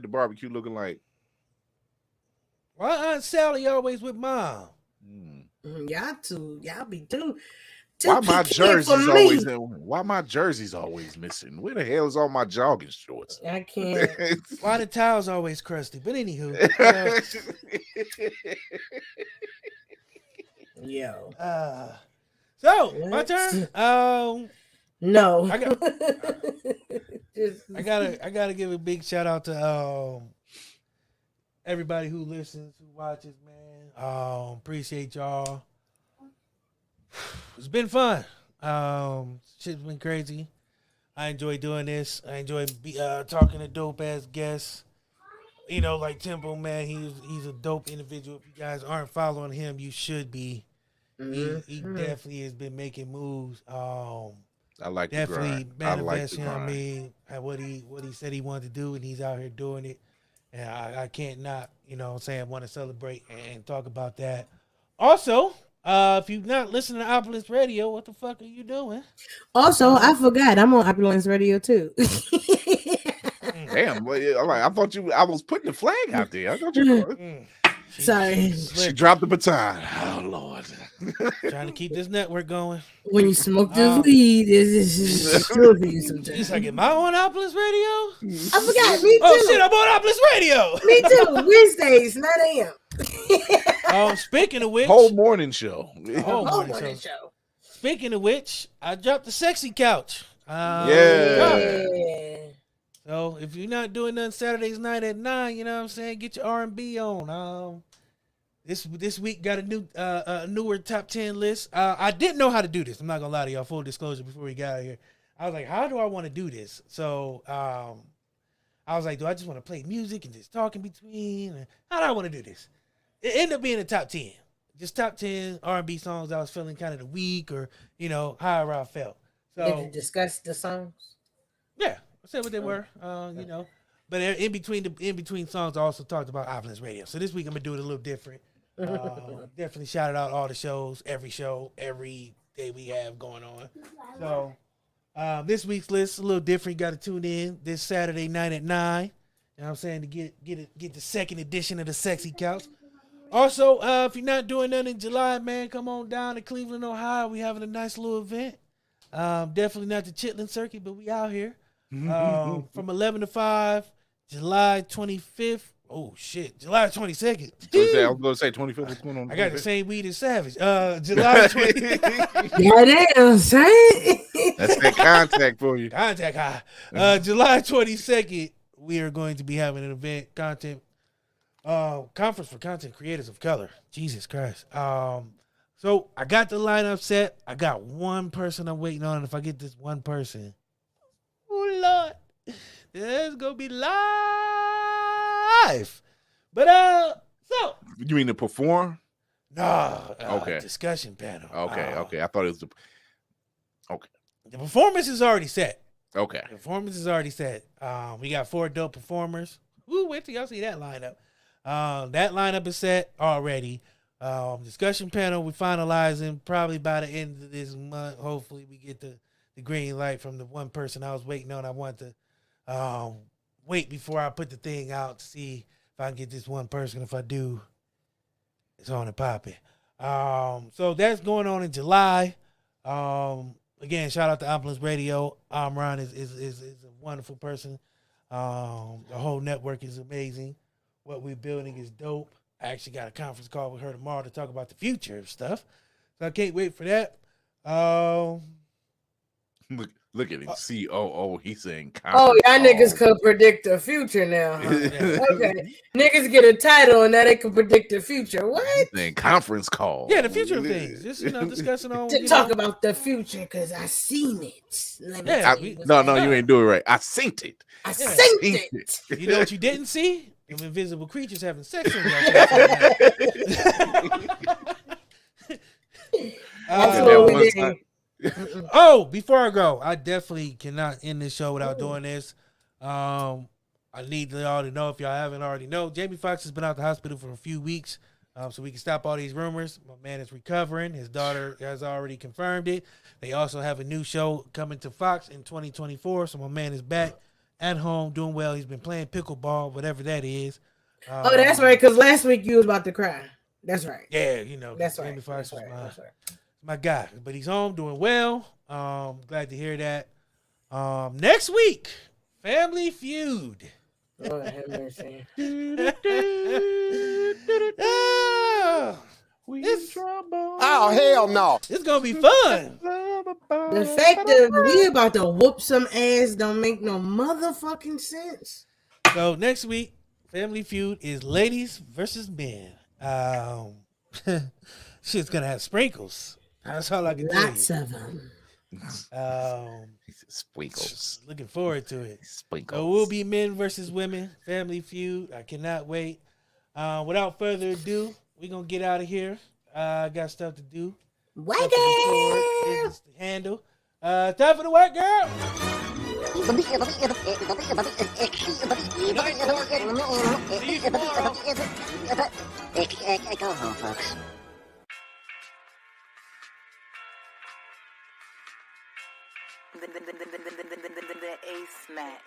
Speaker 4: the barbecue looking like,
Speaker 3: why Aunt Sally always with mom?
Speaker 1: Y'all be too.
Speaker 4: Why my jersey's always missing? Where the hell is all my jogging shorts?
Speaker 1: I can't.
Speaker 3: Why the towel's always crusty? But anywho,
Speaker 1: yo.
Speaker 3: So my turn.
Speaker 1: No.
Speaker 3: I gotta give a big shout out to everybody who listens, who watches, man. Appreciate y'all. It's been fun. Shit's been crazy. I enjoy doing this. I enjoy talking to dope ass guests. You know, like Tempo, man. He's a dope individual. If you guys aren't following him, you should be. He definitely has been making moves.
Speaker 4: I like
Speaker 3: definitely manifest. You know what I mean? What he said he wanted to do, and he's out here doing it. And I can't not, you know what I'm saying, want to celebrate and talk about that. Also, if you're not listening to Opulence Radio, what the fuck are you doing?
Speaker 1: Also, I forgot I'm on Opulence Radio too.
Speaker 4: Damn, I thought I was putting the flag out there. I thought you
Speaker 1: Sorry.
Speaker 4: She dropped the baton. Oh Lord.
Speaker 3: Trying to keep this network going.
Speaker 1: When you smoke this weed, it's true for you sometimes.
Speaker 3: He's like, am I on Opulence Radio?
Speaker 1: I forgot. Me too.
Speaker 3: Oh shit, I'm on Opulence Radio.
Speaker 1: Me too. Wednesdays, 9 a.m.
Speaker 3: Speaking of which,
Speaker 4: whole morning show.
Speaker 1: Whole morning show.
Speaker 3: Speaking of which, I dropped the sexy couch.
Speaker 4: Yeah.
Speaker 3: So if you're not doing nothing Saturdays night at 9, you know what I'm saying? Get your R&B on. This week got a newer top 10 list. I didn't know how to do this. I'm not gonna lie to y'all. Full disclosure before we got out here, I was like, how do I want to do this? So I was like, do I just want to play music and just talk in between? How do I want to do this? It ended up being a top 10. Just top 10 R&B songs I was feeling kind of the week or, however I felt. So
Speaker 1: Did you discuss the songs?
Speaker 3: Yeah, I said what they were, But in between songs, I also talked about Opulence Radio. So this week I'm going to do it a little different. Definitely shouted out all the shows, every day we have going on. So this week's list is a little different. You got to tune in this Saturday night at 9. You know what I'm saying? To get the second edition of the Sexy Couch. Also, if you're not doing nothing in July, man, come on down to Cleveland, Ohio. We having a nice little event. Definitely not the Chitlin Circuit, but we out here. From 11 to 5, July 25th. Oh, shit. July 22nd.
Speaker 4: I was going to say 25th. What's going on?
Speaker 3: I got the same weed as Savage. July 22nd.
Speaker 1: Goddamn, son.
Speaker 4: That's that contact for you.
Speaker 3: Contact high. July 22nd, we are going to be having an event, conference for content creators of color. Jesus Christ. So I got the lineup set. I got one person I'm waiting on. And if I get this one person, oh Lord, it's gonna be live. But so
Speaker 4: You mean to perform?
Speaker 3: no,
Speaker 4: Okay.
Speaker 3: discussion panel.
Speaker 4: Okay. I thought it was
Speaker 3: The performance is already set.
Speaker 4: okay.
Speaker 3: The performance is already set. We got 4 dope performers. Woo, wait till y'all see that lineup. That lineup is set already. Discussion panel we finalizing probably by the end of this month. Hopefully we get the green light from the one person I was waiting on. I want to wait before I put the thing out to see if I can get this one person. If I do, it's on and popping. So that's going on in July. Again, shout out to Opulence Radio. Amron is a wonderful person. The whole network is amazing. What we're building is dope. I actually got a conference call with her tomorrow to talk about the future of stuff. So I can't wait for that.
Speaker 4: Look at him. COO. He's saying
Speaker 1: Oh, y'all
Speaker 4: conference
Speaker 1: niggas
Speaker 4: call.
Speaker 1: could predict the future now. Huh? Okay. Niggas get a title and now they can predict the future. What?
Speaker 4: He's saying conference call.
Speaker 3: Yeah, the future of things. Just discussing on
Speaker 1: To talk about the future because I seen it. Let me
Speaker 3: Yeah,
Speaker 1: tell you what's
Speaker 4: No,
Speaker 1: going
Speaker 4: you ain't doing it right. I synced it.
Speaker 1: I
Speaker 3: Yeah.
Speaker 1: seen it.
Speaker 3: You know what you didn't see? Them invisible creatures having sex on y'all.
Speaker 1: That's
Speaker 4: that
Speaker 1: what we
Speaker 4: one
Speaker 1: did.
Speaker 4: time.
Speaker 3: Oh, before I go, I definitely cannot end this show without doing this. I need y'all to know, if y'all haven't already know, Jamie Foxx has been out the hospital for a few weeks, so we can stop all these rumors. My man is recovering. His daughter has already confirmed it. They also have a new show coming to Fox in 2024, so my man is back at home doing well. He's been playing pickleball, whatever that is.
Speaker 1: Oh, that's right. Because last week you was about to cry. That's right.
Speaker 3: Yeah,
Speaker 1: That's
Speaker 3: Jamie
Speaker 1: right.
Speaker 3: Foxx
Speaker 1: That's
Speaker 3: was
Speaker 1: right. That's right.
Speaker 3: my guy, but he's home doing well. Glad to hear that. Next week, Family Feud.
Speaker 1: Lord have mercy.
Speaker 6: Oh, hell no.
Speaker 3: It's gonna be fun.
Speaker 1: The fact that we about to whoop some ass don't make no motherfucking sense.
Speaker 3: So next week, Family Feud is ladies versus men. Shit's gonna have sprinkles. That's all I can tell
Speaker 1: Lots
Speaker 3: you.
Speaker 1: of them.
Speaker 4: Sprinkles.
Speaker 3: Looking forward to it.
Speaker 4: Sprinkles.
Speaker 3: So we'll be men versus women. Family Feud. I cannot wait. Without further ado, we're gonna get out of here. I got stuff to do. Stuff to record, business to handle. Time for the work, girl.
Speaker 7: Go home, folks. The Ace Mac.